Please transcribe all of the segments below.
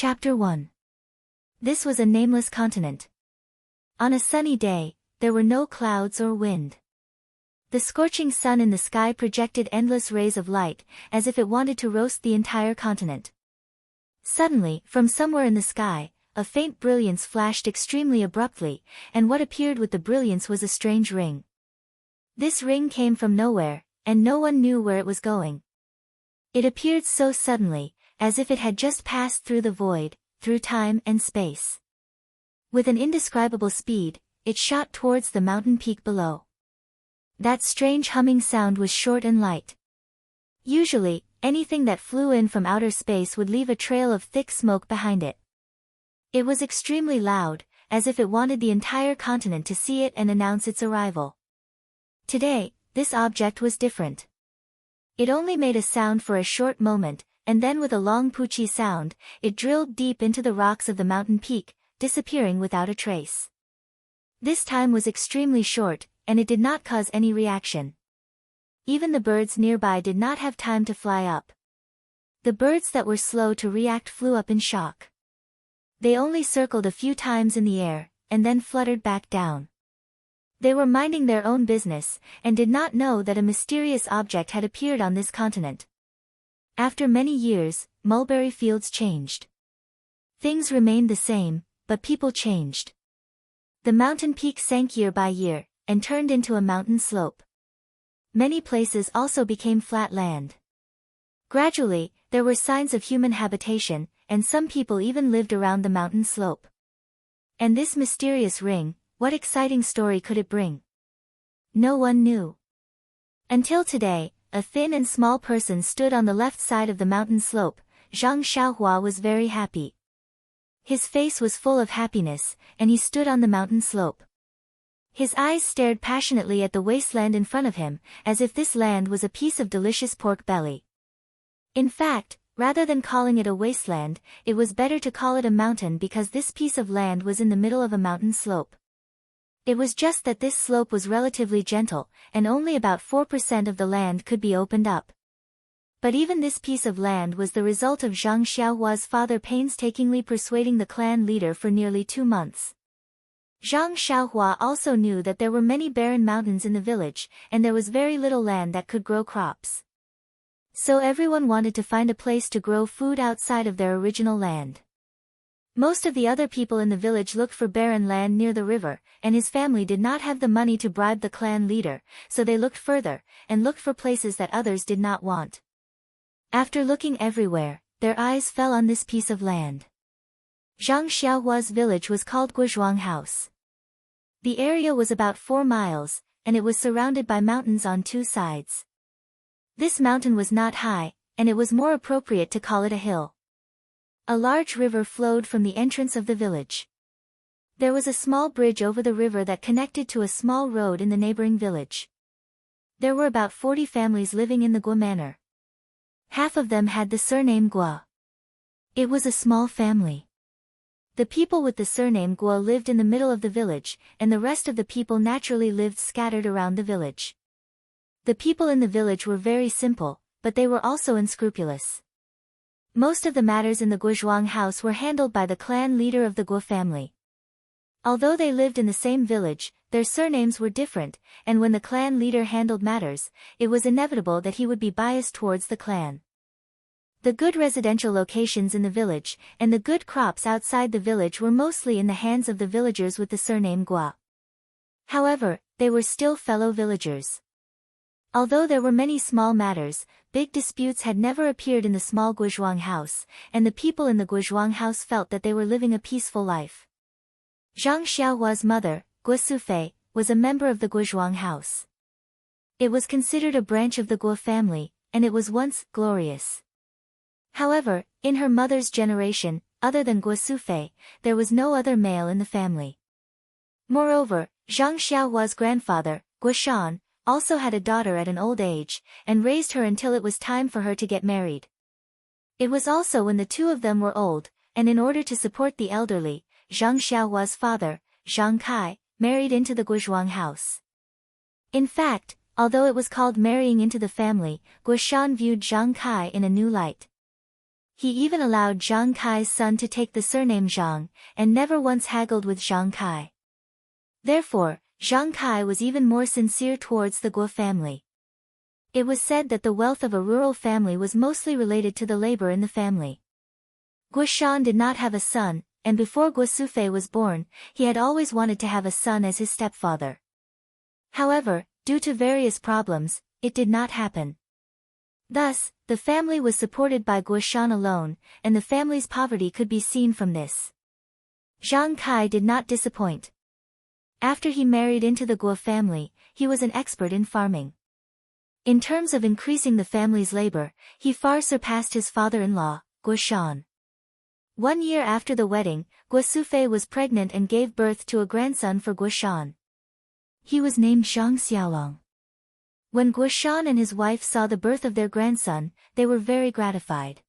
Chapter 1. This was a nameless continent. On a sunny day, there were no clouds or wind. The scorching sun in the sky projected endless rays of light, as if it wanted to roast the entire continent. Suddenly, from somewhere in the sky, a faint brilliance flashed extremely abruptly, and what appeared with the brilliance was a strange ring. This ring came from nowhere, and no one knew where it was going. It appeared so suddenly, as if it had just passed through the void, through time and space. With an indescribable speed, it shot towards the mountain peak below. That strange humming sound was short and light. Usually, anything that flew in from outer space would leave a trail of thick smoke behind it. It was extremely loud, as if it wanted the entire continent to see it and announce its arrival. Today, this object was different. It only made a sound for a short moment, and then with a long poochie sound, it drilled deep into the rocks of the mountain peak, disappearing without a trace. This time was extremely short, and it did not cause any reaction. Even the birds nearby did not have time to fly up. The birds that were slow to react flew up in shock. They only circled a few times in the air, and then fluttered back down. They were minding their own business, and did not know that a mysterious object had appeared on this continent. After many years, mulberry fields changed. Things remained the same, but people changed. The mountain peak sank year by year, and turned into a mountain slope. Many places also became flat land. Gradually, there were signs of human habitation, and some people even lived around the mountain slope. And this mysterious ring, what exciting story could it bring? No one knew. Until today, a thin and small person stood on the left side of the mountain slope. Zhang Xiaohua was very happy. His face was full of happiness, and he stood on the mountain slope. His eyes stared passionately at the wasteland in front of him, as if this land was a piece of delicious pork belly. In fact, rather than calling it a wasteland, it was better to call it a mountain because this piece of land was in the middle of a mountain slope. It was just that this slope was relatively gentle, and only about 4% of the land could be opened up. But even this piece of land was the result of Zhang Xiaohua's father painstakingly persuading the clan leader for nearly 2 months. Zhang Xiaohua also knew that there were many barren mountains in the village, and there was very little land that could grow crops. So everyone wanted to find a place to grow food outside of their original land. Most of the other people in the village looked for barren land near the river, and his family did not have the money to bribe the clan leader, so they looked further, and looked for places that others did not want. After looking everywhere, their eyes fell on this piece of land. Zhang Xiaohua's village was called Guozhuang House. The area was about 4 miles, and it was surrounded by mountains on 2 sides. This mountain was not high, and it was more appropriate to call it a hill. A large river flowed from the entrance of the village. There was a small bridge over the river that connected to a small road in the neighboring village. There were about 40 families living in the Guo manor. Half of them had the surname Guo. It was a small family. The people with the surname Guo lived in the middle of the village, and the rest of the people naturally lived scattered around the village. The people in the village were very simple, but they were also unscrupulous. Most of the matters in the Guozhuang house were handled by the clan leader of the Guo family. Although they lived in the same village, their surnames were different, and when the clan leader handled matters, it was inevitable that he would be biased towards the clan. The good residential locations in the village, and the good crops outside the village were mostly in the hands of the villagers with the surname Guo. However, they were still fellow villagers. Although there were many small matters, big disputes had never appeared in the small Guozhuang house, and the people in the Guozhuang house felt that they were living a peaceful life. Zhang Xiaohua's mother, Guo Sufei, was a member of the Guozhuang house. It was considered a branch of the Guo family, and it was once glorious. However, in her mother's generation, other than Guo Sufei, there was no other male in the family. Moreover, Zhang Xiaohua's grandfather, Guo Shan, also had a daughter at an old age, and raised her until it was time for her to get married. It was also when the two of them were old, and in order to support the elderly, Zhang Xiaohua's father, Zhang Kai, married into the Guozhuang house. In fact, although it was called marrying into the family, Guo Shan viewed Zhang Kai in a new light. He even allowed Zhang Kai's son to take the surname Zhang, and never once haggled with Zhang Kai. Therefore, Zhang Kai was even more sincere towards the Guo family. It was said that the wealth of a rural family was mostly related to the labor in the family. Guo Shan did not have a son, and before Guo Sufei was born, he had always wanted to have a son as his stepfather. However, due to various problems, it did not happen. Thus, the family was supported by Guo Shan alone, and the family's poverty could be seen from this. Zhang Kai did not disappoint. After he married into the Guo family, he was an expert in farming. In terms of increasing the family's labor, he far surpassed his father-in-law, Guo Shan. 1 year after the wedding, Guo Sufei was pregnant and gave birth to a grandson for Guo Shan. He was named Zhang Xiaolong. When Guo Shan and his wife saw the birth of their grandson, they were very gratified.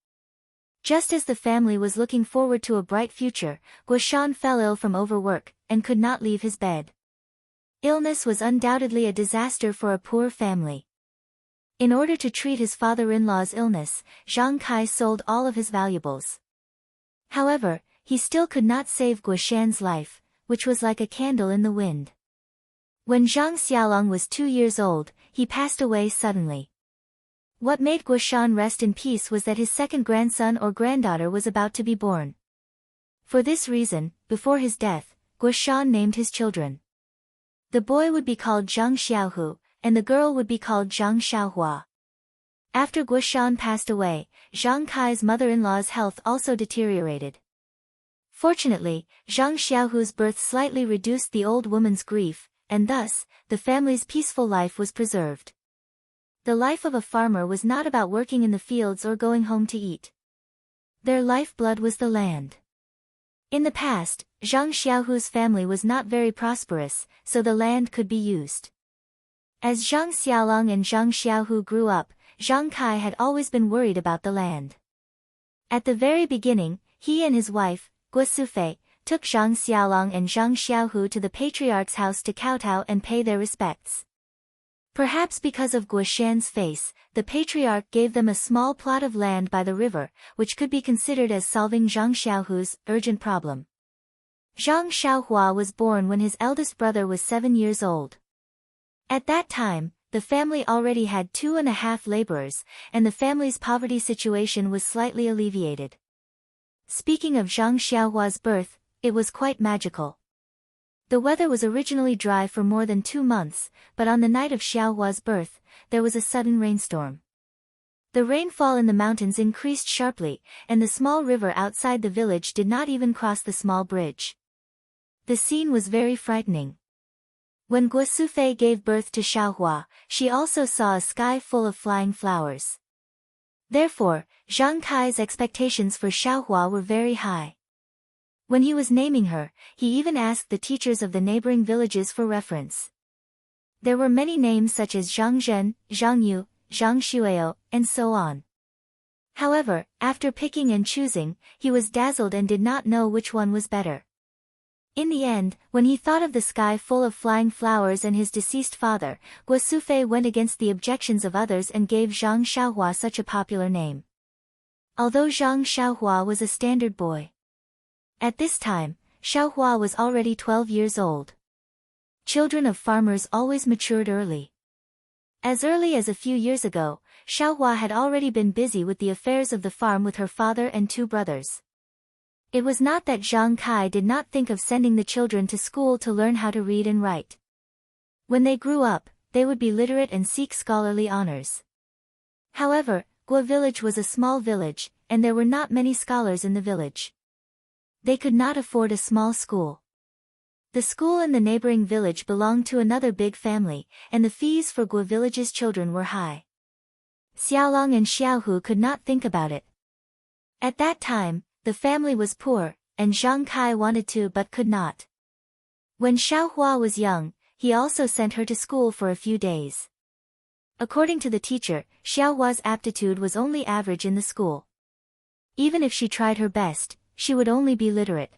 Just as the family was looking forward to a bright future, Guo Shan fell ill from overwork, and could not leave his bed. Illness was undoubtedly a disaster for a poor family. In order to treat his father-in-law's illness, Zhang Kai sold all of his valuables. However, he still could not save Guo Shan's life, which was like a candle in the wind. When Zhang Xiaolong was 2 years old, he passed away suddenly. What made Guo Shan rest in peace was that his second grandson or granddaughter was about to be born. For this reason, before his death, Guo Shan named his children. The boy would be called Zhang Xiaohu, and the girl would be called Zhang Xiaohua. After Guo Shan passed away, Zhang Kai's mother-in-law's health also deteriorated. Fortunately, Zhang Xiaohu's birth slightly reduced the old woman's grief, and thus, the family's peaceful life was preserved. The life of a farmer was not about working in the fields or going home to eat. Their lifeblood was the land. In the past, Zhang Xiaohu's family was not very prosperous, so the land could be used. As Zhang Xiaolong and Zhang Xiaohu grew up, Zhang Kai had always been worried about the land. At the very beginning, he and his wife, Guo Sufei, took Zhang Xiaolong and Zhang Xiaohu to the patriarch's house to kowtow and pay their respects. Perhaps because of Guo Shan's face, the patriarch gave them a small plot of land by the river, which could be considered as solving Zhang Xiaohu's urgent problem. Zhang Xiaohua was born when his eldest brother was 7 years old. At that time, the family already had 2.5 laborers, and the family's poverty situation was slightly alleviated. Speaking of Zhang Xiaohua's birth, it was quite magical. The weather was originally dry for more than 2 months, but on the night of Xiaohua's birth, there was a sudden rainstorm. The rainfall in the mountains increased sharply, and the small river outside the village did not even cross the small bridge. The scene was very frightening. When Guo Sufei gave birth to Xiaohua, she also saw a sky full of flying flowers. Therefore, Zhang Kai's expectations for Xiaohua were very high. When he was naming her, he even asked the teachers of the neighboring villages for reference. There were many names such as Zhang Zhen, Zhang Yu, Zhang Xueo, and so on. However, after picking and choosing, he was dazzled and did not know which one was better. In the end, when he thought of the sky full of flying flowers and his deceased father, Guo Sufei went against the objections of others and gave Zhang Xiaohua such a popular name. Although Zhang Xiaohua was a standard boy. At this time, Xiaohua was already 12 years old. Children of farmers always matured early. As early as a few years ago, Xiaohua had already been busy with the affairs of the farm with her father and 2 brothers. It was not that Zhang Kai did not think of sending the children to school to learn how to read and write. When they grew up, they would be literate and seek scholarly honors. However, Guo village was a small village, and there were not many scholars in the village. They could not afford a small school. The school in the neighboring village belonged to another big family, and the fees for Guo village's children were high. Xiaolong and Xiaohu could not think about it. At that time, the family was poor, and Zhang Kai wanted to but could not. When Xiaohua was young, he also sent her to school for a few days. According to the teacher, Xiaohua's aptitude was only average in the school. Even if she tried her best, she would only be literate.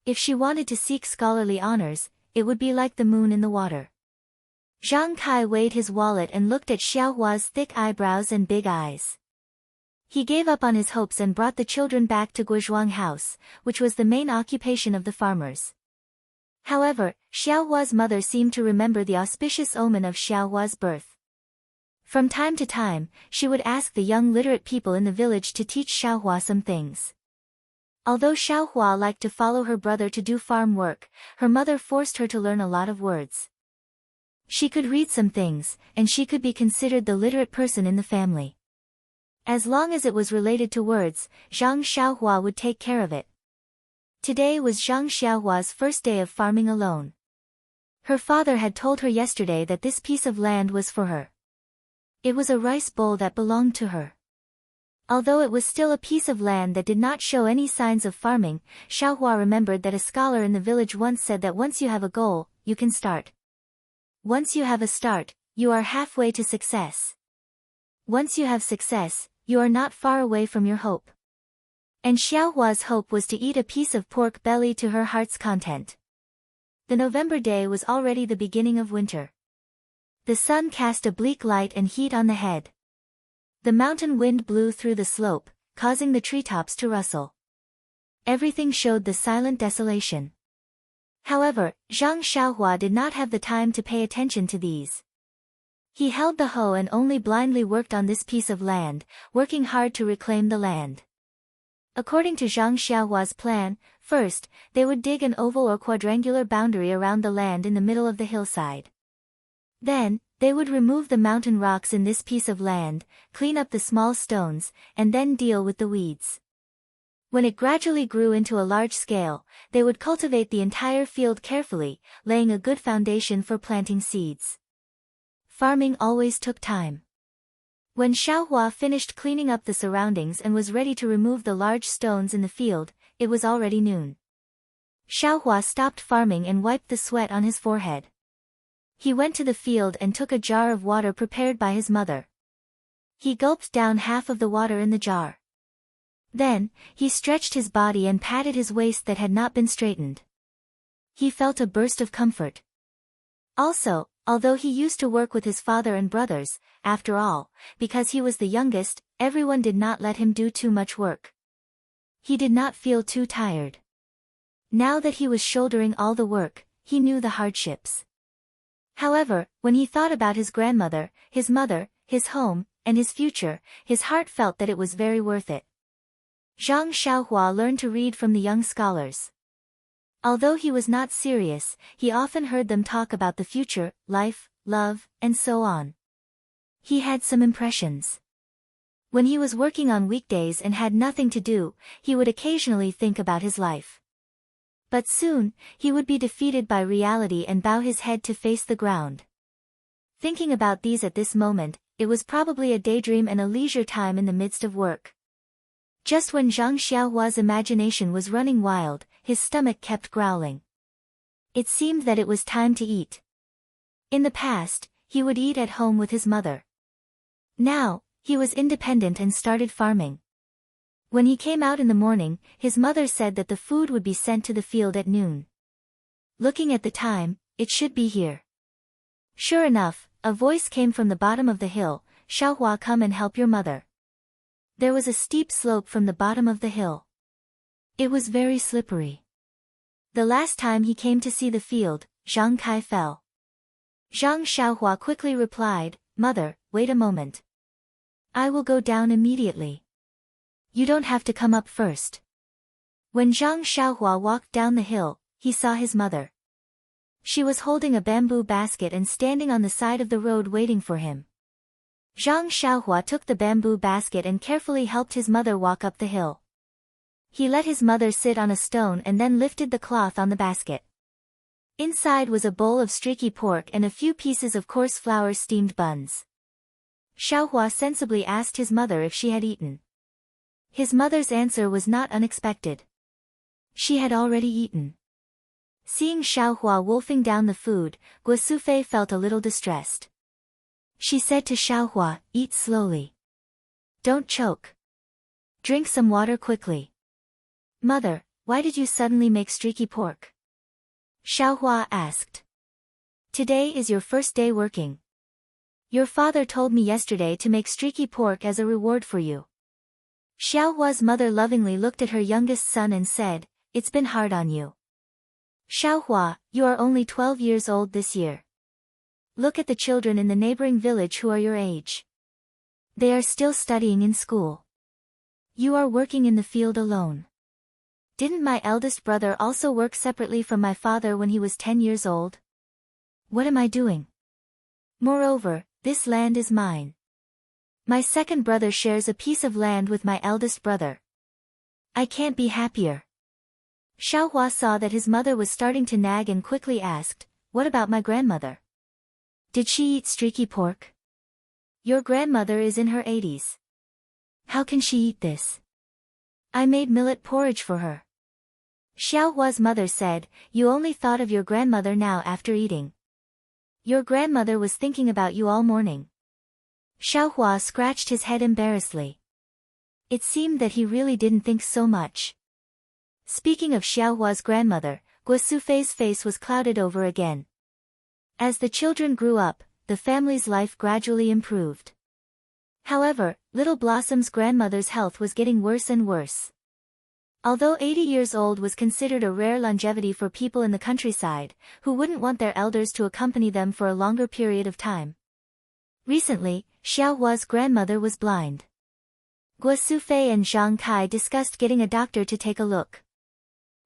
If she wanted to seek scholarly honors, it would be like the moon in the water. Zhang Kai weighed his wallet and looked at Xiaohua's thick eyebrows and big eyes. He gave up on his hopes and brought the children back to Guozhuang house, which was the main occupation of the farmers. However, Xiaohua's mother seemed to remember the auspicious omen of Xiaohua's birth. From time to time, she would ask the young literate people in the village to teach Xiaohua some things. Although Xiaohua liked to follow her brother to do farm work, her mother forced her to learn a lot of words. She could read some things, and she could be considered the literate person in the family. As long as it was related to words, Zhang Xiaohua would take care of it. Today was Zhang Xiaohua's first day of farming alone. Her father had told her yesterday that this piece of land was for her. It was a rice bowl that belonged to her. Although it was still a piece of land that did not show any signs of farming, Xiaohua remembered that a scholar in the village once said that once you have a goal, you can start. Once you have a start, you are halfway to success. Once you have success, you are not far away from your hope. And Xiaohua's hope was to eat a piece of pork belly to her heart's content. The November day was already the beginning of winter. The sun cast a bleak light and heat on the head. The mountain wind blew through the slope, causing the treetops to rustle. Everything showed the silent desolation. However, Zhang Xiaohua did not have the time to pay attention to these. He held the hoe and only blindly worked on this piece of land, working hard to reclaim the land. According to Zhang Xiaohua's plan, first, they would dig an oval or quadrangular boundary around the land in the middle of the hillside. Then, they would remove the mountain rocks in this piece of land, clean up the small stones, and then deal with the weeds. When it gradually grew into a large scale, they would cultivate the entire field carefully, laying a good foundation for planting seeds. Farming always took time. When Xiaohua finished cleaning up the surroundings and was ready to remove the large stones in the field, it was already noon. Xiaohua stopped farming and wiped the sweat on his forehead. He went to the field and took a jar of water prepared by his mother. He gulped down half of the water in the jar. Then, he stretched his body and patted his waist that had not been straightened. He felt a burst of comfort. Also, although he used to work with his father and brothers, after all, because he was the youngest, everyone did not let him do too much work. He did not feel too tired. Now that he was shouldering all the work, he knew the hardships. However, when he thought about his grandmother, his mother, his home, and his future, his heart felt that it was very worth it. Zhang Xiaohua learned to read from the young scholars. Although he was not serious, he often heard them talk about the future, life, love, and so on. He had some impressions. When he was working on weekdays and had nothing to do, he would occasionally think about his life. But soon, he would be defeated by reality and bow his head to face the ground. Thinking about these at this moment, it was probably a daydream and a leisure time in the midst of work. Just when Zhang Xiaohua's imagination was running wild, his stomach kept growling. It seemed that it was time to eat. In the past, he would eat at home with his mother. Now, he was independent and started farming. When he came out in the morning, his mother said that the food would be sent to the field at noon. Looking at the time, it should be here. Sure enough, a voice came from the bottom of the hill, "Xiaohua, come and help your mother." There was a steep slope from the bottom of the hill. It was very slippery. The last time he came to see the field, Zhang Kai fell. Zhang Xiaohua quickly replied, "Mother, wait a moment. I will go down immediately. You don't have to come up first." When Zhang Xiaohua walked down the hill, he saw his mother. She was holding a bamboo basket and standing on the side of the road waiting for him. Zhang Xiaohua took the bamboo basket and carefully helped his mother walk up the hill. He let his mother sit on a stone and then lifted the cloth on the basket. Inside was a bowl of streaky pork and a few pieces of coarse flour steamed buns. Xiaohua sensibly asked his mother if she had eaten. His mother's answer was not unexpected. She had already eaten. Seeing Xiaohua wolfing down the food, Guosufei felt a little distressed. She said to Xiaohua, "Eat slowly. Don't choke. Drink some water quickly." "Mother, why did you suddenly make streaky pork?" Xiaohua asked. "Today is your first day working. Your father told me yesterday to make streaky pork as a reward for you." Xiaohua's mother lovingly looked at her youngest son and said, "It's been hard on you. Xiaohua, you are only 12 years old this year. Look at the children in the neighboring village who are your age. They are still studying in school. You are working in the field alone. Didn't my eldest brother also work separately from my father when he was 10 years old? What am I doing? Moreover, this land is mine. My second brother shares a piece of land with my eldest brother. I can't be happier." Xiaohua saw that his mother was starting to nag and quickly asked, "What about my grandmother? Did she eat streaky pork? Your grandmother is in her 80s. How can she eat this? I made millet porridge for her." Xiaohua's mother said, "You only thought of your grandmother now after eating. Your grandmother was thinking about you all morning." Xiaohua scratched his head embarrassedly. It seemed that he really didn't think so much. Speaking of Xiaohua's grandmother, Guo Sufei's face was clouded over again. As the children grew up, the family's life gradually improved. However, Little Blossom's grandmother's health was getting worse and worse. Although 80 years old was considered a rare longevity for people in the countryside, who wouldn't want their elders to accompany them for a longer period of time. Recently, Xiaohua's grandmother was blind. Guo Sufei and Zhang Kai discussed getting a doctor to take a look.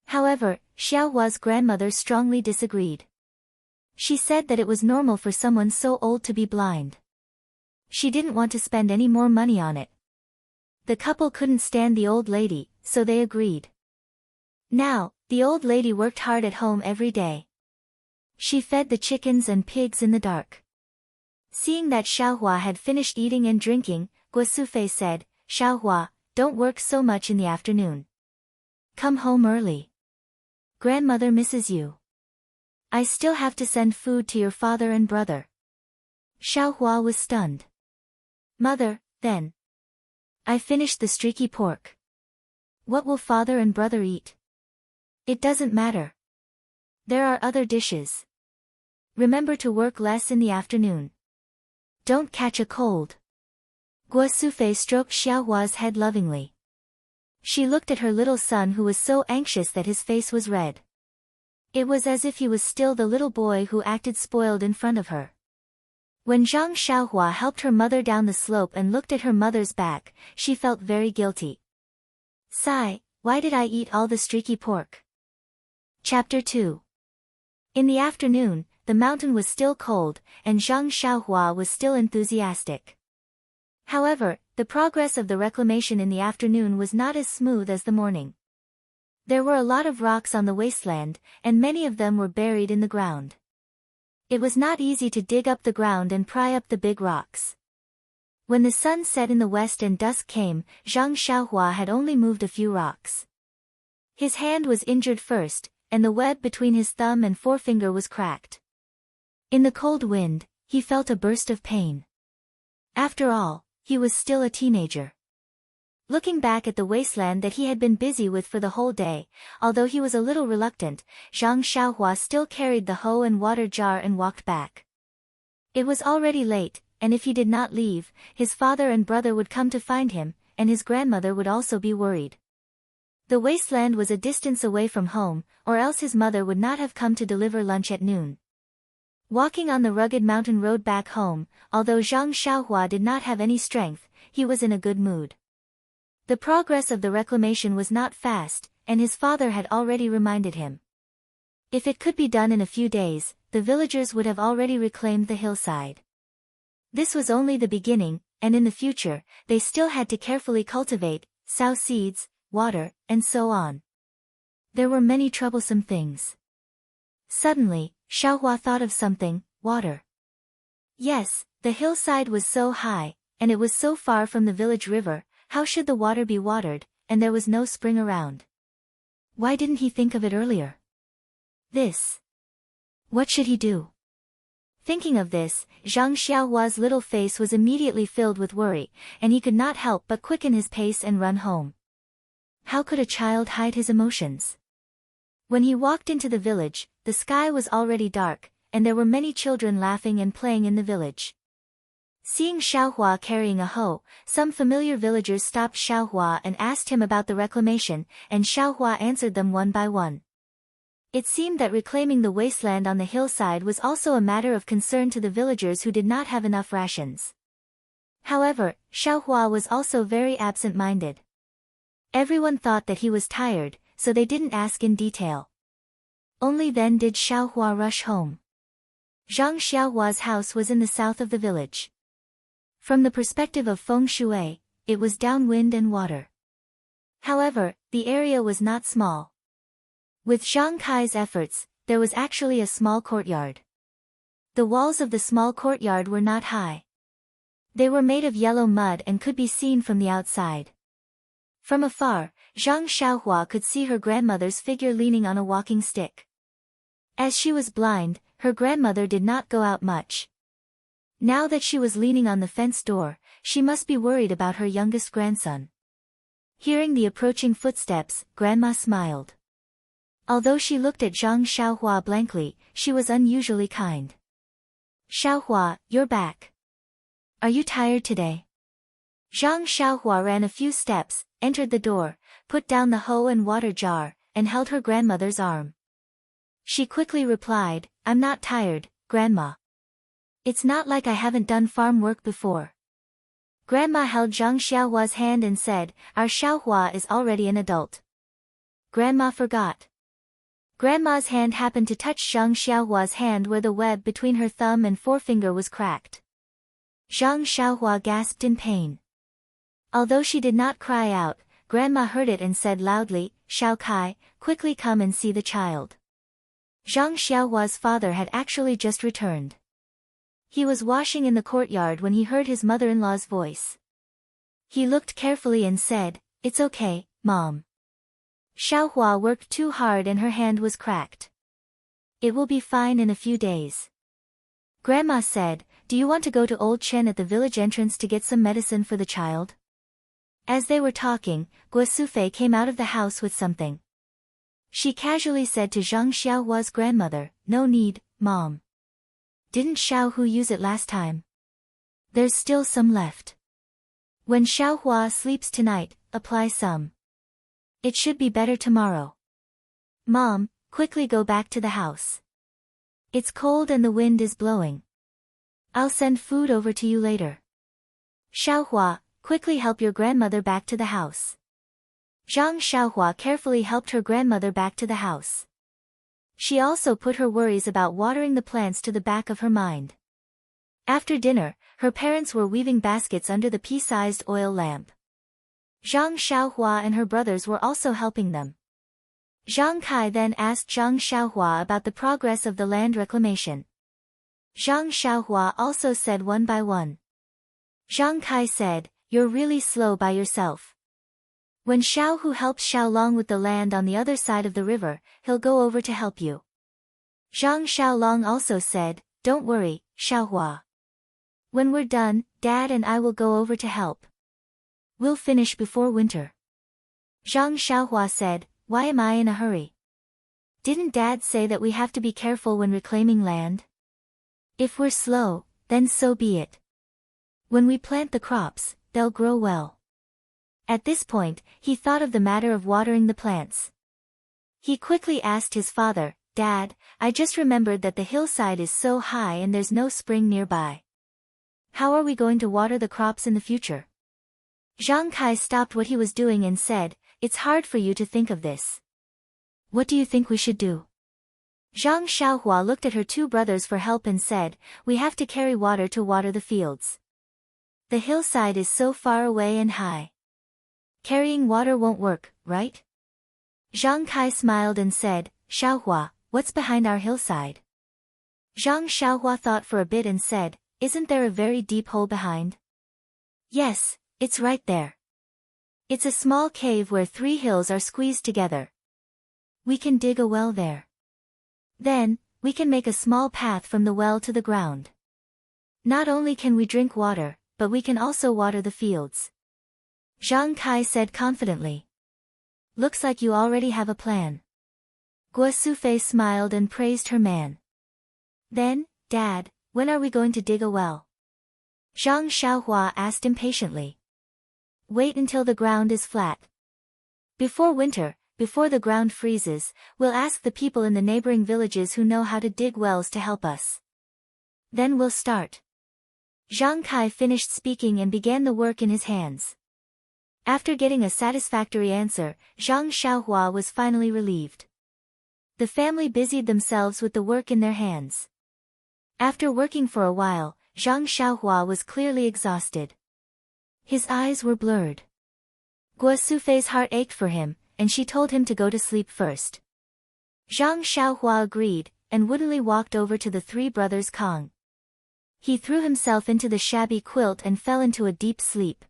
However, Xiaohua's grandmother strongly disagreed. She said that it was normal for someone so old to be blind. She didn't want to spend any more money on it. The couple couldn't stand the old lady, so they agreed. Now, the old lady worked hard at home every day. She fed the chickens and pigs in the dark. Seeing that Xiaohua had finished eating and drinking, Guo Sufei said, "Xiaohua, don't work so much in the afternoon. Come home early. Grandmother misses you. I still have to send food to your father and brother." Xiaohua was stunned. "Mother, then. I finished the streaky pork. What will father and brother eat?" "It doesn't matter. There are other dishes. Remember to work less in the afternoon. Don't catch a cold." Guo Sufei stroked Xiaohua's head lovingly. She looked at her little son who was so anxious that his face was red. It was as if he was still the little boy who acted spoiled in front of her. When Zhang Xiaohua helped her mother down the slope and looked at her mother's back, she felt very guilty. Sigh, why did I eat all the streaky pork? Chapter 2. In the afternoon, the mountain was still cold, and Zhang Xiaohua was still enthusiastic. However, the progress of the reclamation in the afternoon was not as smooth as the morning. There were a lot of rocks on the wasteland, and many of them were buried in the ground. It was not easy to dig up the ground and pry up the big rocks. When the sun set in the west and dusk came, Zhang Xiaohua had only moved a few rocks. His hand was injured first, and the web between his thumb and forefinger was cracked. In the cold wind, he felt a burst of pain. After all, he was still a teenager. Looking back at the wasteland that he had been busy with for the whole day, although he was a little reluctant, Zhang Xiaohua still carried the hoe and water jar and walked back. It was already late, and if he did not leave, his father and brother would come to find him, and his grandmother would also be worried. The wasteland was a distance away from home, or else his mother would not have come to deliver lunch at noon. Walking on the rugged mountain road back home, although Zhang Xiaohua did not have any strength, he was in a good mood. The progress of the reclamation was not fast, and his father had already reminded him. If it could be done in a few days, the villagers would have already reclaimed the hillside. This was only the beginning, and in the future, they still had to carefully cultivate, sow seeds, water, and so on. There were many troublesome things. Suddenly, Xiaohua thought of something: water. Yes, the hillside was so high, and it was so far from the village river, how should the water be watered, and there was no spring around? Why didn't he think of it earlier? What should he do? Thinking of this, Zhang Xiaohua's little face was immediately filled with worry, and he could not help but quicken his pace and run home. How could a child hide his emotions? When he walked into the village, the sky was already dark, and there were many children laughing and playing in the village. Seeing Xiaohua carrying a hoe, some familiar villagers stopped Xiaohua and asked him about the reclamation, and Xiaohua answered them one by one. It seemed that reclaiming the wasteland on the hillside was also a matter of concern to the villagers who did not have enough rations. However, Xiaohua was also very absent-minded. Everyone thought that he was tired, so they didn't ask in detail. Only then did Xiaohua rush home. Zhang Xiaohua's house was in the south of the village. From the perspective of feng shui, it was downwind and water. However, the area was not small. With Zhang Kai's efforts, there was actually a small courtyard. The walls of the small courtyard were not high. They were made of yellow mud and could be seen from the outside. From afar, Zhang Xiaohua could see her grandmother's figure leaning on a walking stick. As she was blind, her grandmother did not go out much. Now that she was leaning on the fence door, she must be worried about her youngest grandson. Hearing the approaching footsteps, Grandma smiled. Although she looked at Zhang Xiaohua blankly, she was unusually kind. "Xiaohua, you're back. Are you tired today?" Zhang Xiaohua ran a few steps, entered the door, put down the hoe and water jar, and held her grandmother's arm. She quickly replied, "I'm not tired, Grandma. It's not like I haven't done farm work before." Grandma held Zhang Xiaohua's hand and said, "Our Xiaohua is already an adult." Grandma forgot. Grandma's hand happened to touch Zhang Xiaohua's hand where the web between her thumb and forefinger was cracked. Zhang Xiaohua gasped in pain. Although she did not cry out, Grandma heard it and said loudly, "Xiao Kai, quickly come and see the child." Zhang Xiaohua's father had actually just returned. He was washing in the courtyard when he heard his mother-in-law's voice. He looked carefully and said, "It's okay, Mom. Xiaohua worked too hard and her hand was cracked. It will be fine in a few days." Grandma said, "Do you want to go to Old Chen at the village entrance to get some medicine for the child?" As they were talking, Guosufei came out of the house with something. She casually said to Zhang Xiaohua's grandmother, "No need, Mom. Didn't Xiaohu use it last time? There's still some left. When Xiaohua sleeps tonight, apply some. It should be better tomorrow. Mom, quickly go back to the house. It's cold and the wind is blowing. I'll send food over to you later. Xiaohua, quickly help your grandmother back to the house." Zhang Xiaohua carefully helped her grandmother back to the house. She also put her worries about watering the plants to the back of her mind. After dinner, her parents were weaving baskets under the pea-sized oil lamp. Zhang Xiaohua and her brothers were also helping them. Zhang Kai then asked Zhang Xiaohua about the progress of the land reclamation. Zhang Xiaohua also said one by one. Zhang Kai said, "You're really slow by yourself. When Xiaohu helps Xiaolong with the land on the other side of the river, he'll go over to help you." Zhang Xiaolong also said, "Don't worry, Xiaohua. When we're done, Dad and I will go over to help. We'll finish before winter." Zhang Xiaohua said, "Why am I in a hurry? Didn't Dad say that we have to be careful when reclaiming land? If we're slow, then so be it. When we plant the crops, they'll grow well." At this point, he thought of the matter of watering the plants. He quickly asked his father, "Dad, I just remembered that the hillside is so high and there's no spring nearby. How are we going to water the crops in the future?" Zhang Kai stopped what he was doing and said, "It's hard for you to think of this. What do you think we should do?" Zhang Xiaohua looked at her two brothers for help and said, "We have to carry water to water the fields. The hillside is so far away and high. Carrying water won't work, right?" Zhang Kai smiled and said, "Xiaohua, what's behind our hillside?" Zhang Xiaohua thought for a bit and said, "Isn't there a very deep hole behind?" "Yes, it's right there. It's a small cave where 3 hills are squeezed together. We can dig a well there. Then, we can make a small path from the well to the ground. Not only can we drink water, but we can also water the fields." Zhang Kai said confidently. "Looks like you already have a plan." Guo Sufei smiled and praised her man. "Then, Dad, when are we going to dig a well?" Zhang Xiaohua asked impatiently. Wait until the ground is flat. Before winter, before the ground freezes, we'll ask the people in the neighboring villages who know how to dig wells to help us. Then we'll start. Zhang Kai finished speaking and began the work in his hands. After getting a satisfactory answer, Zhang Xiaohua was finally relieved. The family busied themselves with the work in their hands. After working for a while, Zhang Xiaohua was clearly exhausted. His eyes were blurred. Guo Sufei's heart ached for him, and she told him to go to sleep first. Zhang Xiaohua agreed, and woodenly walked over to the three brothers Kang. He threw himself into the shabby quilt and fell into a deep sleep.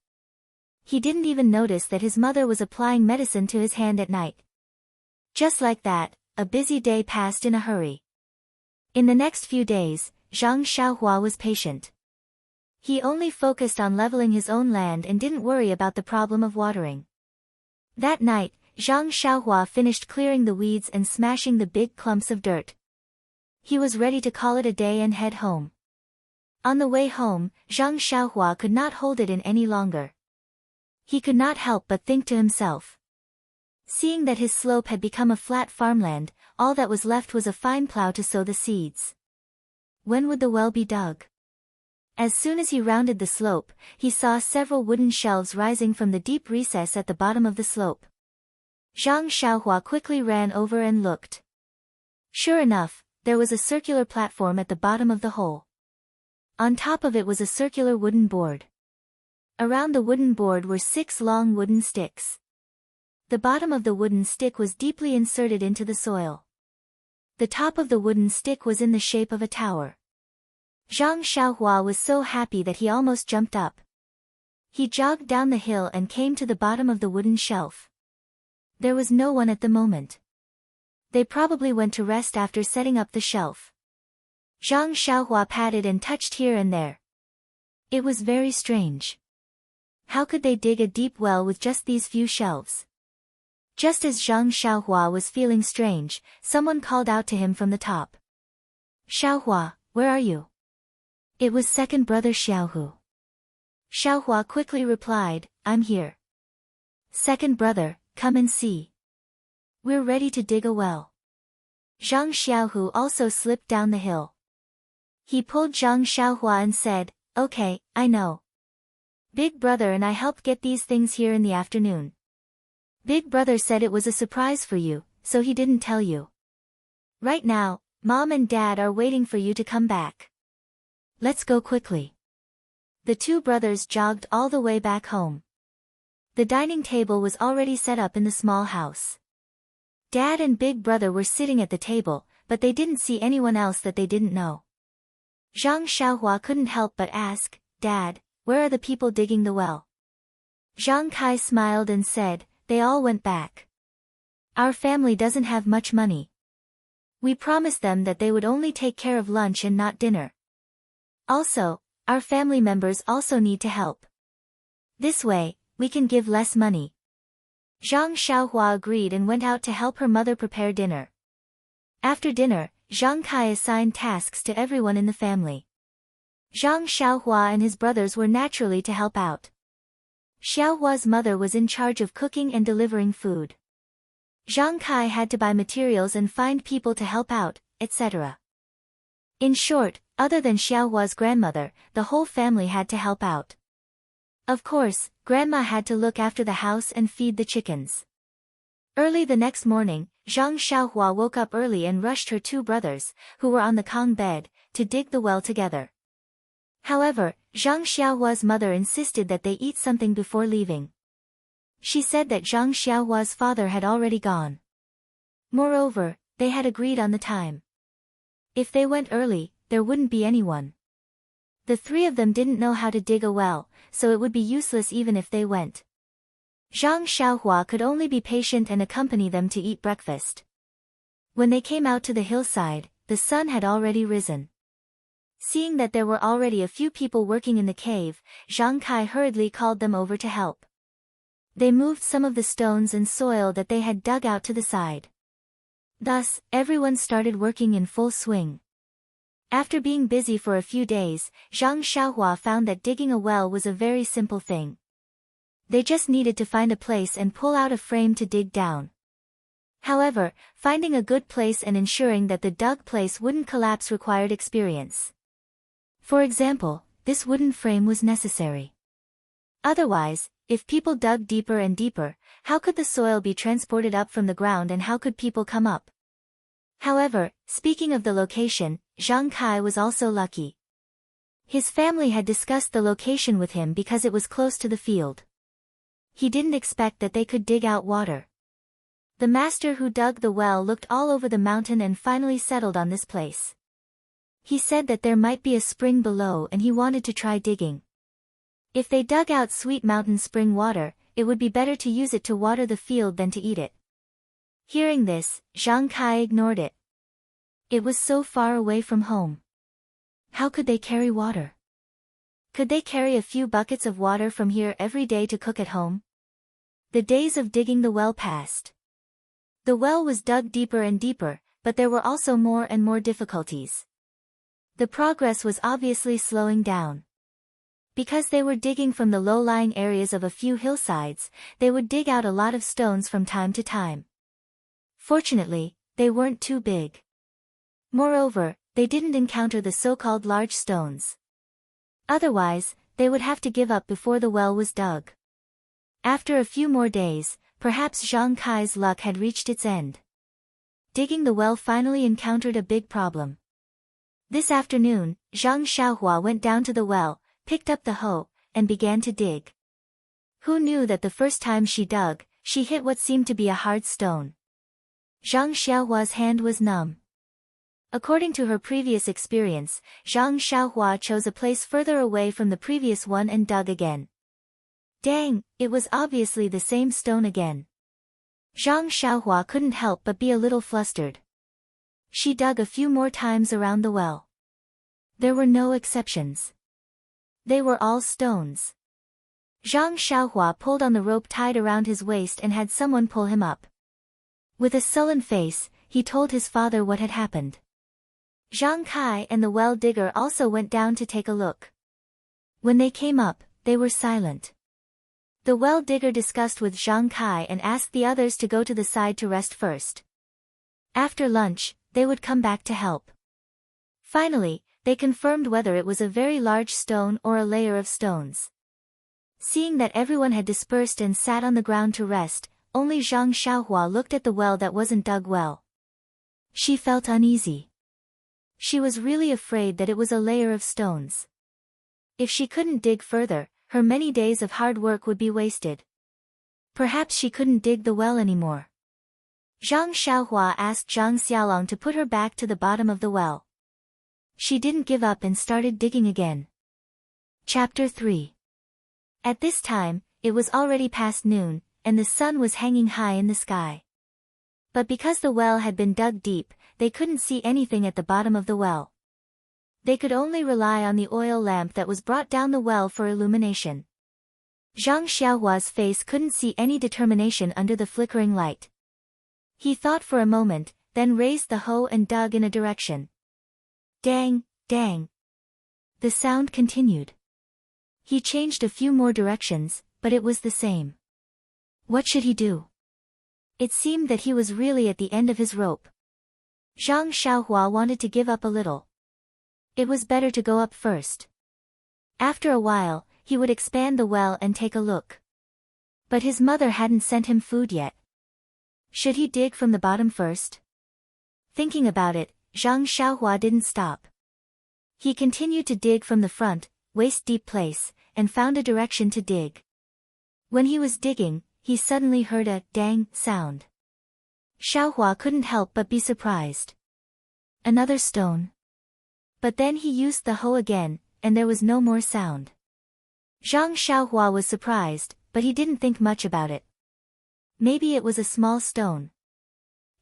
He didn't even notice that his mother was applying medicine to his hand at night. Just like that, a busy day passed in a hurry. In the next few days, Zhang Xiaohua was patient. He only focused on leveling his own land and didn't worry about the problem of watering. That night, Zhang Xiaohua finished clearing the weeds and smashing the big clumps of dirt. He was ready to call it a day and head home. On the way home, Zhang Xiaohua could not hold it in any longer. He could not help but think to himself. Seeing that his slope had become a flat farmland, all that was left was a fine plow to sow the seeds. When would the well be dug? As soon as he rounded the slope, he saw several wooden shelves rising from the deep recess at the bottom of the slope. Zhang Xiaohua quickly ran over and looked. Sure enough, there was a circular platform at the bottom of the hole. On top of it was a circular wooden board. Around the wooden board were 6 long wooden sticks. The bottom of the wooden stick was deeply inserted into the soil. The top of the wooden stick was in the shape of a tower. Zhang Xiaohua was so happy that he almost jumped up. He jogged down the hill and came to the bottom of the wooden shelf. There was no one at the moment. They probably went to rest after setting up the shelf. Zhang Xiaohua patted and touched here and there. It was very strange. How could they dig a deep well with just these few shelves? Just as Zhang Xiaohua was feeling strange, someone called out to him from the top. Xiaohua, where are you? It was second brother Xiaohu. Xiaohua quickly replied, I'm here. Second brother, come and see. We're ready to dig a well. Zhang Xiaohu also slipped down the hill. He pulled Zhang Xiaohua and said, Okay, I know. Big brother and I helped get these things here in the afternoon. Big brother said it was a surprise for you, so he didn't tell you. Right now, Mom and Dad are waiting for you to come back. Let's go quickly. The two brothers jogged all the way back home. The dining table was already set up in the small house. Dad and Big brother were sitting at the table, but they didn't see anyone else that they didn't know. Zhang Xiaohua couldn't help but ask, Dad, where are the people digging the well? Zhang Kai smiled and said, they all went back. Our family doesn't have much money. We promised them that they would only take care of lunch and not dinner. Also, our family members also need to help. This way, we can give less money. Zhang Xiaohua agreed and went out to help her mother prepare dinner. After dinner, Zhang Kai assigned tasks to everyone in the family. Zhang Xiaohua and his brothers were naturally to help out. Xiaohua's mother was in charge of cooking and delivering food. Zhang Kai had to buy materials and find people to help out, etc. In short, other than Xiaohua's grandmother, the whole family had to help out. Of course, Grandma had to look after the house and feed the chickens. Early the next morning, Zhang Xiaohua woke up early and rushed her two brothers, who were on the Kang bed, to dig the well together. However, Zhang Xiaohua's mother insisted that they eat something before leaving. She said that Zhang Xiaohua's father had already gone. Moreover, they had agreed on the time. If they went early, there wouldn't be anyone. The three of them didn't know how to dig a well, so it would be useless even if they went. Zhang Xiaohua could only be patient and accompany them to eat breakfast. When they came out to the hillside, the sun had already risen. Seeing that there were already a few people working in the cave, Zhang Kai hurriedly called them over to help. They moved some of the stones and soil that they had dug out to the side. Thus, everyone started working in full swing. After being busy for a few days, Zhang Xiaohua found that digging a well was a very simple thing. They just needed to find a place and pull out a frame to dig down. However, finding a good place and ensuring that the dug place wouldn't collapse required experience. For example, this wooden frame was necessary. Otherwise, if people dug deeper and deeper, how could the soil be transported up from the ground and how could people come up? However, speaking of the location, Zhang Kai was also lucky. His family had discussed the location with him because it was close to the field. He didn't expect that they could dig out water. The master who dug the well looked all over the mountain and finally settled on this place. He said that there might be a spring below and he wanted to try digging. If they dug out sweet mountain spring water, it would be better to use it to water the field than to eat it. Hearing this, Zhang Kai ignored it. It was so far away from home. How could they carry water? Could they carry a few buckets of water from here every day to cook at home? The days of digging the well passed. The well was dug deeper and deeper, but there were also more and more difficulties. The progress was obviously slowing down. Because they were digging from the low-lying areas of a few hillsides, they would dig out a lot of stones from time to time. Fortunately, they weren't too big. Moreover, they didn't encounter the so-called large stones. Otherwise, they would have to give up before the well was dug. After a few more days, perhaps Zhang Kai's luck had reached its end. Digging the well finally encountered a big problem. This afternoon, Zhang Xiaohua went down to the well, picked up the hoe, and began to dig. Who knew that the first time she dug, she hit what seemed to be a hard stone. Zhang Xiaohua's hand was numb. According to her previous experience, Zhang Xiaohua chose a place further away from the previous one and dug again. Dang, it was obviously the same stone again. Zhang Xiaohua couldn't help but be a little flustered. She dug a few more times around the well. There were no exceptions. They were all stones. Zhang Xiaohua pulled on the rope tied around his waist and had someone pull him up. With a sullen face, he told his father what had happened. Zhang Kai and the well digger also went down to take a look. When they came up, they were silent. The well digger discussed with Zhang Kai and asked the others to go to the side to rest first. After lunch, they would come back to help. Finally, they confirmed whether it was a very large stone or a layer of stones. Seeing that everyone had dispersed and sat on the ground to rest, only Zhang Xiaohua looked at the well that wasn't dug well. She felt uneasy. She was really afraid that it was a layer of stones. If she couldn't dig further, her many days of hard work would be wasted. Perhaps she couldn't dig the well anymore. Zhang Xiaohua asked Zhang Xiaolong to put her back to the bottom of the well. She didn't give up and started digging again. Chapter 3. At this time, it was already past noon, and the sun was hanging high in the sky. But because the well had been dug deep, they couldn't see anything at the bottom of the well. They could only rely on the oil lamp that was brought down the well for illumination. Zhang Xiaohua's face couldn't see any determination under the flickering light. He thought for a moment, then raised the hoe and dug in a direction. Dang, dang. The sound continued. He changed a few more directions, but it was the same. What should he do? It seemed that he was really at the end of his rope. Zhang Xiaohua wanted to give up a little. It was better to go up first. After a while, he would expand the well and take a look. But his mother hadn't sent him food yet. Should he dig from the bottom first? Thinking about it, Zhang Xiaohua didn't stop. He continued to dig from the front, waist-deep place, and found a direction to dig. When he was digging, he suddenly heard a dang sound. Xiaohua couldn't help but be surprised. Another stone. But then he used the hoe again, and there was no more sound. Zhang Xiaohua was surprised, but he didn't think much about it. Maybe it was a small stone.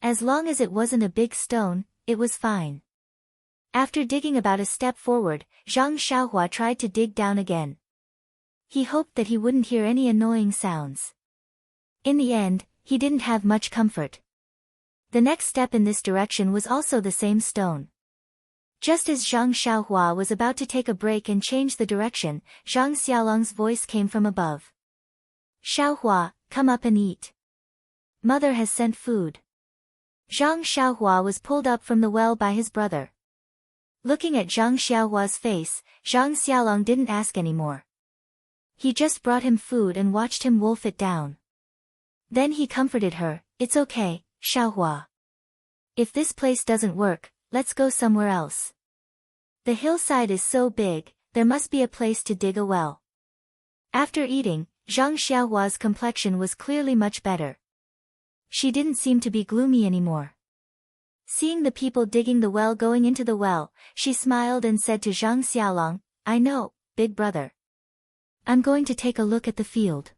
As long as it wasn't a big stone, it was fine. After digging about a step forward, Zhang Xiaohua tried to dig down again. He hoped that he wouldn't hear any annoying sounds. In the end, he didn't have much comfort. The next step in this direction was also the same stone. Just as Zhang Xiaohua was about to take a break and change the direction, Zhang Xiaolong's voice came from above. Xiaohua, come up and eat. Mother has sent food. Zhang Xiaohua was pulled up from the well by his brother. Looking at Zhang Xiaohua's face, Zhang Xiaolong didn't ask anymore. He just brought him food and watched him wolf it down. Then he comforted her, it's okay, Xiaohua. If this place doesn't work, let's go somewhere else. The hillside is so big, there must be a place to dig a well. After eating, Zhang Xiaohua's complexion was clearly much better. She didn't seem to be gloomy anymore. Seeing the people digging the well going into the well, she smiled and said to Zhang Xiaolong, I know, big brother. I'm going to take a look at the field.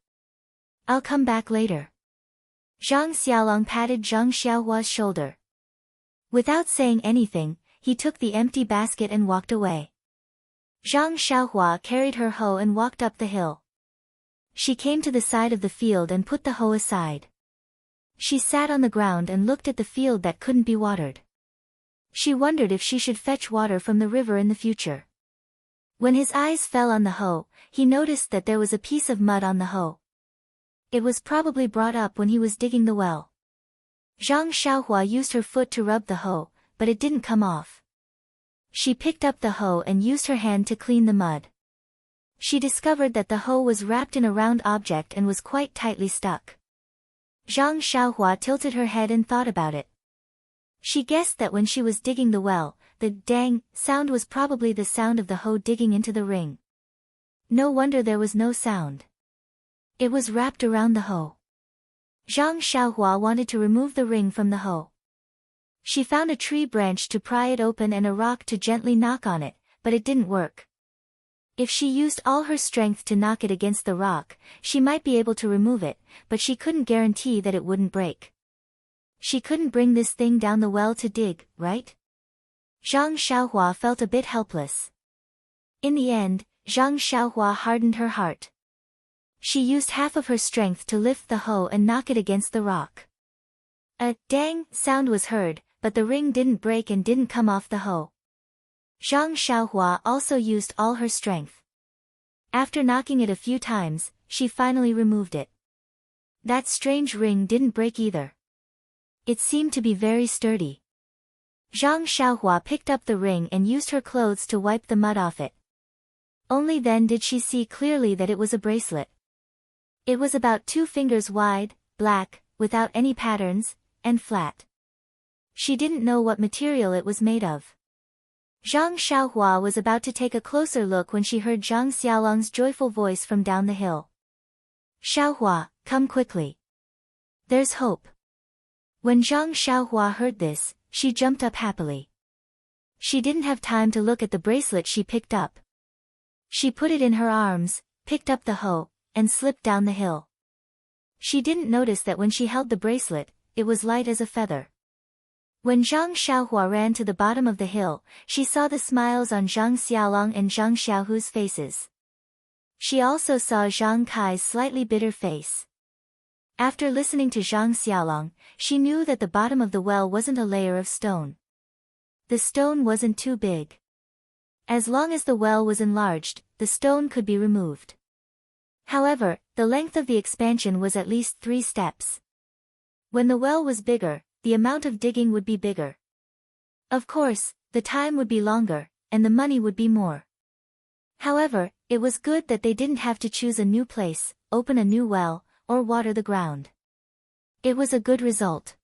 I'll come back later. Zhang Xiaolong patted Zhang Xiaohua's shoulder. Without saying anything, he took the empty basket and walked away. Zhang Xiaohua carried her hoe and walked up the hill. She came to the side of the field and put the hoe aside. She sat on the ground and looked at the field that couldn't be watered. She wondered if she should fetch water from the river in the future. When his eyes fell on the hoe, he noticed that there was a piece of mud on the hoe. It was probably brought up when he was digging the well. Zhang Xiaohua used her foot to rub the hoe, but it didn't come off. She picked up the hoe and used her hand to clean the mud. She discovered that the hoe was wrapped in a round object and was quite tightly stuck. Zhang Xiaohua tilted her head and thought about it. She guessed that when she was digging the well, the dang sound was probably the sound of the hoe digging into the ring. No wonder there was no sound. It was wrapped around the hoe. Zhang Xiaohua wanted to remove the ring from the hoe. She found a tree branch to pry it open and a rock to gently knock on it, but it didn't work. If she used all her strength to knock it against the rock, she might be able to remove it, but she couldn't guarantee that it wouldn't break. She couldn't bring this thing down the well to dig, right? Zhang Xiaohua felt a bit helpless. In the end, Zhang Xiaohua hardened her heart. She used half of her strength to lift the hoe and knock it against the rock. A dang sound was heard, but the ring didn't break and didn't come off the hoe. Zhang Xiaohua also used all her strength. After knocking it a few times, she finally removed it. That strange ring didn't break either. It seemed to be very sturdy. Zhang Xiaohua picked up the ring and used her clothes to wipe the mud off it. Only then did she see clearly that it was a bracelet. It was about 2 fingers wide, black, without any patterns, and flat. She didn't know what material it was made of. Zhang Xiaohua was about to take a closer look when she heard Zhang Xiaolong's joyful voice from down the hill. Xiaohua, come quickly. There's hope. When Zhang Xiaohua heard this, she jumped up happily. She didn't have time to look at the bracelet she picked up. She put it in her arms, picked up the hoe, and slipped down the hill. She didn't notice that when she held the bracelet, it was light as a feather. When Zhang Xiaohua ran to the bottom of the hill, she saw the smiles on Zhang Xiaolong and Zhang Xiaohu's faces. She also saw Zhang Kai's slightly bitter face. After listening to Zhang Xiaolong, she knew that the bottom of the well wasn't a layer of stone. The stone wasn't too big. As long as the well was enlarged, the stone could be removed. However, the length of the expansion was at least 3 steps. When the well was bigger, the amount of digging would be bigger. Of course, the time would be longer, and the money would be more. However, it was good that they didn't have to choose a new place, open a new well, or water the ground. It was a good result.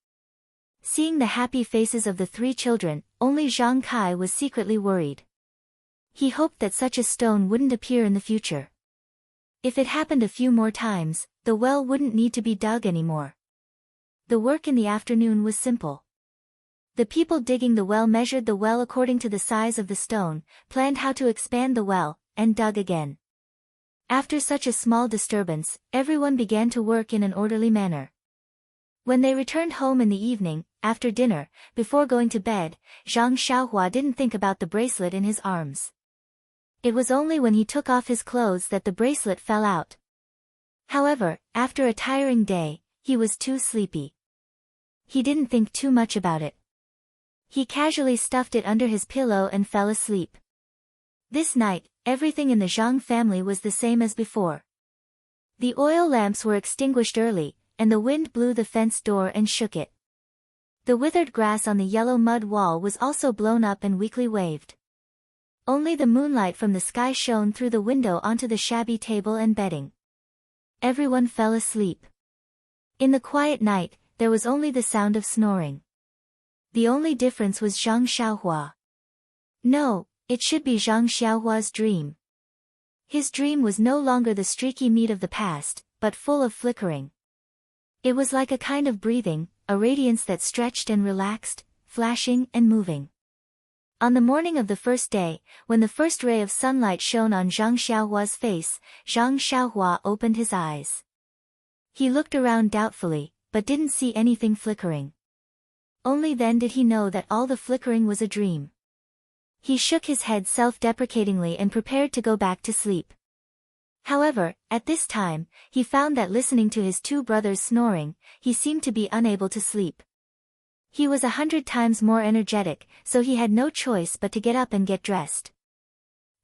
Seeing the happy faces of the 3 children, only Zhang Kai was secretly worried. He hoped that such a stone wouldn't appear in the future. If it happened a few more times, the well wouldn't need to be dug anymore. The work in the afternoon was simple. The people digging the well measured the well according to the size of the stone, planned how to expand the well, and dug again. After such a small disturbance, everyone began to work in an orderly manner. When they returned home in the evening, after dinner, before going to bed, Zhang Xiaohua didn't think about the bracelet in his arms. It was only when he took off his clothes that the bracelet fell out. However, after a tiring day, he was too sleepy. He didn't think too much about it. He casually stuffed it under his pillow and fell asleep. This night, everything in the Zhang family was the same as before. The oil lamps were extinguished early, and the wind blew the fence door and shook it. The withered grass on the yellow mud wall was also blown up and weakly waved. Only the moonlight from the sky shone through the window onto the shabby table and bedding. Everyone fell asleep. In the quiet night, there was only the sound of snoring. The only difference was Zhang Xiaohua. No, it should be Zhang Xiaohua's dream. His dream was no longer the streaky meat of the past, but full of flickering. It was like a kind of breathing, a radiance that stretched and relaxed, flashing and moving. On the morning of the first day, when the first ray of sunlight shone on Zhang Xiaohua's face, Zhang Xiaohua opened his eyes. He looked around doubtfully, but didn't see anything flickering. Only then did he know that all the flickering was a dream. He shook his head self-deprecatingly and prepared to go back to sleep. However, at this time, he found that listening to his two brothers snoring, he seemed to be unable to sleep. He was 100 times more energetic, so he had no choice but to get up and get dressed.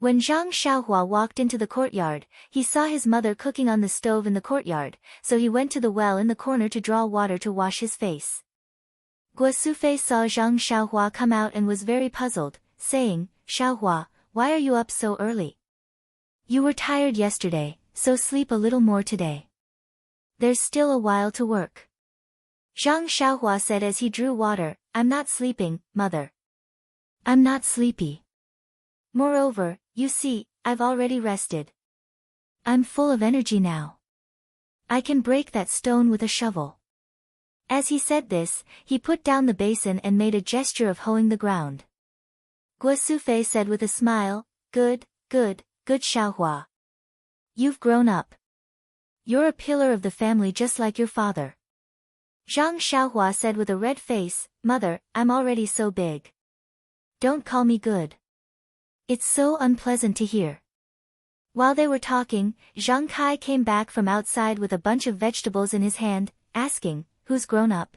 When Zhang Xiaohua walked into the courtyard, he saw his mother cooking on the stove in the courtyard, so he went to the well in the corner to draw water to wash his face. Guo Sufei saw Zhang Xiaohua come out and was very puzzled, saying, "Xiaohua, why are you up so early? You were tired yesterday, so sleep a little more today. There's still a while to work." Zhang Xiaohua said as he drew water, "I'm not sleeping, mother. I'm not sleepy. Moreover, you see, I've already rested. I'm full of energy now. I can break that stone with a shovel." As he said this, he put down the basin and made a gesture of hoeing the ground. Guo Sufei said with a smile, Good Xiaohua. You've grown up. You're a pillar of the family just like your father." Zhang Xiaohua said with a red face, "Mother, I'm already so big. Don't call me good. It's so unpleasant to hear." While they were talking, Zhang Kai came back from outside with a bunch of vegetables in his hand, asking, "Who's grown up?"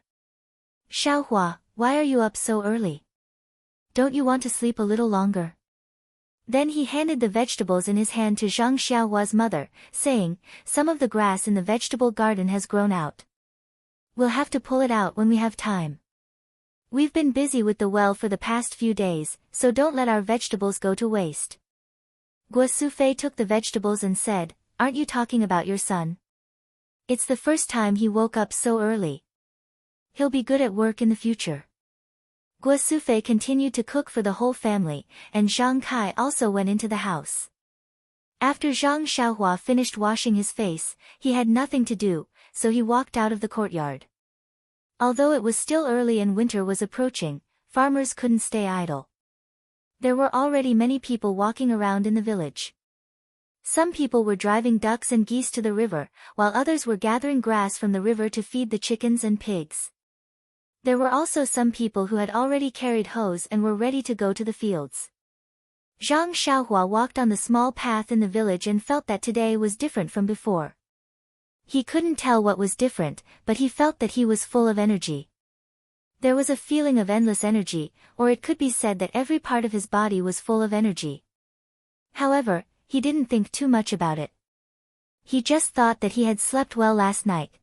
"Xiaohua, why are you up so early? Don't you want to sleep a little longer?" Then he handed the vegetables in his hand to Zhang Xiaohua's mother, saying, "Some of the grass in the vegetable garden has grown out. We'll have to pull it out when we have time. We've been busy with the well for the past few days, so don't let our vegetables go to waste." Guo Sufei took the vegetables and said, "Aren't you talking about your son? It's the first time he woke up so early. He'll be good at work in the future." Guo Sufei continued to cook for the whole family, and Zhang Kai also went into the house. After Zhang Xiaohua finished washing his face, he had nothing to do, so he walked out of the courtyard. Although it was still early and winter was approaching, farmers couldn't stay idle. There were already many people walking around in the village. Some people were driving ducks and geese to the river, while others were gathering grass from the river to feed the chickens and pigs. There were also some people who had already carried hoes and were ready to go to the fields. Zhang Xiaohua walked on the small path in the village and felt that today was different from before. He couldn't tell what was different, but he felt that he was full of energy. There was a feeling of endless energy, or it could be said that every part of his body was full of energy. However, he didn't think too much about it. He just thought that he had slept well last night.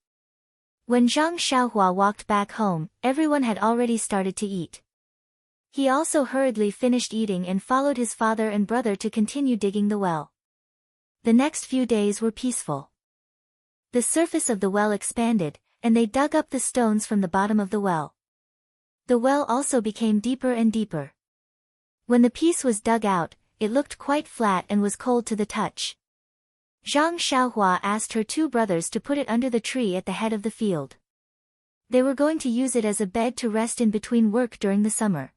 When Zhang Xiaohua walked back home, everyone had already started to eat. He also hurriedly finished eating and followed his father and brother to continue digging the well. The next few days were peaceful. The surface of the well expanded, and they dug up the stones from the bottom of the well. The well also became deeper and deeper. When the piece was dug out, it looked quite flat and was cold to the touch. Zhang Xiaohua asked her two brothers to put it under the tree at the head of the field. They were going to use it as a bed to rest in between work during the summer.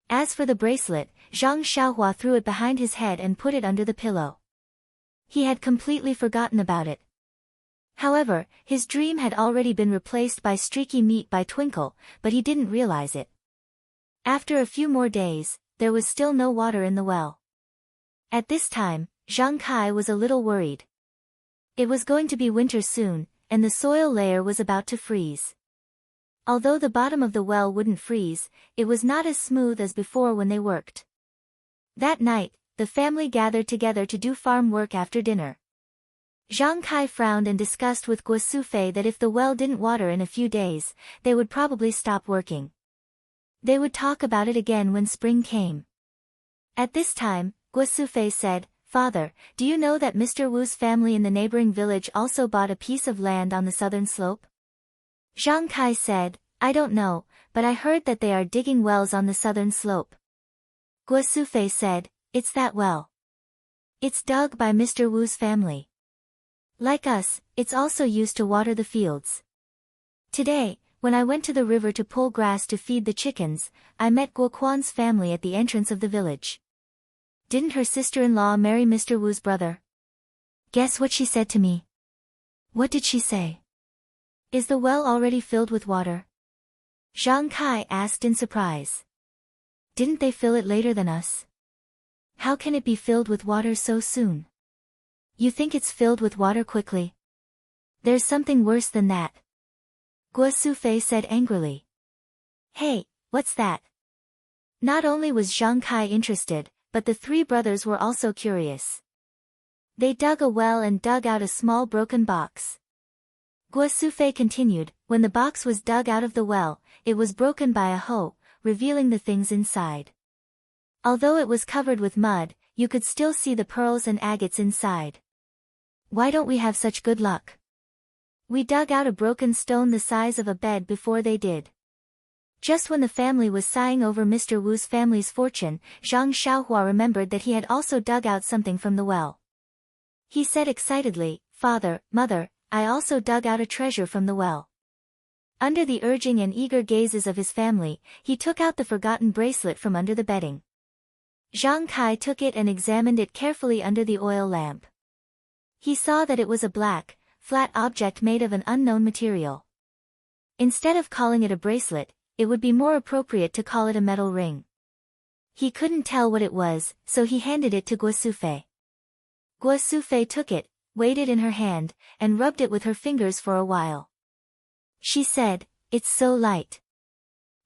As for the bracelet, Zhang Xiaohua threw it behind his head and put it under the pillow. He had completely forgotten about it. However, his dream had already been replaced by streaky meat by Twinkle, but he didn't realize it. After a few more days, there was still no water in the well. At this time, Zhang Kai was a little worried. It was going to be winter soon, and the soil layer was about to freeze. Although the bottom of the well wouldn't freeze, it was not as smooth as before when they worked. That night, the family gathered together to do farm work after dinner. Zhang Kai frowned and discussed with Guo Sufei that if the well didn't water in a few days, they would probably stop working. They would talk about it again when spring came. At this time, Guo Sufei said, "Father, do you know that Mr. Wu's family in the neighboring village also bought a piece of land on the southern slope?" Zhang Kai said, "I don't know, but I heard that they are digging wells on the southern slope." Guo Sufei said, "It's that well. It's dug by Mr. Wu's family. Like us, it's also used to water the fields. Today, when I went to the river to pull grass to feed the chickens, I met Guo Quan's family at the entrance of the village. Didn't her sister-in-law marry Mr. Wu's brother? Guess what she said to me?" "What did she say?" "Is the well already filled with water?" Zhang Kai asked in surprise. "Didn't they fill it later than us? How can it be filled with water so soon? You think it's filled with water quickly? There's something worse than that." Guo Sufei said angrily. "Hey, what's that?" Not only was Zhang Kai interested, but the three brothers were also curious. They dug a well and dug out a small broken box. Guo Sufei continued, "When the box was dug out of the well, it was broken by a hoe, revealing the things inside. Although it was covered with mud, you could still see the pearls and agates inside. Why don't we have such good luck? We dug out a broken stone the size of a bed before they did." Just when the family was sighing over Mr. Wu's family's fortune, Zhang Xiaohua remembered that he had also dug out something from the well. He said excitedly, "Father, Mother, I also dug out a treasure from the well." Under the urging and eager gazes of his family, he took out the forgotten bracelet from under the bedding. Zhang Kai took it and examined it carefully under the oil lamp. He saw that it was a black, flat object made of an unknown material. Instead of calling it a bracelet, it would be more appropriate to call it a metal ring. He couldn't tell what it was, so he handed it to Guo Sufei. Guo Sufei took it, weighed it in her hand, and rubbed it with her fingers for a while. She said, "It's so light.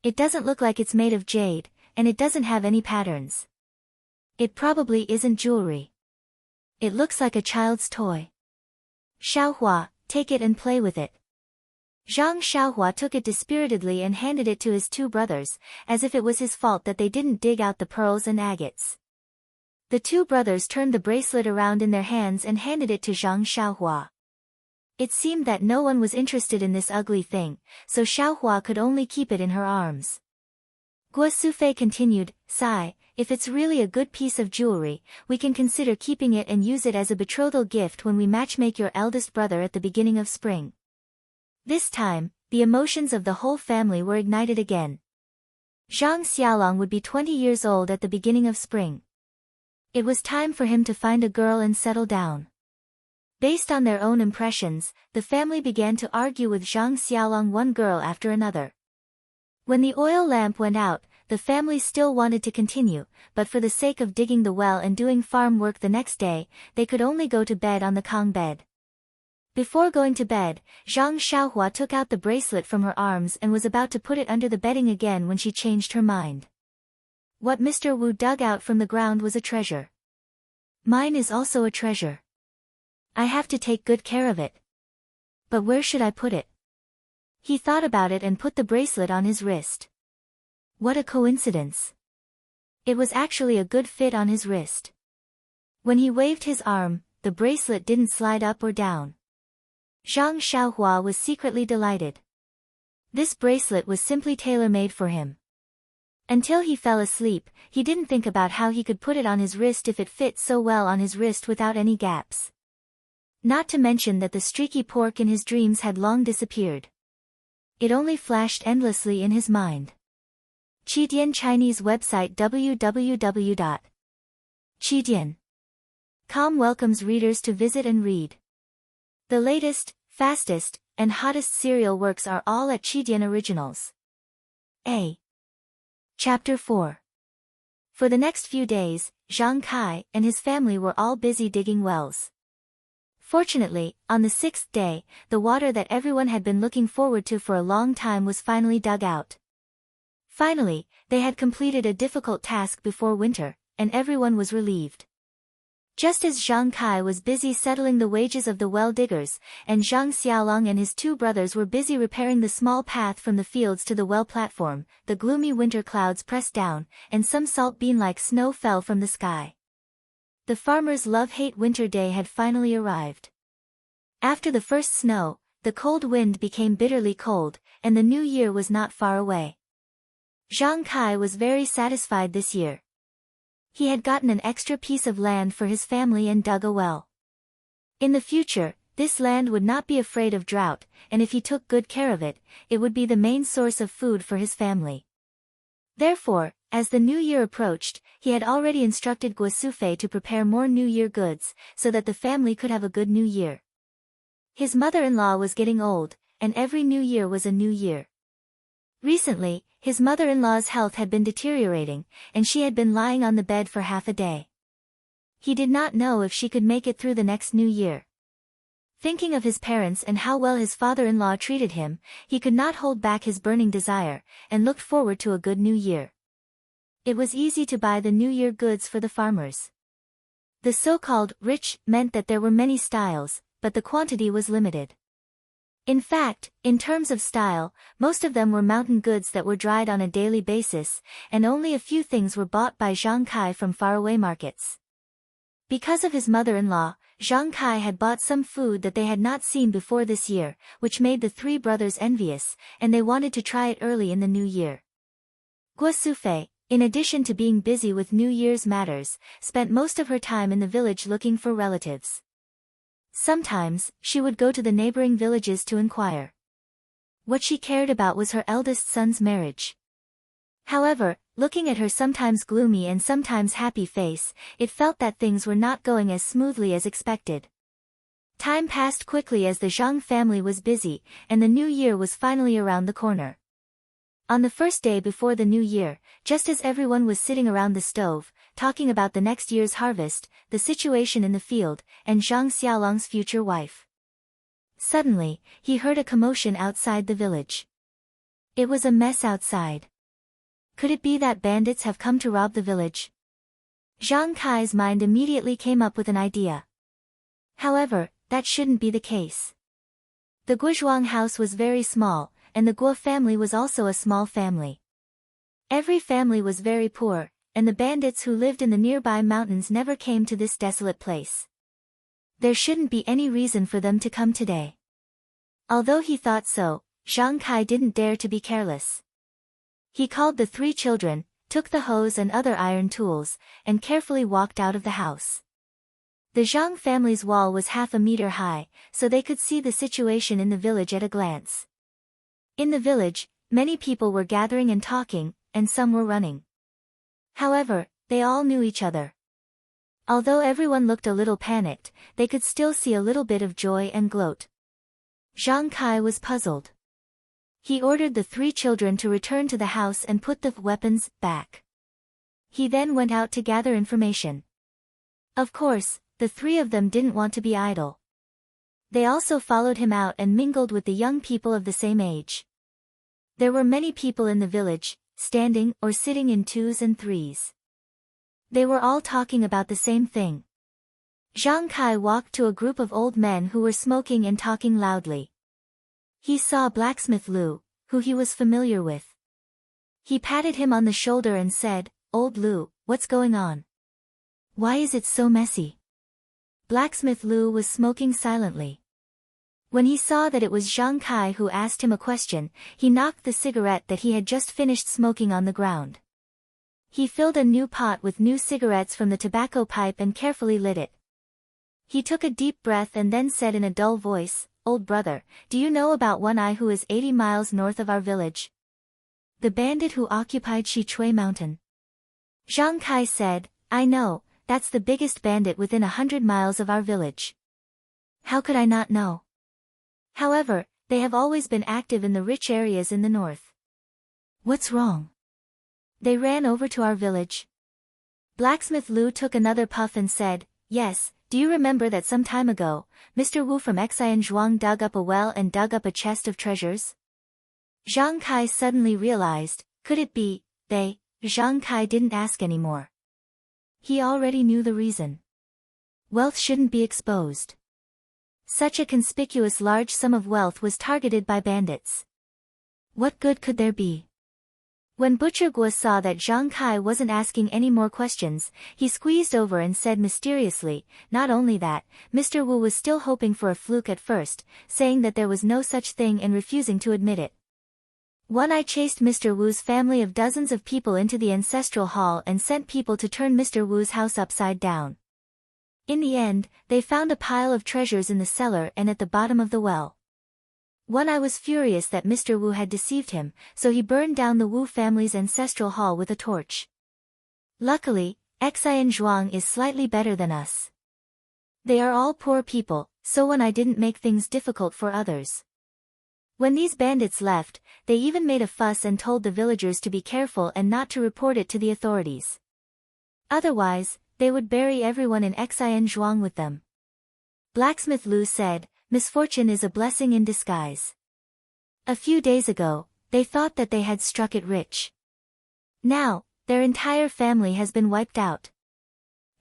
It doesn't look like it's made of jade, and it doesn't have any patterns. It probably isn't jewelry. It looks like a child's toy. Xiaohua, take it and play with it." Zhang Xiaohua took it dispiritedly and handed it to his two brothers, as if it was his fault that they didn't dig out the pearls and agates. The two brothers turned the bracelet around in their hands and handed it to Zhang Xiaohua. It seemed that no one was interested in this ugly thing, so Xiaohua could only keep it in her arms. Guo Sufei continued, "Sai, if it's really a good piece of jewelry, we can consider keeping it and use it as a betrothal gift when we matchmake your eldest brother at the beginning of spring." This time, the emotions of the whole family were ignited again. Zhang Xiaolong would be 20 years old at the beginning of spring. It was time for him to find a girl and settle down. Based on their own impressions, the family began to argue with Zhang Xiaolong one girl after another. When the oil lamp went out, the family still wanted to continue, but for the sake of digging the well and doing farm work the next day, they could only go to bed on the Kong bed. Before going to bed, Zhang Xiaohua took out the bracelet from her arms and was about to put it under the bedding again when she changed her mind. What Mr. Wu dug out from the ground was a treasure. Mine is also a treasure. I have to take good care of it. But where should I put it? He thought about it and put the bracelet on his wrist. What a coincidence. It was actually a good fit on his wrist. When he waved his arm, the bracelet didn't slide up or down. Zhang Xiaohua was secretly delighted. This bracelet was simply tailor-made for him. Until he fell asleep, he didn't think about how he could put it on his wrist if it fit so well on his wrist without any gaps. Not to mention that the streaky pork in his dreams had long disappeared. It only flashed endlessly in his mind. Qidian Chinese website www.qidian.com welcomes readers to visit and read. The latest, fastest, and hottest serial works are all at Qidian Originals. A. Chapter 4. For the next few days, Zhang Kai and his family were all busy digging wells. Fortunately, on the 6th day, the water that everyone had been looking forward to for a long time was finally dug out. Finally, they had completed a difficult task before winter, and everyone was relieved. Just as Zhang Kai was busy settling the wages of the well-diggers, and Zhang Xiaolong and his two brothers were busy repairing the small path from the fields to the well platform, the gloomy winter clouds pressed down, and some salt bean-like snow fell from the sky. The farmers' love-hate winter day had finally arrived. After the first snow, the cold wind became bitterly cold, and the new year was not far away. Zhang Kai was very satisfied this year. He had gotten an extra piece of land for his family and dug a well. In the future, this land would not be afraid of drought, and if he took good care of it, it would be the main source of food for his family. Therefore, as the new year approached, he had already instructed Guo Sufei to prepare more New Year goods, so that the family could have a good New Year. His mother-in-law was getting old, and every New Year was a new year. Recently, his mother-in-law's health had been deteriorating, and she had been lying on the bed for half a day. He did not know if she could make it through the next New Year. Thinking of his parents and how well his father-in-law treated him, he could not hold back his burning desire, and looked forward to a good New Year. It was easy to buy the New Year goods for the farmers. The so-called rich meant that there were many styles, but the quantity was limited. In fact, in terms of style, most of them were mountain goods that were dried on a daily basis, and only a few things were bought by Zhang Kai from faraway markets. Because of his mother-in-law, Zhang Kai had bought some food that they had not seen before this year, which made the three brothers envious, and they wanted to try it early in the new year. Guo Sufei, in addition to being busy with New Year's matters, spent most of her time in the village looking for relatives. Sometimes, she would go to the neighboring villages to inquire. What she cared about was her eldest son's marriage. However, looking at her sometimes gloomy and sometimes happy face, it felt that things were not going as smoothly as expected. Time passed quickly as the Zhang family was busy, and the new year was finally around the corner. On the first day before the new year, just as everyone was sitting around the stove, talking about the next year's harvest, the situation in the field, and Zhang Xiaolong's future wife. Suddenly, he heard a commotion outside the village. It was a mess outside. Could it be that bandits have come to rob the village? Zhang Kai's mind immediately came up with an idea. However, that shouldn't be the case. The Guozhuang house was very small, and the Guo family was also a small family. Every family was very poor, and the bandits who lived in the nearby mountains never came to this desolate place. There shouldn't be any reason for them to come today. Although he thought so, Zhang Kai didn't dare to be careless. He called the three children, took the hose and other iron tools, and carefully walked out of the house. The Zhang family's wall was half a meter high, so they could see the situation in the village at a glance. In the village, many people were gathering and talking, and some were running. However, they all knew each other. Although everyone looked a little panicked, they could still see a little bit of joy and gloat. Zhang Kai was puzzled. He ordered the three children to return to the house and put the weapons back. He then went out to gather information. Of course, the three of them didn't want to be idle. They also followed him out and mingled with the young people of the same age. There were many people in the village, standing or sitting in twos and threes. They were all talking about the same thing. Zhang Kai walked to a group of old men who were smoking and talking loudly. He saw blacksmith Lu, who he was familiar with. He patted him on the shoulder and said, "Old Lu, what's going on? Why is it so messy?" Blacksmith Lu was smoking silently. When he saw that it was Zhang Kai who asked him a question, he knocked the cigarette that he had just finished smoking on the ground. He filled a new pot with new cigarettes from the tobacco pipe and carefully lit it. He took a deep breath and then said in a dull voice, "Old brother, do you know about One Eye who is 80 miles north of our village? The bandit who occupied Shichui Mountain." Zhang Kai said, "I know, that's the biggest bandit within 100 miles of our village. How could I not know? However, they have always been active in the rich areas in the north. What's wrong? They ran over to our village." Blacksmith Lu took another puff and said, "Yes, do you remember that some time ago, Mr. Wu from Xianzhuang dug up a well and dug up a chest of treasures? Zhang Kai suddenly realized, could it be, they? Zhang Kai didn't ask anymore. He already knew the reason. Wealth shouldn't be exposed. Such a conspicuous large sum of wealth was targeted by bandits. What good could there be? When Butcher Guo saw that Zhang Kai wasn't asking any more questions, he squeezed over and said mysteriously, not only that, Mr. Wu was still hoping for a fluke at first, saying that there was no such thing and refusing to admit it. I chased Mr. Wu's family of dozens of people into the ancestral hall and sent people to turn Mr. Wu's house upside down. In the end, they found a pile of treasures in the cellar and at the bottom of the well. I was furious that Mr. Wu had deceived him, so he burned down the Wu family's ancestral hall with a torch. Luckily, Xianzhuang is slightly better than us. They are all poor people, so I didn't make things difficult for others. When these bandits left, they even made a fuss and told the villagers to be careful and not to report it to the authorities. Otherwise, they would bury everyone in Xianzhuang with them. Blacksmith Lu said, misfortune is a blessing in disguise. A few days ago, they thought that they had struck it rich. Now, their entire family has been wiped out.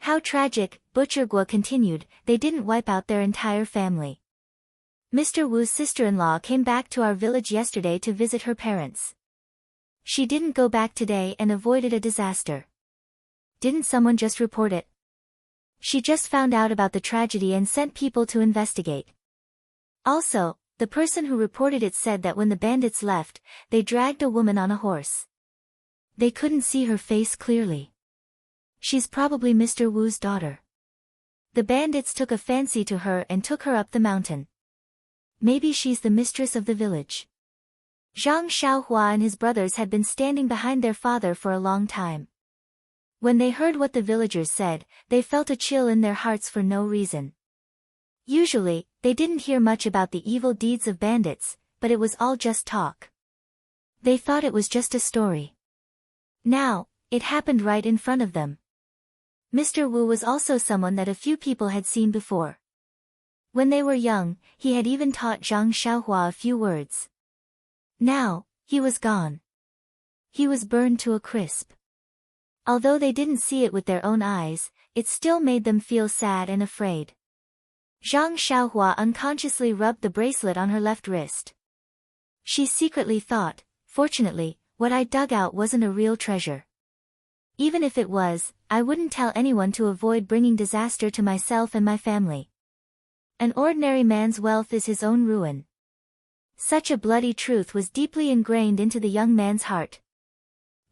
How tragic, Butcher Guo continued, they didn't wipe out their entire family. Mr. Wu's sister-in-law came back to our village yesterday to visit her parents. She didn't go back today and avoided a disaster. Didn't someone just report it? She just found out about the tragedy and sent people to investigate. Also, the person who reported it said that when the bandits left, they dragged a woman on a horse. They couldn't see her face clearly. She's probably Mr. Wu's daughter. The bandits took a fancy to her and took her up the mountain. Maybe she's the mistress of the village. Zhang Xiaohua and his brothers had been standing behind their father for a long time. When they heard what the villagers said, they felt a chill in their hearts for no reason. Usually, they didn't hear much about the evil deeds of bandits, but it was all just talk. They thought it was just a story. Now, it happened right in front of them. Mr. Wu was also someone that a few people had seen before. When they were young, he had even taught Zhang Xiaohua a few words. Now, he was gone. He was burned to a crisp. Although they didn't see it with their own eyes, it still made them feel sad and afraid. Zhang Xiaohua unconsciously rubbed the bracelet on her left wrist. She secretly thought, fortunately, what I dug out wasn't a real treasure. Even if it was, I wouldn't tell anyone to avoid bringing disaster to myself and my family. An ordinary man's wealth is his own ruin. Such a bloody truth was deeply ingrained into the young man's heart.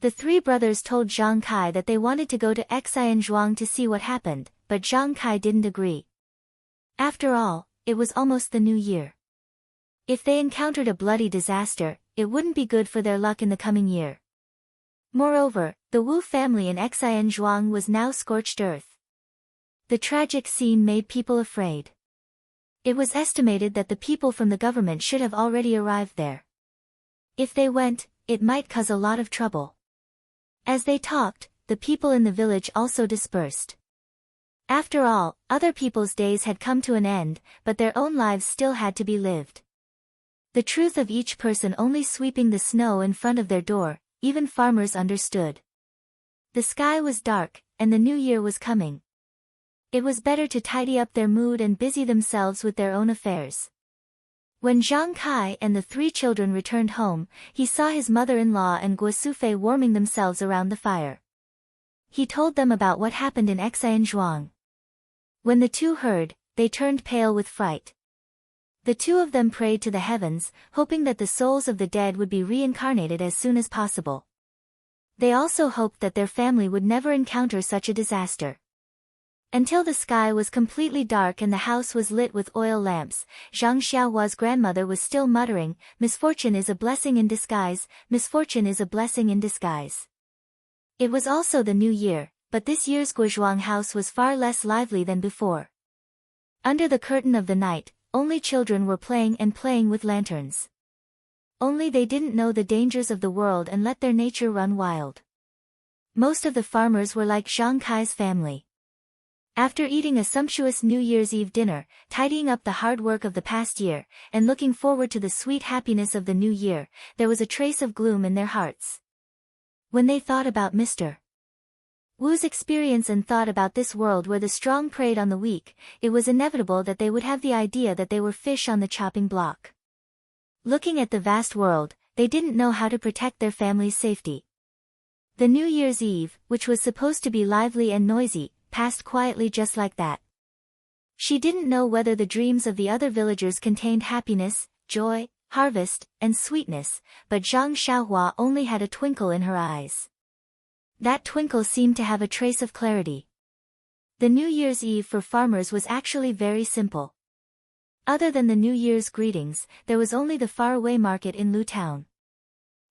The three brothers told Zhang Kai that they wanted to go to Xianzhuang to see what happened, but Zhang Kai didn't agree. After all, it was almost the new year. If they encountered a bloody disaster, it wouldn't be good for their luck in the coming year. Moreover, the Wu family in Xianzhuang was now scorched earth. The tragic scene made people afraid. It was estimated that the people from the government should have already arrived there. If they went, it might cause a lot of trouble. As they talked, the people in the village also dispersed. After all, other people's days had come to an end, but their own lives still had to be lived. The truth of each person only sweeping the snow in front of their door, even farmers understood. The sky was dark, and the new year was coming. It was better to tidy up their mood and busy themselves with their own affairs. When Zhang Kai and the three children returned home, he saw his mother-in-law and Guo Sufei warming themselves around the fire. He told them about what happened in Xianzhuang. When the two heard, they turned pale with fright. The two of them prayed to the heavens, hoping that the souls of the dead would be reincarnated as soon as possible. They also hoped that their family would never encounter such a disaster. Until the sky was completely dark and the house was lit with oil lamps, Zhang Xiaohua's grandmother was still muttering, "Misfortune is a blessing in disguise, misfortune is a blessing in disguise." It was also the new year, but this year's Guozhuang house was far less lively than before. Under the curtain of the night, only children were playing with lanterns. Only they didn't know the dangers of the world and let their nature run wild. Most of the farmers were like Zhang Kai's family. After eating a sumptuous New Year's Eve dinner, tidying up the hard work of the past year, and looking forward to the sweet happiness of the new year, there was a trace of gloom in their hearts. When they thought about Mr. Wu's experience and thought about this world where the strong preyed on the weak, it was inevitable that they would have the idea that they were fish on the chopping block. Looking at the vast world, they didn't know how to protect their family's safety. The New Year's Eve, which was supposed to be lively and noisy, passed quietly just like that. She didn't know whether the dreams of the other villagers contained happiness, joy, harvest, and sweetness, but Zhang Xiaohua only had a twinkle in her eyes. That twinkle seemed to have a trace of clarity. The New Year's Eve for farmers was actually very simple. Other than the New Year's greetings, there was only the faraway market in Lu Town.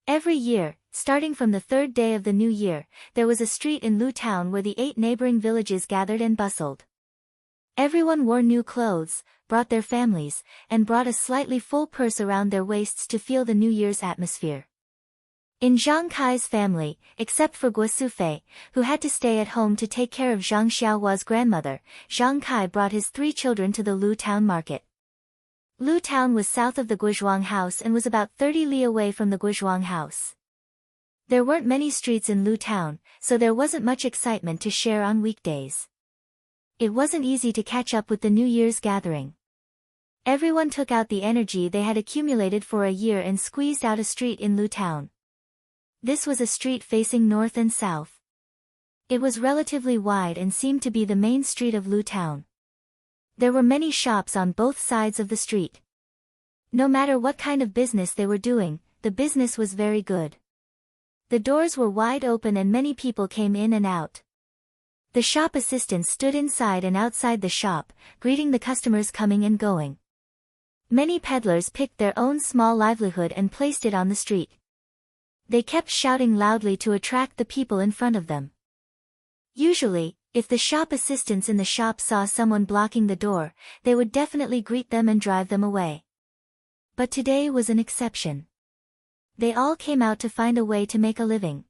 Every year, starting from the third day of the new year, there was a street in Lu Town where the 8 neighboring villages gathered and bustled. Everyone wore new clothes, brought their families, and brought a slightly full purse around their waists to feel the New Year's atmosphere. In Zhang Kai's family, except for Guo Sufei, who had to stay at home to take care of Zhang Xiaohua's grandmother, Zhang Kai brought his 3 children to the Lu Town market. Lu Town was south of the Guozhuang house and was about 30 li away from the Guozhuang house. There weren't many streets in Lu Town, so there wasn't much excitement to share on weekdays. It wasn't easy to catch up with the New Year's gathering. Everyone took out the energy they had accumulated for a year and squeezed out a street in Lu Town. This was a street facing north and south. It was relatively wide and seemed to be the main street of Lu Town. There were many shops on both sides of the street. No matter what kind of business they were doing, the business was very good. The doors were wide open and many people came in and out. The shop assistants stood inside and outside the shop, greeting the customers coming and going. Many peddlers picked their own small livelihood and placed it on the street. They kept shouting loudly to attract the people in front of them. Usually, if the shop assistants in the shop saw someone blocking the door, they would definitely greet them and drive them away. But today was an exception. They all came out to find a way to make a living.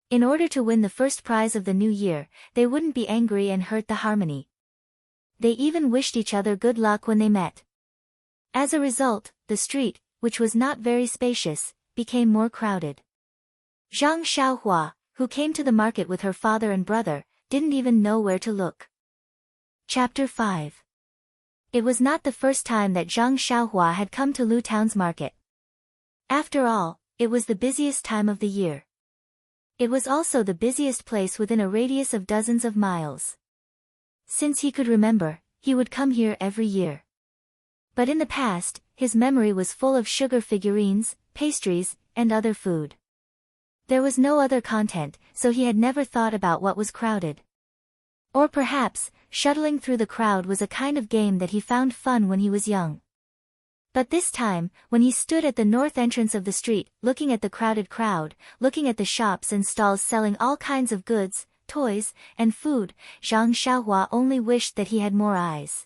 In order to win the first prize of the new year, they wouldn't be angry and hurt the harmony. They even wished each other good luck when they met. As a result, the street, which was not very spacious, became more crowded. Zhang Xiaohua, who came to the market with her father and brother, didn't even know where to look. Chapter 5. It was not the first time that Zhang Xiaohua had come to Lu Town's market. After all, it was the busiest time of the year. It was also the busiest place within a radius of dozens of miles. Since he could remember, he would come here every year. But in the past, his memory was full of sugar figurines, pastries, and other food. There was no other content, so he had never thought about what was crowded. Or perhaps, shuttling through the crowd was a kind of game that he found fun when he was young. But this time, when he stood at the north entrance of the street, looking at the crowded crowd, looking at the shops and stalls selling all kinds of goods, toys, and food, Zhang Xiaohua only wished that he had more eyes.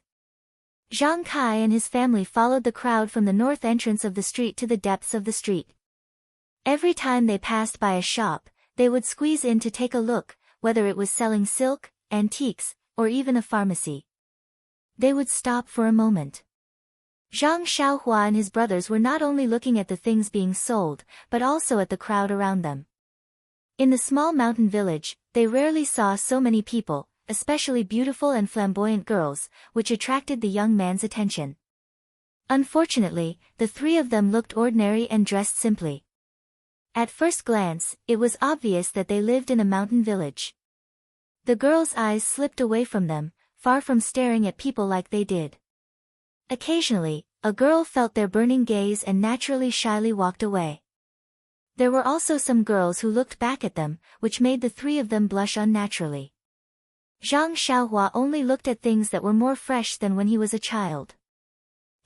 Zhang Kai and his family followed the crowd from the north entrance of the street to the depths of the street. Every time they passed by a shop, they would squeeze in to take a look, whether it was selling silk, antiques, or even a pharmacy. They would stop for a moment. Zhang Xiaohua and his brothers were not only looking at the things being sold, but also at the crowd around them. In the small mountain village, they rarely saw so many people, especially beautiful and flamboyant girls, which attracted the young man's attention. Unfortunately, the 3 of them looked ordinary and dressed simply. At first glance, it was obvious that they lived in a mountain village. The girl's eyes slipped away from them, far from staring at people like they did. Occasionally, a girl felt their burning gaze and naturally shyly walked away. There were also some girls who looked back at them, which made the 3 of them blush unnaturally. Zhang Xiaohua only looked at things that were more fresh than when he was a child.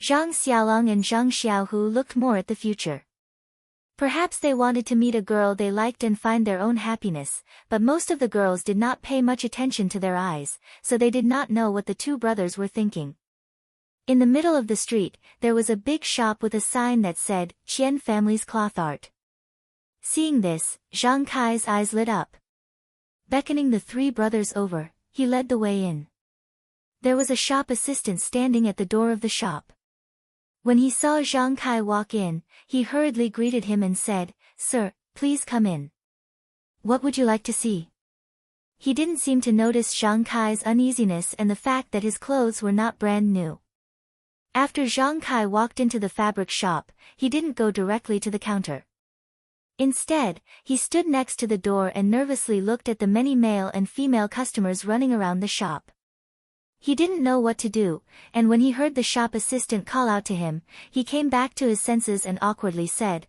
Zhang Xiaolong and Zhang Xiaohu looked more at the future. Perhaps they wanted to meet a girl they liked and find their own happiness, but most of the girls did not pay much attention to their eyes, so they did not know what the 2 brothers were thinking. In the middle of the street, there was a big shop with a sign that said, Qian Family's Cloth Art. Seeing this, Zhang Kai's eyes lit up. Beckoning the 3 brothers over, he led the way in. There was a shop assistant standing at the door of the shop. When he saw Zhang Kai walk in, he hurriedly greeted him and said, "Sir, please come in. What would you like to see?" He didn't seem to notice Zhang Kai's uneasiness and the fact that his clothes were not brand new. After Zhang Kai walked into the fabric shop, he didn't go directly to the counter. Instead, he stood next to the door and nervously looked at the many male and female customers running around the shop. He didn't know what to do, and when he heard the shop assistant call out to him, he came back to his senses and awkwardly said,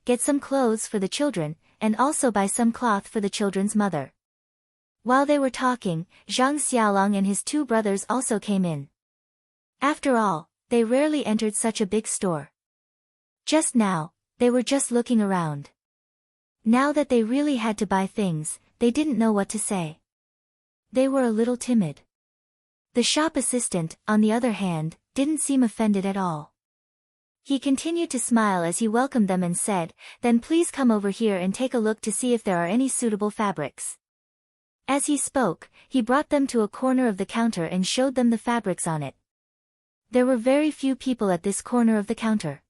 Get some clothes for the children, and also buy some cloth for the children's mother." While they were talking, Zhang Xiaolong and his two brothers also came in. After all, they rarely entered such a big store. Just now, they were just looking around. Now that they really had to buy things, they didn't know what to say. They were a little timid. The shop assistant, on the other hand, didn't seem offended at all. He continued to smile as he welcomed them and said, "Then please come over here and take a look to see if there are any suitable fabrics." As he spoke, he brought them to a corner of the counter and showed them the fabrics on it. There were very few people at this corner of the counter.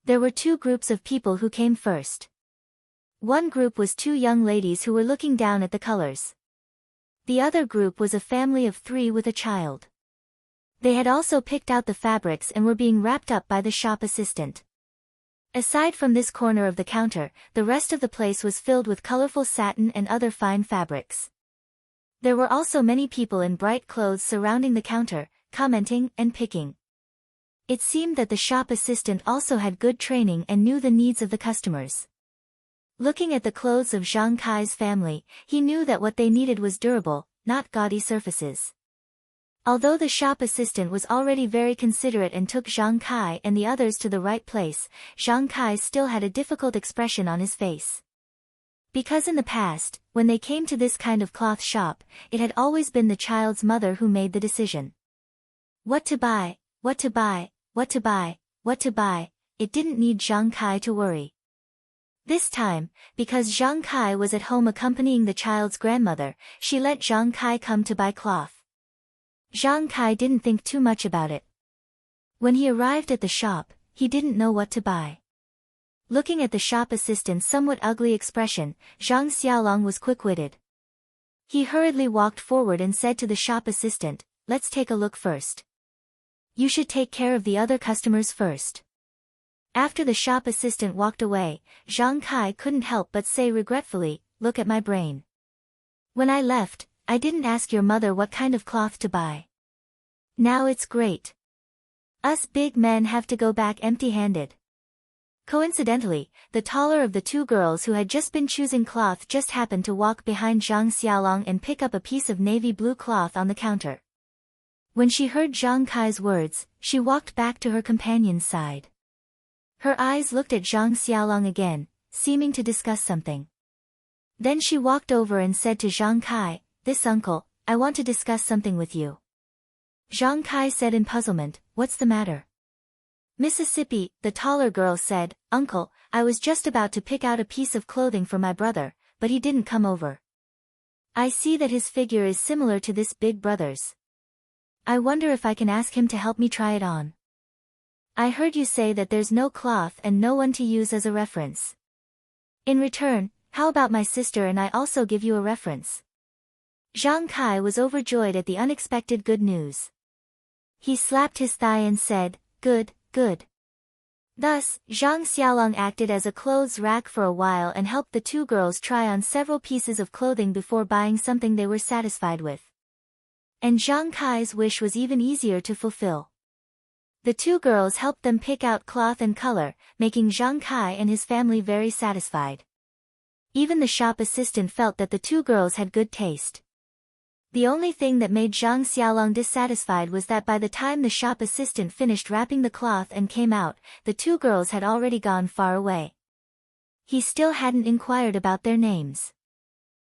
There were two groups of people who came first. One group was two young ladies who were looking down at the colors. The other group was a family of 3 with a child. They had also picked out the fabrics and were being wrapped up by the shop assistant. Aside from this corner of the counter, the rest of the place was filled with colorful satin and other fine fabrics. There were also many people in bright clothes surrounding the counter, commenting and picking. It seemed that the shop assistant also had good training and knew the needs of the customers. Looking at the clothes of Zhang Kai's family, he knew that what they needed was durable, not gaudy surfaces. Although the shop assistant was already very considerate and took Zhang Kai and the others to the right place, Zhang Kai still had a difficult expression on his face. Because in the past, when they came to this kind of cloth shop, it had always been the child's mother who made the decision. What to buy, what to buy, what to buy, what to buy, it didn't need Zhang Kai to worry. This time, because Zhang Kai was at home accompanying the child's grandmother, she let Zhang Kai come to buy cloth. Zhang Kai didn't think too much about it. When he arrived at the shop, he didn't know what to buy. Looking at the shop assistant's somewhat ugly expression, Zhang Xiaolong was quick-witted. He hurriedly walked forward and said to the shop assistant, "Let's take a look first. You should take care of the other customers first." After the shop assistant walked away, Zhang Kai couldn't help but say regretfully, "Look at my brain. When I left, I didn't ask your mother what kind of cloth to buy. Now it's great. Us big men have to go back empty-handed." Coincidentally, the taller of the two girls who had just been choosing cloth just happened to walk behind Zhang Xiaolong and pick up a piece of navy blue cloth on the counter. When she heard Zhang Kai's words, she walked back to her companion's side. Her eyes looked at Zhang Xiaolong again, seeming to discuss something. Then she walked over and said to Zhang Kai, "This uncle, I want to discuss something with you." Zhang Kai said in puzzlement, "What's the matter?" Mississippi, the taller girl said, "Uncle, I was just about to pick out a piece of clothing for my brother, but he didn't come over. I see that his figure is similar to this big brother's. I wonder if I can ask him to help me try it on. I heard you say that there's no cloth and no one to use as a reference. In return, how about my sister and I also give you a reference?" Zhang Kai was overjoyed at the unexpected good news. He slapped his thigh and said, "Good, good." Thus, Zhang Xiaolong acted as a clothes rack for a while and helped the two girls try on several pieces of clothing before buying something they were satisfied with. And Zhang Kai's wish was even easier to fulfill. The two girls helped them pick out cloth and color, making Zhang Kai and his family very satisfied. Even the shop assistant felt that the two girls had good taste. The only thing that made Zhang Xiaolong dissatisfied was that by the time the shop assistant finished wrapping the cloth and came out, the two girls had already gone far away. He still hadn't inquired about their names.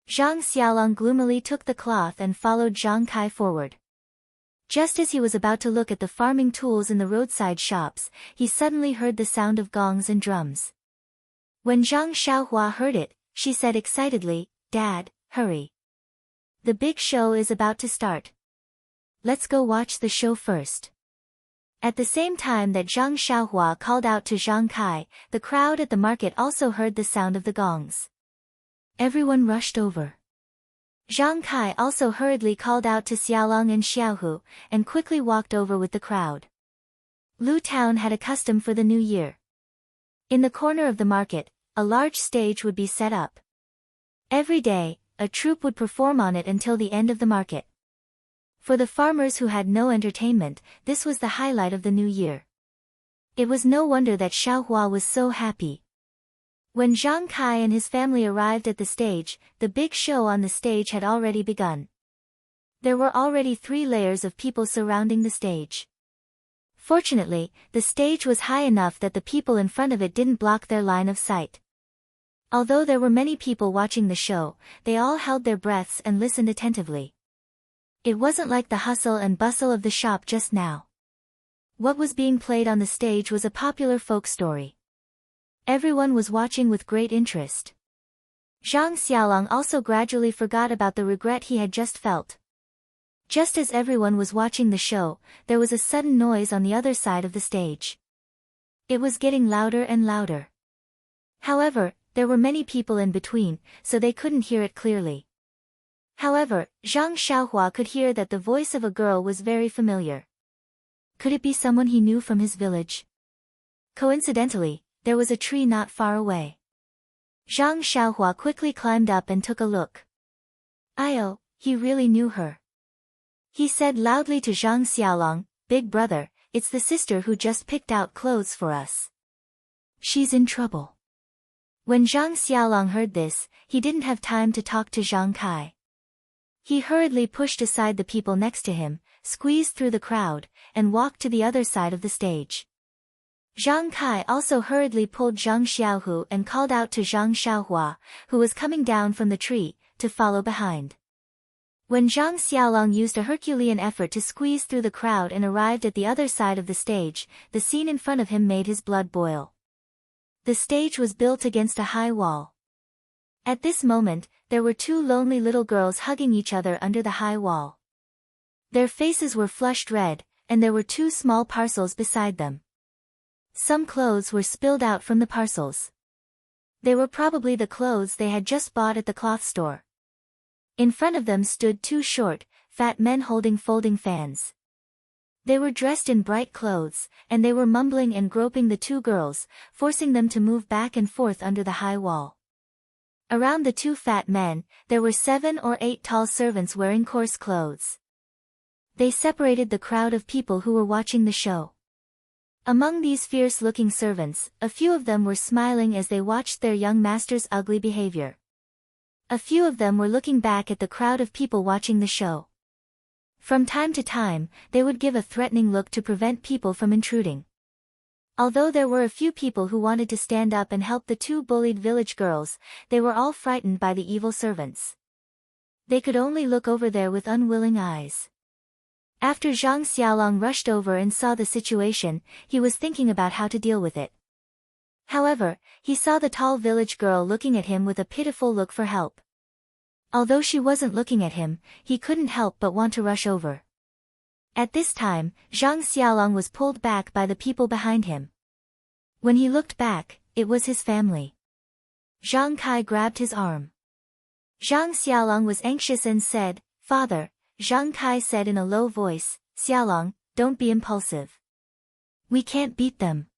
Zhang Xiaolong gloomily took the cloth and followed Zhang Kai forward. Just as he was about to look at the farming tools in the roadside shops, he suddenly heard the sound of gongs and drums. When Zhang Xiaohua heard it, she said excitedly, "Dad, hurry. The big show is about to start." let's go watch the show first. At the same time that Zhang Xiaohua called out to Zhang Kai, the crowd at the market also heard the sound of the gongs. Everyone rushed over. Zhang Kai also hurriedly called out to Xiaolong and Xiaohu, and quickly walked over with the crowd. Lu Town had a custom for the new year. In the corner of the market, a large stage would be set up. Every day, a troupe would perform on it until the end of the market. For the farmers who had no entertainment, this was the highlight of the new year. It was no wonder that Xiaohua was so happy. When Zhang Kai and his family arrived at the stage, the big show on the stage had already begun. There were already 3 layers of people surrounding the stage. Fortunately, the stage was high enough that the people in front of it didn't block their line of sight. Although there were many people watching the show, they all held their breaths and listened attentively. It wasn't like the hustle and bustle of the shop just now. What was being played on the stage was a popular folk story. Everyone was watching with great interest. Zhang Xiaolong also gradually forgot about the regret he had just felt. Just as everyone was watching the show, there was a sudden noise on the other side of the stage. It was getting louder and louder. However, there were many people in between, so they couldn't hear it clearly. However, Zhang Xiaohua could hear that the voice of a girl was very familiar. Could it be someone he knew from his village? Coincidentally, there was a tree not far away. Zhang Xiaohua quickly climbed up and took a look. Oh, he really knew her. He said loudly to Zhang Xiaolong, "Big brother, it's the sister who just picked out clothes for us. She's in trouble." When Zhang Xiaolong heard this, he didn't have time to talk to Zhang Kai. He hurriedly pushed aside the people next to him, squeezed through the crowd, and walked to the other side of the stage. Zhang Kai also hurriedly pulled Zhang Xiaohu and called out to Zhang Xiaohua, who was coming down from the tree, to follow behind. When Zhang Xiaolong used a Herculean effort to squeeze through the crowd and arrived at the other side of the stage, the scene in front of him made his blood boil. The stage was built against a high wall. At this moment, there were 2 lonely little girls hugging each other under the high wall. Their faces were flushed red, and there were 2 small parcels beside them. Some clothes were spilled out from the parcels. They were probably the clothes they had just bought at the cloth store. In front of them stood 2 short, fat men holding folding fans. They were dressed in bright clothes, and they were mumbling and groping the 2 girls, forcing them to move back and forth under the high wall. Around the 2 fat men, there were 7 or 8 tall servants wearing coarse clothes. They separated the crowd of people who were watching the show. Among these fierce-looking servants, a few of them were smiling as they watched their young master's ugly behavior. A few of them were looking back at the crowd of people watching the show. From time to time, they would give a threatening look to prevent people from intruding. Although there were a few people who wanted to stand up and help the 2 bullied village girls, they were all frightened by the evil servants. They could only look over there with unwilling eyes. After Zhang Xiaolong rushed over and saw the situation, he was thinking about how to deal with it. However, he saw the tall village girl looking at him with a pitiful look for help. Although she wasn't looking at him, he couldn't help but want to rush over. At this time, Zhang Xiaolong was pulled back by the people behind him. When he looked back, it was his family. Zhang Kai grabbed his arm. Zhang Xiaolong was anxious and said, "Father," Zhang Kai said in a low voice, "Xiaolong, don't be impulsive. We can't beat them."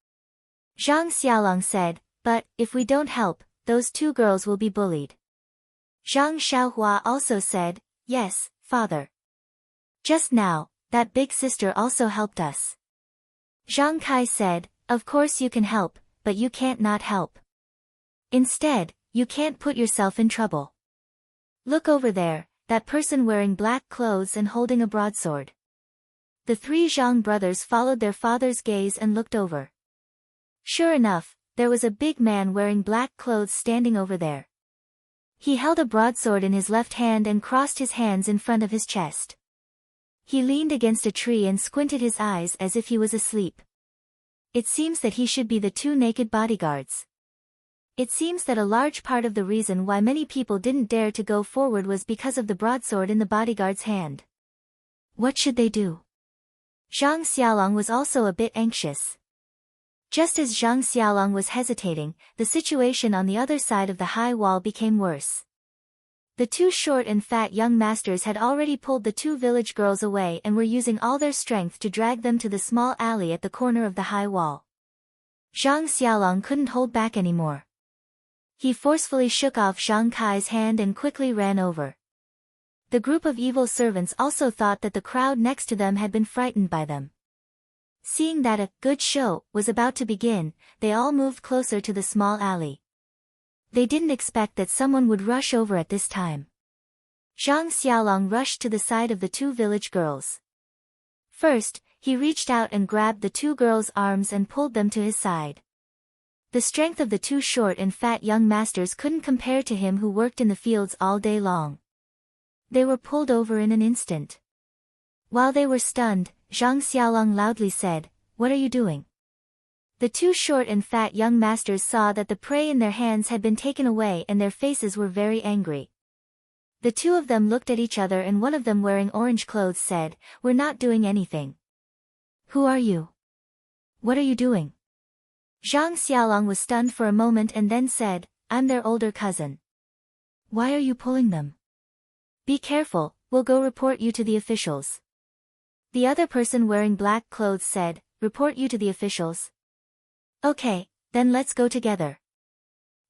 Zhang Xiaolong said, "But, if we don't help, those 2 girls will be bullied." Zhang Xiaohua also said, "Yes, father. Just now, that big sister also helped us." Zhang Kai said, "Of course you can help, but you can't not help. Instead, you can't put yourself in trouble. Look over there, that person wearing black clothes and holding a broadsword." The 3 Zhang brothers followed their father's gaze and looked over. Sure enough, there was a big man wearing black clothes standing over there. He held a broadsword in his left hand and crossed his hands in front of his chest. He leaned against a tree and squinted his eyes as if he was asleep. It seems that he should be the 2 naked bodyguards. It seems that a large part of the reason why many people didn't dare to go forward was because of the broadsword in the bodyguard's hand. What should they do? Zhang Xiaolong was also a bit anxious. Just as Zhang Xiaolong was hesitating, the situation on the other side of the high wall became worse. The two short and fat young masters had already pulled the two village girls away and were using all their strength to drag them to the small alley at the corner of the high wall. Zhang Xiaolong couldn't hold back anymore. He forcefully shook off Zhang Kai's hand and quickly ran over. The group of evil servants also thought that the crowd next to them had been frightened by them. Seeing that a good show was about to begin, they all moved closer to the small alley. They didn't expect that someone would rush over at this time. Zhang Xiaolong rushed to the side of the two village girls. First, he reached out and grabbed the two girls' arms and pulled them to his side. The strength of the two short and fat young masters couldn't compare to him who worked in the fields all day long. They were pulled over in an instant. While they were stunned, Zhang Xiaolong loudly said, "What are you doing?" The two short and fat young masters saw that the prey in their hands had been taken away and their faces were very angry. The two of them looked at each other and one of them wearing orange clothes said, "We're not doing anything." "Who are you? What are you doing?" Zhang Xiaolong was stunned for a moment and then said, "I'm their older cousin." "Why are you pulling them?" "Be careful, we'll go report you to the officials." The other person wearing black clothes said, "Report you to the officials?" "Okay, then let's go together.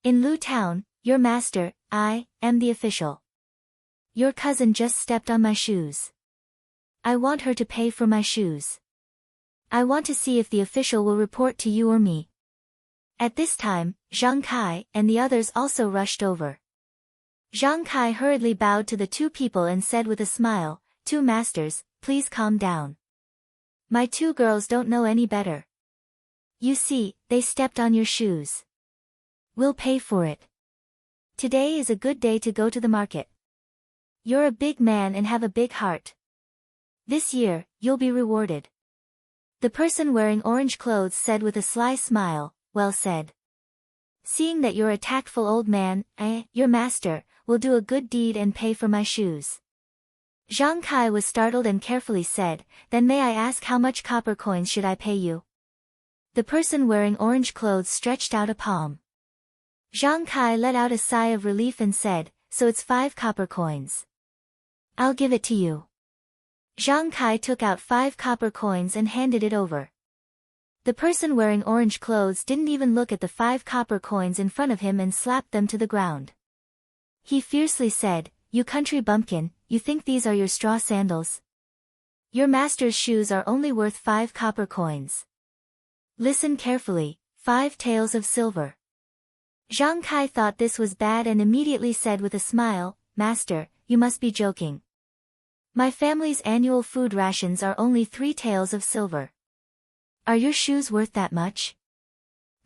In Lu Town, your master, I, am the official. Your cousin just stepped on my shoes. I want her to pay for my shoes. I want to see if the official will report to you or me." At this time, Zhang Kai and the others also rushed over. Zhang Kai hurriedly bowed to the two people and said with a smile, "Two masters, please calm down. My two girls don't know any better. You see, they stepped on your shoes. We'll pay for it. Today is a good day to go to the market. You're a big man and have a big heart. This year, you'll be rewarded." The person wearing orange clothes said with a sly smile, "Well said. Seeing that you're a tactful old man, your master, will do a good deed and pay for my shoes." Zhang Kai was startled and carefully said, "Then may I ask how much copper coins should I pay you?" The person wearing orange clothes stretched out a palm. Zhang Kai let out a sigh of relief and said, "So it's 5 copper coins. I'll give it to you." Zhang Kai took out 5 copper coins and handed it over. The person wearing orange clothes didn't even look at the 5 copper coins in front of him and slapped them to the ground. He fiercely said, "You country bumpkin, you think these are your straw sandals? Your master's shoes are only worth 5 copper coins. Listen carefully, 5 taels of silver." Zhang Kai thought this was bad and immediately said with a smile, "Master, you must be joking. My family's annual food rations are only 3 taels of silver. Are your shoes worth that much?"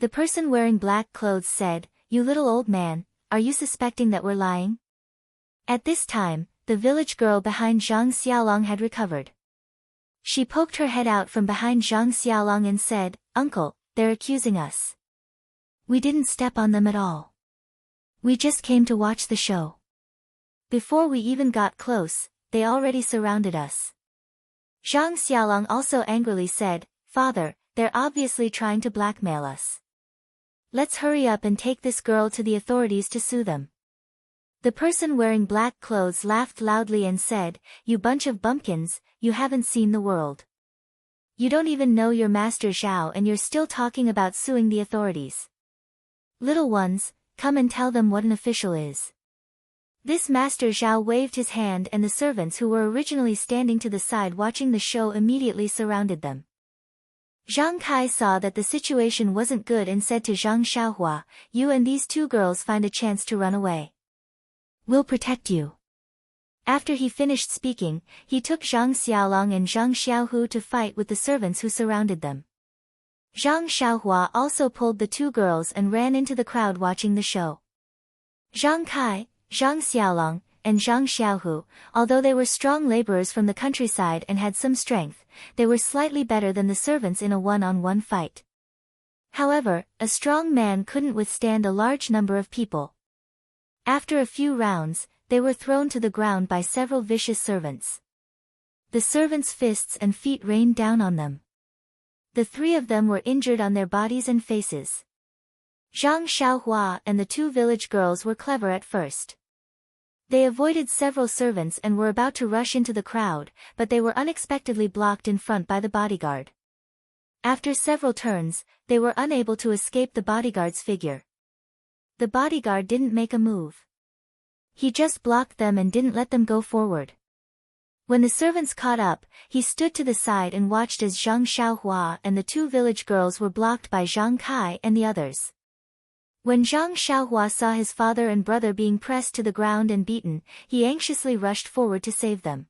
The person wearing black clothes said, "You little old man, are you suspecting that we're lying?" At this time, the village girl behind Zhang Xiaolong had recovered. She poked her head out from behind Zhang Xiaolong and said, "Uncle, they're accusing us. We didn't step on them at all. We just came to watch the show. Before we even got close, they already surrounded us." Zhang Xiaolong also angrily said, "Father, they're obviously trying to blackmail us. Let's hurry up and take this girl to the authorities to sue them." The person wearing black clothes laughed loudly and said, "You bunch of bumpkins, you haven't seen the world. You don't even know your master Zhao and you're still talking about suing the authorities. Little ones, come and tell them what an official is." This master Zhao waved his hand and the servants who were originally standing to the side watching the show immediately surrounded them. Zhang Kai saw that the situation wasn't good and said to Zhang Xiaohua, "You and these two girls find a chance to run away. We'll protect you." After he finished speaking, he took Zhang Xiaolong and Zhang Xiaohu to fight with the servants who surrounded them. Zhang Xiaohua also pulled the two girls and ran into the crowd watching the show. Zhang Kai, Zhang Xiaolong, and Zhang Xiaohu, although they were strong laborers from the countryside and had some strength, they were slightly better than the servants in a one-on-one fight. However, a strong man couldn't withstand a large number of people. After a few rounds, they were thrown to the ground by several vicious servants. The servants' fists and feet rained down on them. The three of them were injured on their bodies and faces. Zhang Xiaohua and the two village girls were clever at first. They avoided several servants and were about to rush into the crowd, but they were unexpectedly blocked in front by the bodyguard. After several turns, they were unable to escape the bodyguard's figure. The bodyguard didn't make a move. He just blocked them and didn't let them go forward. When the servants caught up, he stood to the side and watched as Zhang Xiaohua and the two village girls were blocked by Zhang Kai and the others. When Zhang Xiaohua saw his father and brother being pressed to the ground and beaten, he anxiously rushed forward to save them.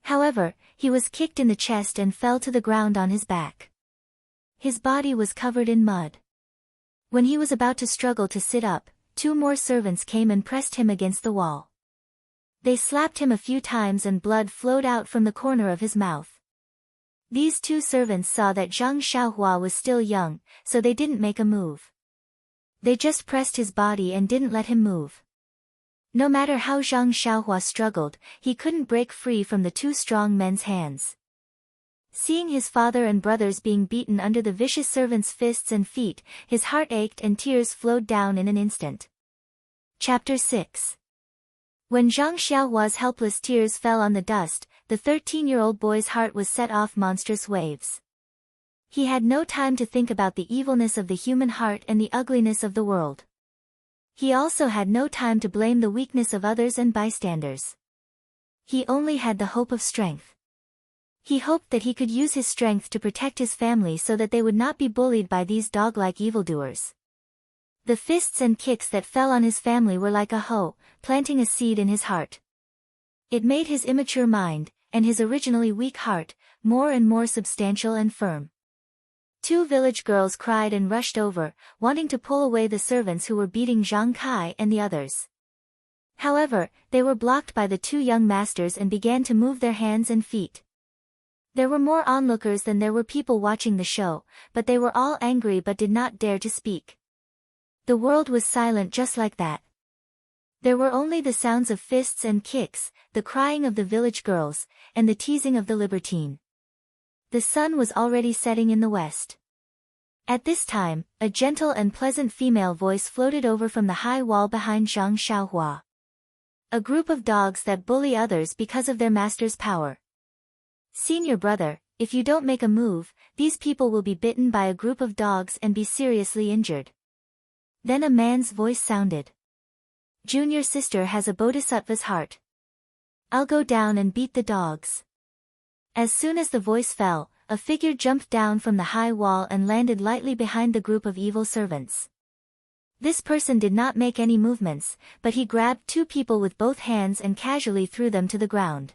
However, he was kicked in the chest and fell to the ground on his back. His body was covered in mud. When he was about to struggle to sit up, two more servants came and pressed him against the wall. They slapped him a few times and blood flowed out from the corner of his mouth. These two servants saw that Zhang Xiaohua was still young, so they didn't make a move. They just pressed his body and didn't let him move. No matter how Zhang Xiaohua struggled, he couldn't break free from the two strong men's hands. Seeing his father and brothers being beaten under the vicious servants' fists and feet, his heart ached and tears flowed down in an instant. Chapter 6. When Zhang Xiaohua's helpless tears fell on the dust, the 13-year-old boy's heart was set off monstrous waves. He had no time to think about the evilness of the human heart and the ugliness of the world. He also had no time to blame the weakness of others and bystanders. He only had the hope of strength. He hoped that he could use his strength to protect his family so that they would not be bullied by these dog-like evildoers. The fists and kicks that fell on his family were like a hoe, planting a seed in his heart. It made his immature mind, and his originally weak heart, more and more substantial and firm. Two village girls cried and rushed over, wanting to pull away the servants who were beating Zhang Kai and the others. However, they were blocked by the two young masters and began to move their hands and feet. There were more onlookers than there were people watching the show, but they were all angry but did not dare to speak. The world was silent just like that. There were only the sounds of fists and kicks, the crying of the village girls, and the teasing of the libertine. The sun was already setting in the west. At this time, a gentle and pleasant female voice floated over from the high wall behind Zhang Xiaohua. A group of dogs that bully others because of their master's power. Senior brother, if you don't make a move, these people will be bitten by a group of dogs and be seriously injured. Then a man's voice sounded. Junior sister has a bodhisattva's heart. I'll go down and beat the dogs. As soon as the voice fell, a figure jumped down from the high wall and landed lightly behind the group of evil servants. This person did not make any movements, but he grabbed two people with both hands and casually threw them to the ground.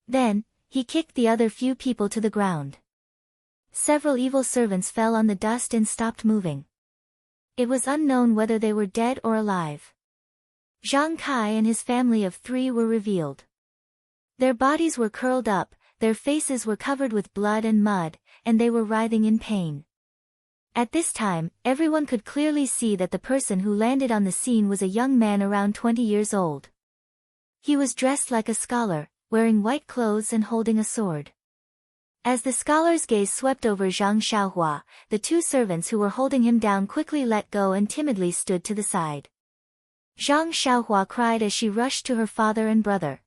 Then, he kicked the other few people to the ground. Several evil servants fell on the dust and stopped moving. It was unknown whether they were dead or alive. Zhang Kai and his family of three were revealed. Their bodies were curled up, their faces were covered with blood and mud, and they were writhing in pain. At this time, everyone could clearly see that the person who landed on the scene was a young man around 20 years old. He was dressed like a scholar, wearing white clothes and holding a sword. As the scholar's gaze swept over Zhang Xiaohua, the two servants who were holding him down quickly let go and timidly stood to the side. Zhang Xiaohua cried as she rushed to her father and brother.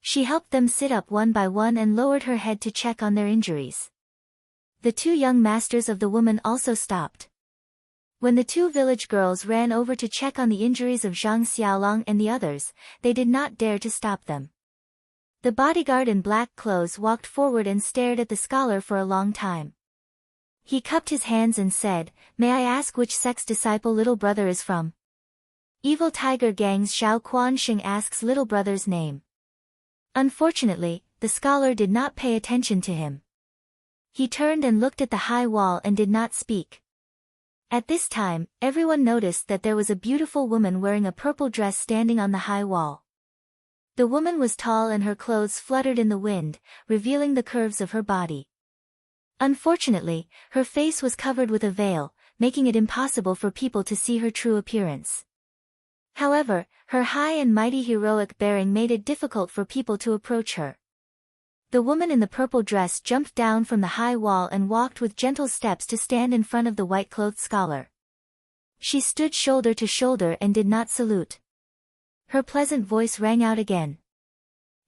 She helped them sit up one by one and lowered her head to check on their injuries. The two young masters of the woman also stopped. When the two village girls ran over to check on the injuries of Zhang Xiaolong and the others, they did not dare to stop them. The bodyguard in black clothes walked forward and stared at the scholar for a long time. He cupped his hands and said, "May I ask which sect's disciple little brother is from?" Evil Tiger Gang's Xiao Quanxing asks little brother's name. Unfortunately, the scholar did not pay attention to him. He turned and looked at the high wall and did not speak. At this time, everyone noticed that there was a beautiful woman wearing a purple dress standing on the high wall. The woman was tall and her clothes fluttered in the wind, revealing the curves of her body. Unfortunately, her face was covered with a veil, making it impossible for people to see her true appearance. However, her high and mighty heroic bearing made it difficult for people to approach her. The woman in the purple dress jumped down from the high wall and walked with gentle steps to stand in front of the white-clothed scholar. She stood shoulder to shoulder and did not salute. Her pleasant voice rang out again.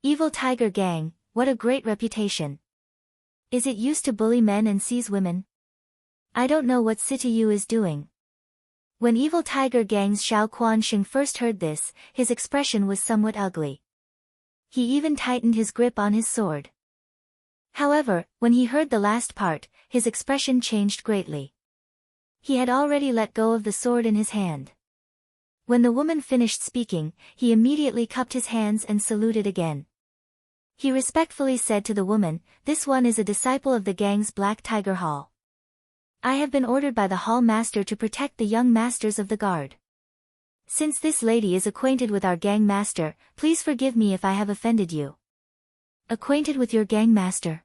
"Evil Tiger Gang, what a great reputation. Is it used to bully men and seize women? I don't know what city you is doing." When Evil Tiger Gang's Xiao Quanxing first heard this, his expression was somewhat ugly. He even tightened his grip on his sword. However, when he heard the last part, his expression changed greatly. He had already let go of the sword in his hand. When the woman finished speaking, he immediately cupped his hands and saluted again. He respectfully said to the woman, "This one is a disciple of the gang's Black Tiger Hall. I have been ordered by the hall master to protect the young masters of the guard. Since this lady is acquainted with our gang master, please forgive me if I have offended you." "Acquainted with your gang master?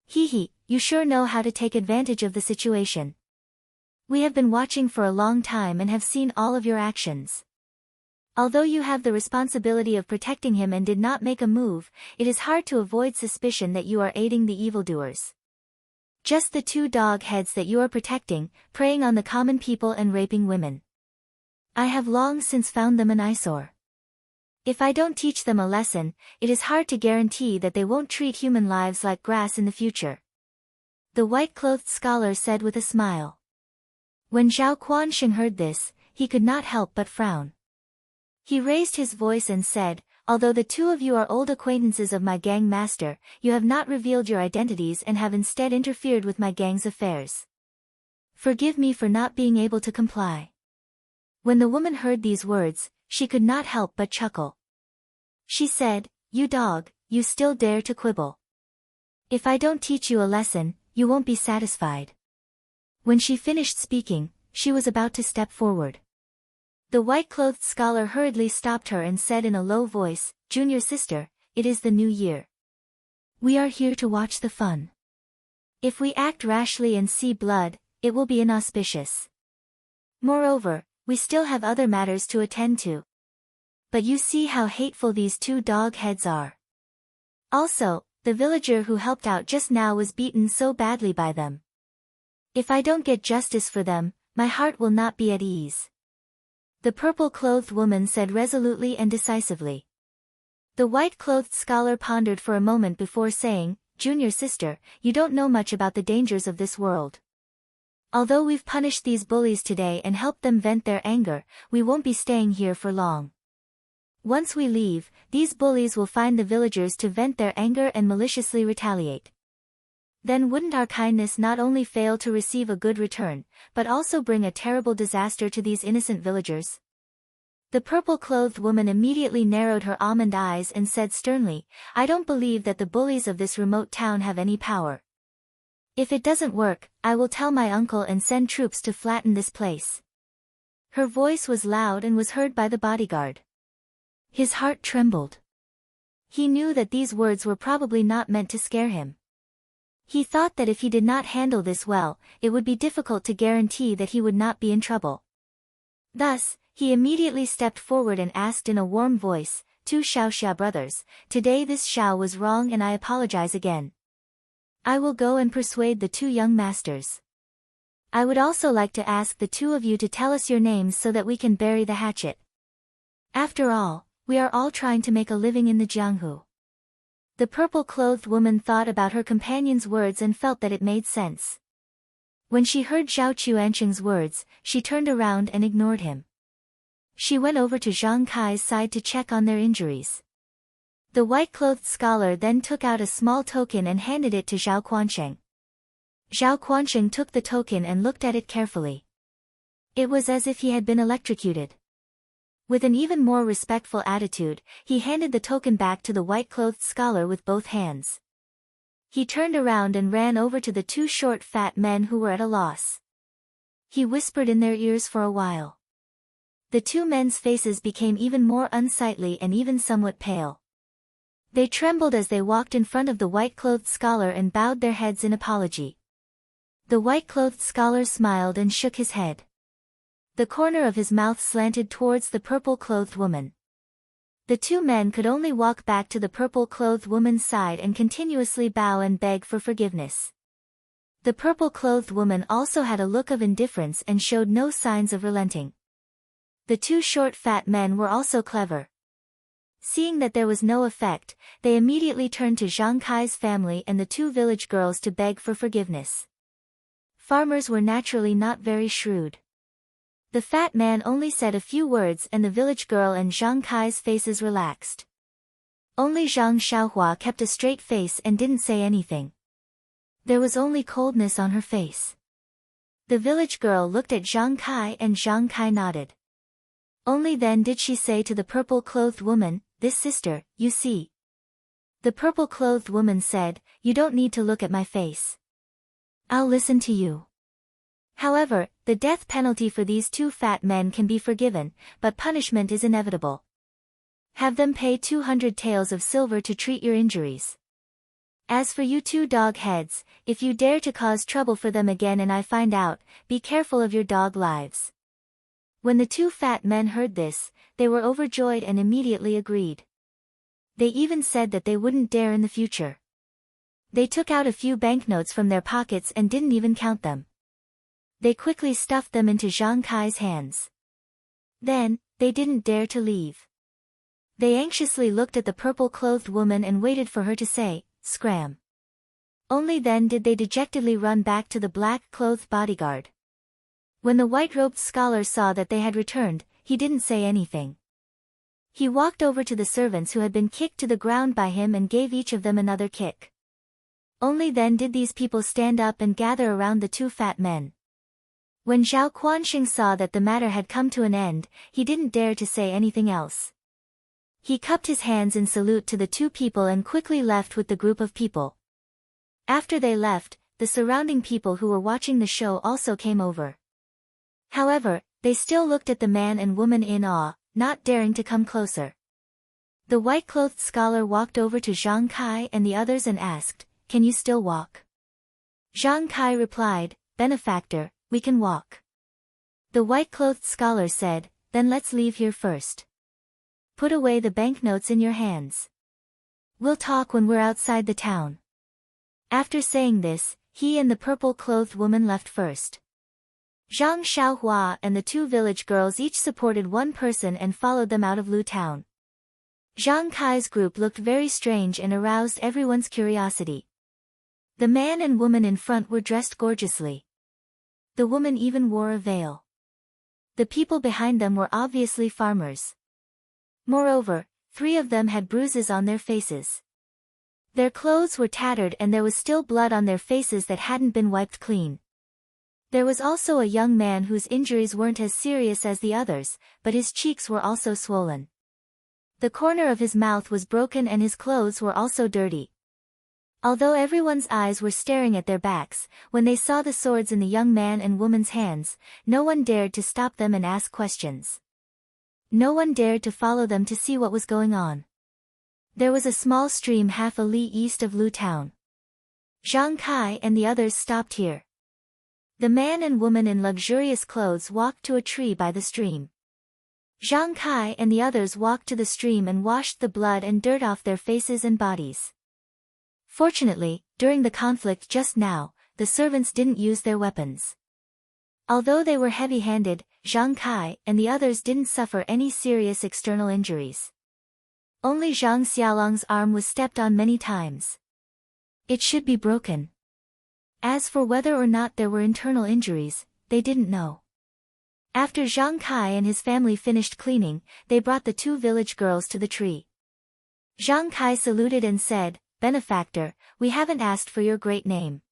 Hee, you sure know how to take advantage of the situation. We have been watching for a long time and have seen all of your actions. Although you have the responsibility of protecting him and did not make a move, it is hard to avoid suspicion that you are aiding the evildoers. Just the two dog heads that you are protecting, preying on the common people and raping women. I have long since found them an eyesore. If I don't teach them a lesson, it is hard to guarantee that they won't treat human lives like grass in the future." The white-clothed scholar said with a smile. When Zhao Quanxing heard this, he could not help but frown. He raised his voice and said, "Although the two of you are old acquaintances of my gang master, you have not revealed your identities and have instead interfered with my gang's affairs. Forgive me for not being able to comply." When the woman heard these words, she could not help but chuckle. She said, "You dog, you still dare to quibble. If I don't teach you a lesson, you won't be satisfied." When she finished speaking, she was about to step forward. The white-clothed scholar hurriedly stopped her and said in a low voice, "Junior sister, it is the new year. We are here to watch the fun. If we act rashly and see blood, it will be inauspicious. Moreover, we still have other matters to attend to. But you see how hateful these two dog heads are. Also, the villager who helped out just now was beaten so badly by them. If I don't get justice for them, my heart will not be at ease." The purple-clothed woman said resolutely and decisively. The white-clothed scholar pondered for a moment before saying, "Junior sister, you don't know much about the dangers of this world. Although we've punished these bullies today and helped them vent their anger, we won't be staying here for long. Once we leave, these bullies will find the villagers to vent their anger and maliciously retaliate. Then wouldn't our kindness not only fail to receive a good return, but also bring a terrible disaster to these innocent villagers?" The purple-clothed woman immediately narrowed her almond eyes and said sternly, "I don't believe that the bullies of this remote town have any power. If it doesn't work, I will tell my uncle and send troops to flatten this place." Her voice was loud and was heard by the bodyguard. His heart trembled. He knew that these words were probably not meant to scare him. He thought that if he did not handle this well, it would be difficult to guarantee that he would not be in trouble. Thus, he immediately stepped forward and asked in a warm voice, "Two Xiao brothers, today this Xiao was wrong and I apologize again. I will go and persuade the two young masters. I would also like to ask the two of you to tell us your names so that we can bury the hatchet. After all, we are all trying to make a living in the Jianghu." The purple-clothed woman thought about her companion's words and felt that it made sense. When she heard Zhao Quanxing's words, she turned around and ignored him. She went over to Zhang Kai's side to check on their injuries. The white-clothed scholar then took out a small token and handed it to Zhao Quanxing. Zhao Quanxing took the token and looked at it carefully. It was as if he had been electrocuted. With an even more respectful attitude, he handed the token back to the white-clothed scholar with both hands. He turned around and ran over to the two short fat men who were at a loss. He whispered in their ears for a while. The two men's faces became even more unsightly and even somewhat pale. They trembled as they walked in front of the white-clothed scholar and bowed their heads in apology. The white-clothed scholar smiled and shook his head. The corner of his mouth slanted towards the purple-clothed woman. The two men could only walk back to the purple-clothed woman's side and continuously bow and beg for forgiveness. The purple-clothed woman also had a look of indifference and showed no signs of relenting. The two short fat men were also clever. Seeing that there was no effect, they immediately turned to Zhang Kai's family and the two village girls to beg for forgiveness. Farmers were naturally not very shrewd. The fat man only said a few words and the village girl and Zhang Kai's faces relaxed. Only Zhang Xiaohua kept a straight face and didn't say anything. There was only coldness on her face. The village girl looked at Zhang Kai and Zhang Kai nodded. Only then did she say to the purple-clothed woman, "This sister, you see." The purple-clothed woman said, "You don't need to look at my face. I'll listen to you." However, the death penalty for these two fat men can be forgiven, but punishment is inevitable. Have them pay 200 taels of silver to treat your injuries. As for you two dog heads, if you dare to cause trouble for them again and I find out, be careful of your dog lives. When the two fat men heard this, they were overjoyed and immediately agreed. They even said that they wouldn't dare in the future. They took out a few banknotes from their pockets and didn't even count them. They quickly stuffed them into Zhang Kai's hands. Then, they didn't dare to leave. They anxiously looked at the purple-clothed woman and waited for her to say, "Scram." Only then did they dejectedly run back to the black-clothed bodyguard. When the white-robed scholar saw that they had returned, he didn't say anything. He walked over to the servants who had been kicked to the ground by him and gave each of them another kick. Only then did these people stand up and gather around the two fat men. When Zhao Quanxing saw that the matter had come to an end, he didn't dare to say anything else. He cupped his hands in salute to the two people and quickly left with the group of people. After they left, the surrounding people who were watching the show also came over. However, they still looked at the man and woman in awe, not daring to come closer. The white-clothed scholar walked over to Zhang Kai and the others and asked, "Can you still walk?" Zhang Kai replied, "Benefactor, we can walk." The white-clothed scholar said, "Then let's leave here first. Put away the banknotes in your hands. We'll talk when we're outside the town." After saying this, he and the purple-clothed woman left first. Zhang Xiaohua and the two village girls each supported one person and followed them out of Lu town. Zhang Kai's group looked very strange and aroused everyone's curiosity. The man and woman in front were dressed gorgeously. The woman even wore a veil. The people behind them were obviously farmers. Moreover, 3 of them had bruises on their faces. Their clothes were tattered and there was still blood on their faces that hadn't been wiped clean. There was also a young man whose injuries weren't as serious as the others, but his cheeks were also swollen. The corner of his mouth was broken and his clothes were also dirty. Although everyone's eyes were staring at their backs, when they saw the swords in the young man and woman's hands, no one dared to stop them and ask questions. No one dared to follow them to see what was going on. There was a small stream half a li east of Lu town. Zhang Kai and the others stopped here. The man and woman in luxurious clothes walked to a tree by the stream. Zhang Kai and the others walked to the stream and washed the blood and dirt off their faces and bodies. Fortunately, during the conflict just now, the servants didn't use their weapons. Although they were heavy-handed, Zhang Kai and the others didn't suffer any serious external injuries. Only Zhang Xiaolong's arm was stepped on many times. It should be broken. As for whether or not there were internal injuries, they didn't know. After Zhang Kai and his family finished cleaning, they brought the 2 village girls to the tree. Zhang Kai saluted and said, "Benefactor, we haven't asked for your great name.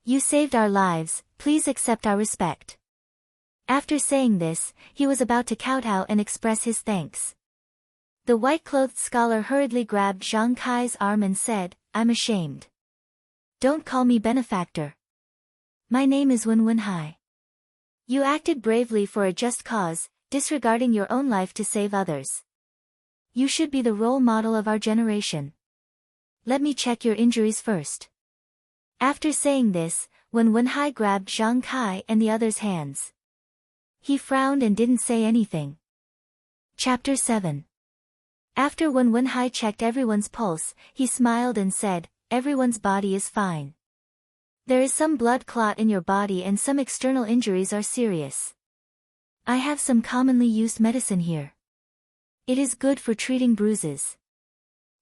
You saved our lives, please accept our respect." After saying this, he was about to kowtow and express his thanks. The white-clothed scholar hurriedly grabbed Zhang Kai's arm and said, "I'm ashamed. Don't call me benefactor. My name is Wenwenhai. You acted bravely for a just cause, disregarding your own life to save others. You should be the role model of our generation. Let me check your injuries first." After saying this, Wenwenhai grabbed Zhang Kai and the others' hands. He frowned and didn't say anything. Chapter 7. After Wen Wenhai checked everyone's pulse, he smiled and said, "Everyone's body is fine. There is some blood clot in your body and some external injuries are serious. I have some commonly used medicine here. It is good for treating bruises.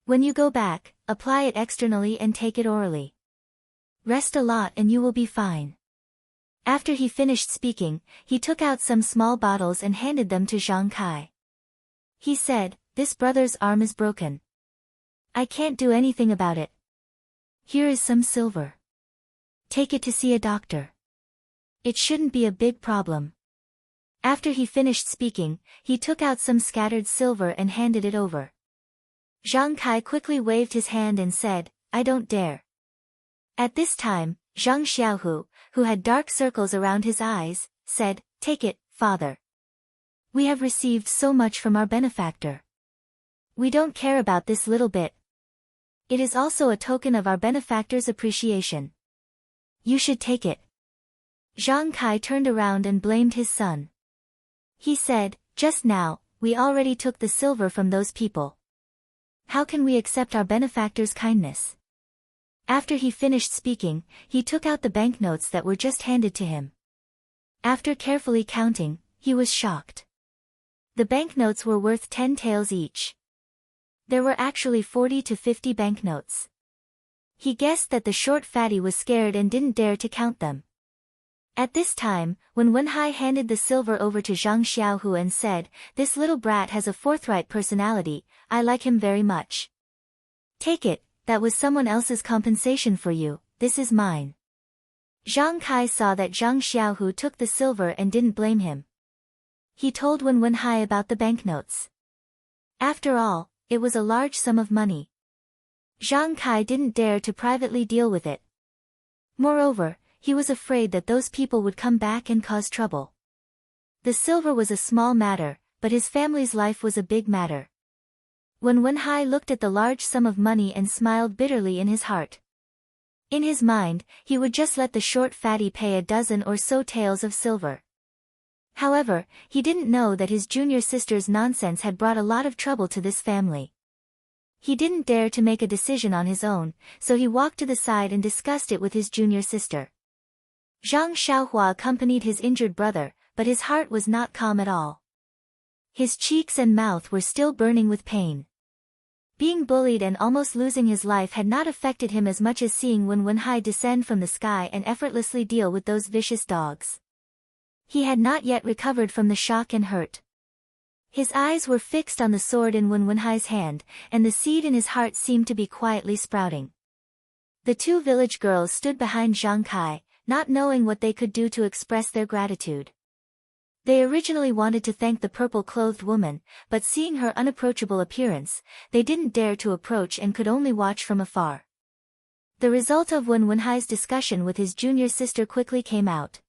When you go back, apply it externally and take it orally. Rest a lot and you will be fine." After he finished speaking, he took out some small bottles and handed them to Zhang Kai. He said, "This brother's arm is broken. I can't do anything about it. Here is some silver. Take it to see a doctor. It shouldn't be a big problem." After he finished speaking, he took out some scattered silver and handed it over. Zhang Kai quickly waved his hand and said, "I don't dare." At this time, Zhang Xiaohu, who had dark circles around his eyes, said, "Take it, father. We have received so much from our benefactor. We don't care about this little bit. It is also a token of our benefactor's appreciation. You should take it." Zhang Kai turned around and blamed his son. He said, "Just now, we already took the silver from those people. How can we accept our benefactor's kindness?" After he finished speaking, he took out the banknotes that were just handed to him. After carefully counting, he was shocked. The banknotes were worth 10 taels each. There were actually 40 to 50 banknotes. He guessed that the short fatty was scared and didn't dare to count them. At this time, when Wenhai handed the silver over to Zhang Xiaohu and said, "This little brat has a forthright personality, I like him very much. Take it, that was someone else's compensation for you, this is mine." Zhang Kai saw that Zhang Xiaohu took the silver and didn't blame him. He told Wen Wenhai about the banknotes. After all, it was a large sum of money. Zhang Kai didn't dare to privately deal with it. Moreover, he was afraid that those people would come back and cause trouble. The silver was a small matter, but his family's life was a big matter. When Wenhai looked at the large sum of money and smiled bitterly in his heart. In his mind, he would just let the short fatty pay a dozen or so taels of silver. However, he didn't know that his junior sister's nonsense had brought a lot of trouble to this family. He didn't dare to make a decision on his own, so he walked to the side and discussed it with his junior sister. Zhang Xiaohua accompanied his injured brother, but his heart was not calm at all. His cheeks and mouth were still burning with pain. Being bullied and almost losing his life had not affected him as much as seeing Wen Wenhai descend from the sky and effortlessly deal with those vicious dogs. He had not yet recovered from the shock and hurt. His eyes were fixed on the sword in Wen Wenhai's hand, and the seed in his heart seemed to be quietly sprouting. The two village girls stood behind Zhang Kai, not knowing what they could do to express their gratitude. They originally wanted to thank the purple-clothed woman, but seeing her unapproachable appearance, they didn't dare to approach and could only watch from afar. The result of Wen Wenhai's discussion with his junior sister quickly came out.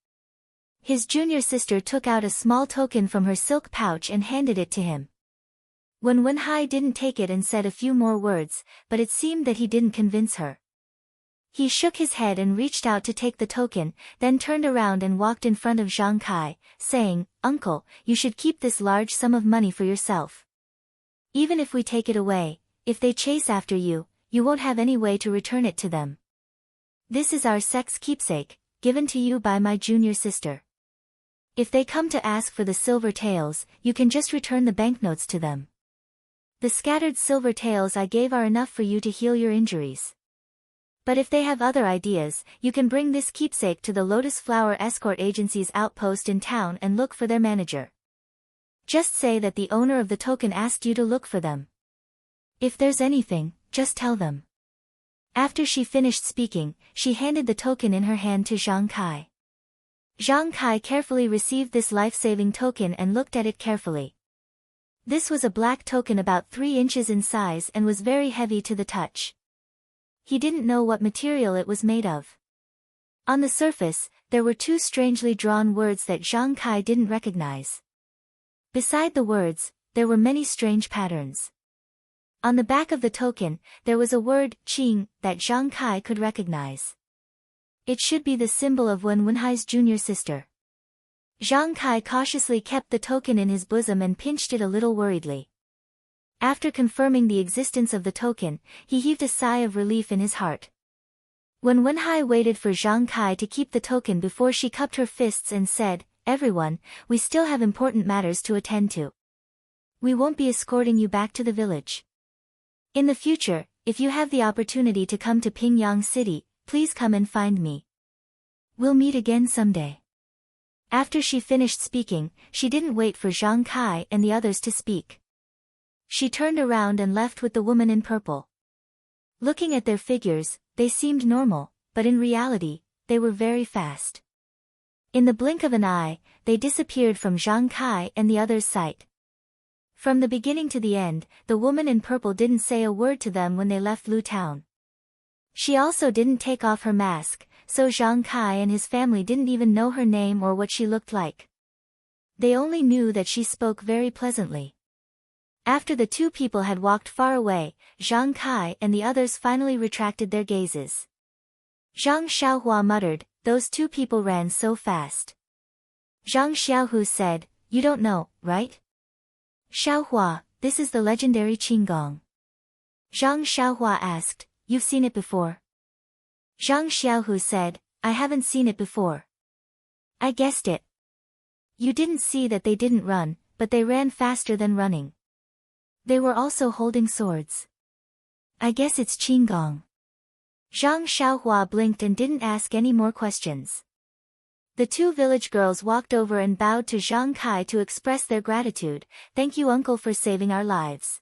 His junior sister took out a small token from her silk pouch and handed it to him. Wen Wenhai didn't take it and said a few more words, but it seemed that he didn't convince her. He shook his head and reached out to take the token, then turned around and walked in front of Zhang Kai, saying, "Uncle, you should keep this large sum of money for yourself. Even if we take it away, if they chase after you, you won't have any way to return it to them. This is our sex keepsake, given to you by my junior sister. If they come to ask for the silver taels, you can just return the banknotes to them. The scattered silver taels I gave are enough for you to heal your injuries. But if they have other ideas, you can bring this keepsake to the Lotus Flower Escort Agency's outpost in town and look for their manager. Just say that the owner of the token asked you to look for them. If there's anything, just tell them." After she finished speaking, she handed the token in her hand to Zhang Kai. Zhang Kai carefully received this life-saving token and looked at it carefully. This was a black token about 3 inches in size and was very heavy to the touch. He didn't know what material it was made of. On the surface, there were 2 strangely drawn words that Zhang Kai didn't recognize. Beside the words, there were many strange patterns. On the back of the token, there was a word, Qing, that Zhang Kai could recognize. It should be the symbol of Wen Wenhai's junior sister. Zhang Kai cautiously kept the token in his bosom and pinched it a little worriedly. After confirming the existence of the token, he heaved a sigh of relief in his heart. When Wenhai waited for Zhang Kai to keep the token before she cupped her fists and said, "Everyone, we still have important matters to attend to. We won't be escorting you back to the village. In the future, if you have the opportunity to come to Pingyang City, please come and find me. We'll meet again someday." After she finished speaking, she didn't wait for Zhang Kai and the others to speak. She turned around and left with the woman in purple. Looking at their figures, they seemed normal, but in reality, they were very fast. In the blink of an eye, they disappeared from Zhang Kai and the others' sight. From the beginning to the end, the woman in purple didn't say a word to them when they left Lu Town. She also didn't take off her mask, so Zhang Kai and his family didn't even know her name or what she looked like. They only knew that she spoke very pleasantly. After the two people had walked far away, Zhang Kai and the others finally retracted their gazes. Zhang Xiaohua muttered, "Those two people ran so fast." Zhang Xiaohu said, "You don't know, right?" "Xiaohua, this is the legendary Qinggong." Zhang Xiaohua asked, "You've seen it before?" Zhang Xiaohu said, "I haven't seen it before." "I guessed it. You didn't see that they didn't run, but they ran faster than running. They were also holding swords. I guess it's Qinggong." Zhang Xiaohua blinked and didn't ask any more questions. The two village girls walked over and bowed to Zhang Kai to express their gratitude. "Thank you, Uncle, for saving our lives.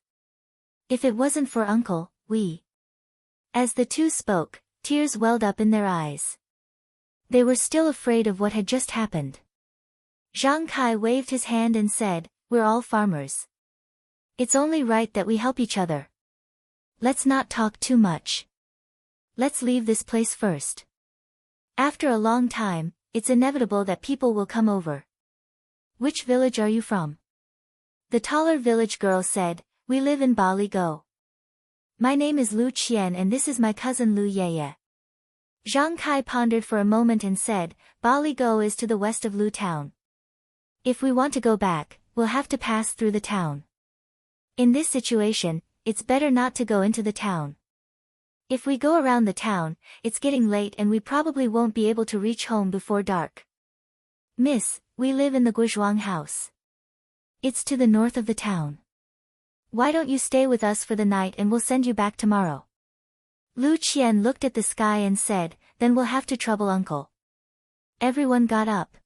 If it wasn't for Uncle, we..." As the two spoke, tears welled up in their eyes. They were still afraid of what had just happened. Zhang Kai waved his hand and said, "We're all farmers. It's only right that we help each other. Let's not talk too much. Let's leave this place first. After a long time, it's inevitable that people will come over." "Which village are you from?" The taller village girl said, "We live in Bali Go. My name is Lu Qian and this is my cousin Lu Yeye." Zhang Kai pondered for a moment and said, "Bali Go is to the west of Lu Town. If we want to go back, we'll have to pass through the town. In this situation, it's better not to go into the town. If we go around the town, it's getting late and we probably won't be able to reach home before dark. Miss, we live in the Guizhuang house. It's to the north of the town. Why don't you stay with us for the night and we'll send you back tomorrow?" Lu Qian looked at the sky and said, "Then we'll have to trouble Uncle." Everyone got up.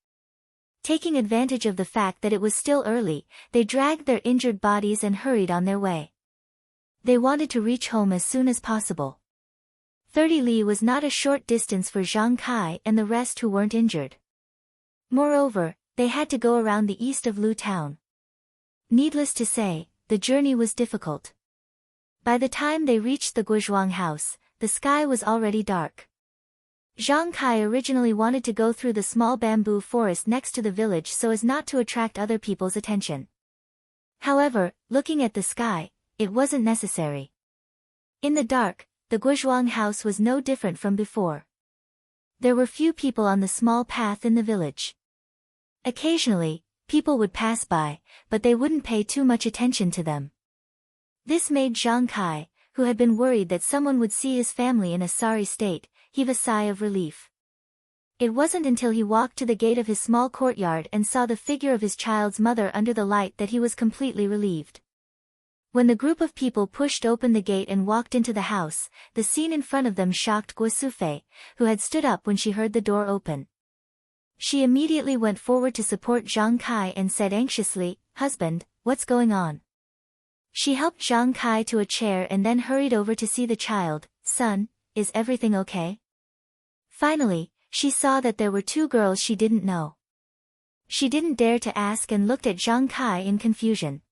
Taking advantage of the fact that it was still early, they dragged their injured bodies and hurried on their way. They wanted to reach home as soon as possible. 30 li was not a short distance for Zhang Kai and the rest who weren't injured. Moreover, they had to go around the east of Lu Town. Needless to say, the journey was difficult. By the time they reached the Guizhuang house, the sky was already dark. Zhang Kai originally wanted to go through the small bamboo forest next to the village so as not to attract other people's attention. However, looking at the sky, it wasn't necessary. In the dark, the Guizhuang house was no different from before. There were few people on the small path in the village. Occasionally, people would pass by, but they wouldn't pay too much attention to them. This made Zhang Kai, who had been worried that someone would see his family in a sorry state, heave a sigh of relief. It wasn't until he walked to the gate of his small courtyard and saw the figure of his child's mother under the light that he was completely relieved. When the group of people pushed open the gate and walked into the house, the scene in front of them shocked Guo Sufei, who had stood up when she heard the door open. She immediately went forward to support Zhang Kai and said anxiously, "Husband, what's going on?" She helped Zhang Kai to a chair and then hurried over to see the child. "Son, is everything okay?" Finally, she saw that there were two girls she didn't know. She didn't dare to ask and looked at Zhang Kai in confusion.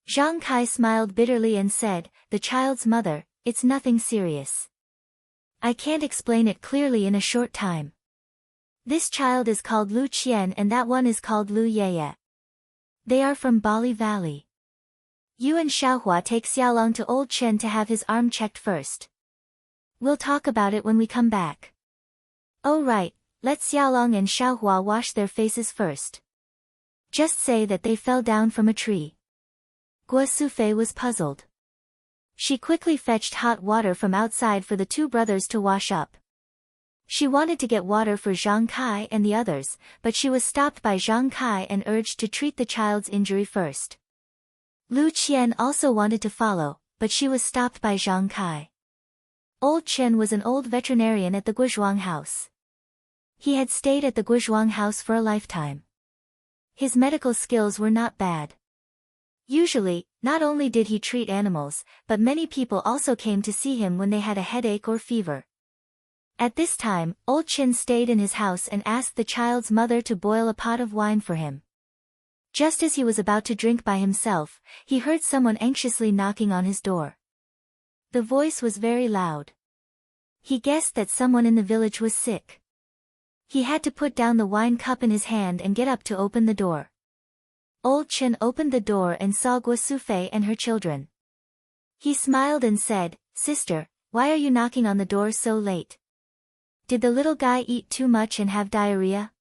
Zhang Kai smiled bitterly and said, "The child's mother, it's nothing serious. I can't explain it clearly in a short time. This child is called Lu Qian and that one is called Lu Yeye. They are from Bali Valley. You and Xiaohua take Xiaolong to Old Chen to have his arm checked first. We'll talk about it when we come back. Oh right, let Xiaolong and Xiaohua wash their faces first. Just say that they fell down from a tree." Guo Sufei was puzzled. She quickly fetched hot water from outside for the two brothers to wash up. She wanted to get water for Zhang Kai and the others, but she was stopped by Zhang Kai and urged to treat the child's injury first. Lu Qian also wanted to follow, but she was stopped by Zhang Kai. Old Chen was an old veterinarian at the Guozhuang house. He had stayed at the Guozhuang house for a lifetime. His medical skills were not bad. Usually, not only did he treat animals, but many people also came to see him when they had a headache or fever. At this time, Old Chen stayed in his house and asked the child's mother to boil a pot of wine for him. Just as he was about to drink by himself, he heard someone anxiously knocking on his door. The voice was very loud. He guessed that someone in the village was sick. He had to put down the wine cup in his hand and get up to open the door. Old Chen opened the door and saw Guo Sufei and her children. He smiled and said, "Sister, why are you knocking on the door so late? Did the little guy eat too much and have diarrhea?"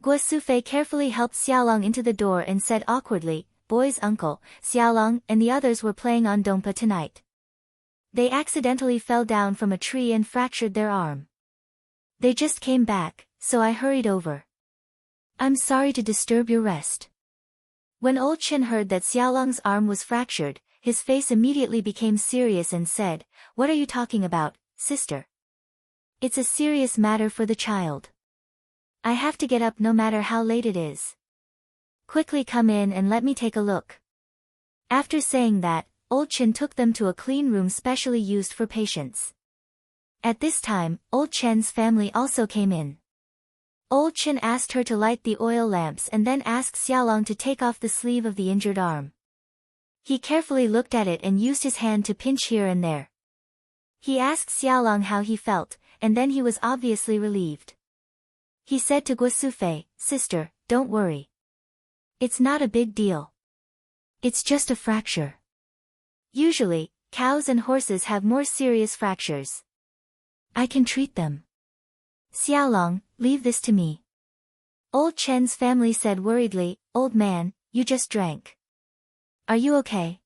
Guo Sufei carefully helped Xiaolong into the door and said awkwardly, "Boy's uncle, Xiaolong, and the others were playing on Dongpa tonight. They accidentally fell down from a tree and fractured their arm. They just came back, so I hurried over. I'm sorry to disturb your rest." When Old Chen heard that Xiaolong's arm was fractured, his face immediately became serious and said, "What are you talking about, sister? It's a serious matter for the child. I have to get up no matter how late it is. Quickly come in and let me take a look." After saying that, Old Chen took them to a clean room specially used for patients. At this time, Old Chen's family also came in. Old Chen asked her to light the oil lamps and then asked Xiaolong to take off the sleeve of the injured arm. He carefully looked at it and used his hand to pinch here and there. He asked Xiaolong how he felt, and then he was obviously relieved. He said to Guo Sufei, "Sister, don't worry. It's not a big deal. It's just a fracture. Usually, cows and horses have more serious fractures. I can treat them. Xiaolong, leave this to me." Old Chen's family said worriedly, "Old man, you just drank. Are you okay?"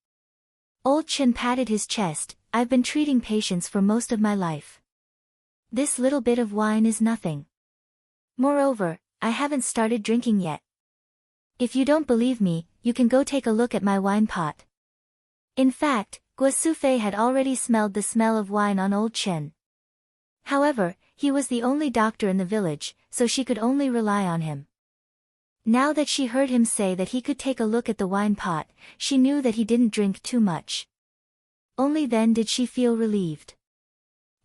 Old Chen patted his chest, "I've been treating patients for most of my life. This little bit of wine is nothing. Moreover, I haven't started drinking yet. If you don't believe me, you can go take a look at my wine pot." In fact, Guo Sufei had already smelled the smell of wine on Old Chen. However, he was the only doctor in the village, so she could only rely on him. Now that she heard him say that he could take a look at the wine pot, she knew that he didn't drink too much. Only then did she feel relieved.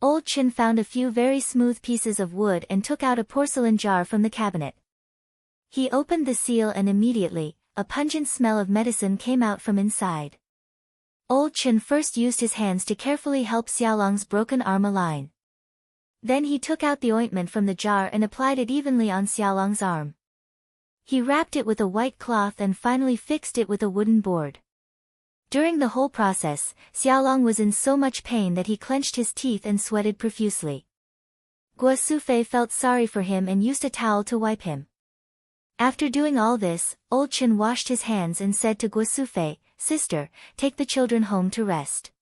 Old Chen found a few very smooth pieces of wood and took out a porcelain jar from the cabinet. He opened the seal and immediately, a pungent smell of medicine came out from inside. Old Chen first used his hands to carefully help Xiaolong's broken arm align. Then he took out the ointment from the jar and applied it evenly on Xiaolong's arm. He wrapped it with a white cloth and finally fixed it with a wooden board. During the whole process, Xiaolong was in so much pain that he clenched his teeth and sweated profusely. Guo Sufei felt sorry for him and used a towel to wipe him. After doing all this, Old Chen washed his hands and said to Guo Sufei, "Sister, take the children home to rest.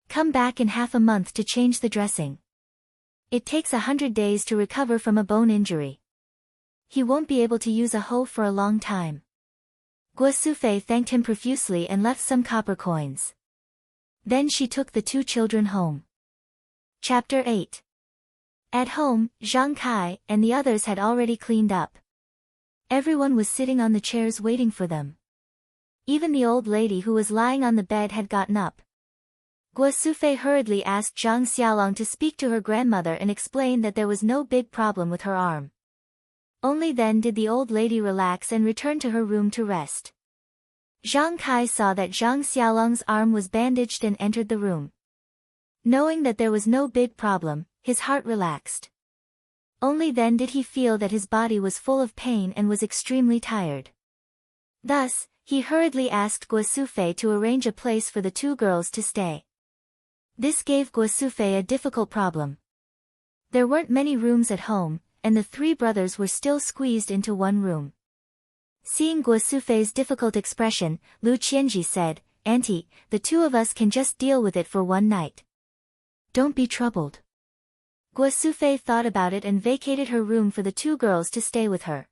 Come back in half a month to change the dressing. It takes 100 days to recover from a bone injury. He won't be able to use a hoe for a long time." Guo Sufei thanked him profusely and left some copper coins. Then she took the two children home. Chapter 8. At home, Zhang Kai and the others had already cleaned up. Everyone was sitting on the chairs waiting for them. Even the old lady who was lying on the bed had gotten up. Guo Sufei hurriedly asked Zhang Xiaolong to speak to her grandmother and explain that there was no big problem with her arm. Only then did the old lady relax and return to her room to rest. Zhang Kai saw that Zhang Xiaolong's arm was bandaged and entered the room. Knowing that there was no big problem, his heart relaxed. Only then did he feel that his body was full of pain and was extremely tired. Thus, he hurriedly asked Guo Sufei to arrange a place for the two girls to stay. This gave Guo Sufei a difficult problem. There weren't many rooms at home, and the three brothers were still squeezed into one room. Seeing Guo Sufei's difficult expression, Lu Qianji said, "Auntie, the two of us can just deal with it for one night. Don't be troubled." Guo Sufei thought about it and vacated her room for the two girls to stay with her.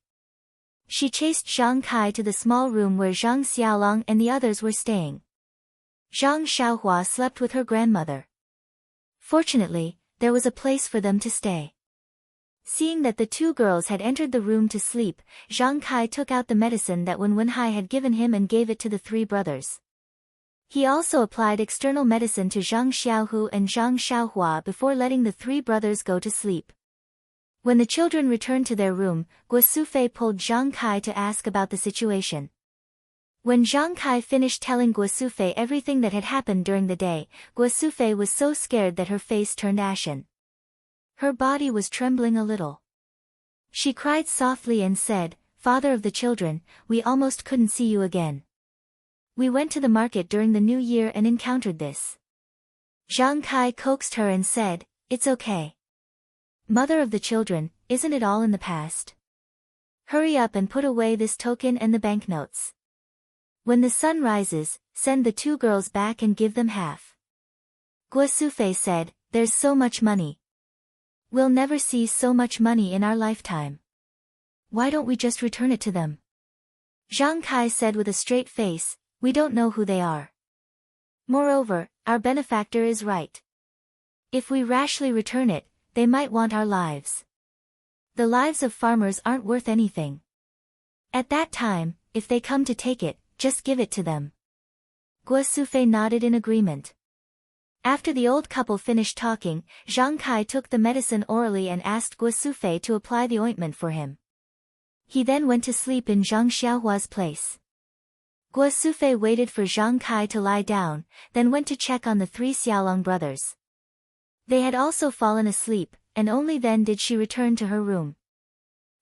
She chased Zhang Kai to the small room where Zhang Xiaolong and the others were staying. Zhang Xiaohua slept with her grandmother. Fortunately, there was a place for them to stay. Seeing that the two girls had entered the room to sleep, Zhang Kai took out the medicine that Wen Wenhai had given him and gave it to the three brothers. He also applied external medicine to Zhang Xiaohu and Zhang Xiaohua before letting the three brothers go to sleep. When the children returned to their room, Guo Sufei pulled Zhang Kai to ask about the situation. When Zhang Kai finished telling Guo Sufei everything that had happened during the day, Guo Sufei was so scared that her face turned ashen. Her body was trembling a little. She cried softly and said, "Father of the children, we almost couldn't see you again. We went to the market during the New Year and encountered this." Zhang Kai coaxed her and said, "It's okay. Mother of the children, isn't it all in the past? Hurry up and put away this token and the banknotes. When the sun rises, send the two girls back and give them half." Guo Sufei said, "There's so much money. We'll never see so much money in our lifetime. Why don't we just return it to them?" Zhang Kai said with a straight face, "We don't know who they are. Moreover, our benefactor is right. If we rashly return it, they might want our lives. The lives of farmers aren't worth anything. At that time, if they come to take it, just give it to them." Guo Sufei nodded in agreement. After the old couple finished talking, Zhang Kai took the medicine orally and asked Guo Sufei to apply the ointment for him. He then went to sleep in Zhang Xiaohua's place. Guo Sufei waited for Zhang Kai to lie down, then went to check on the three Xiaolong brothers. They had also fallen asleep, and only then did she return to her room.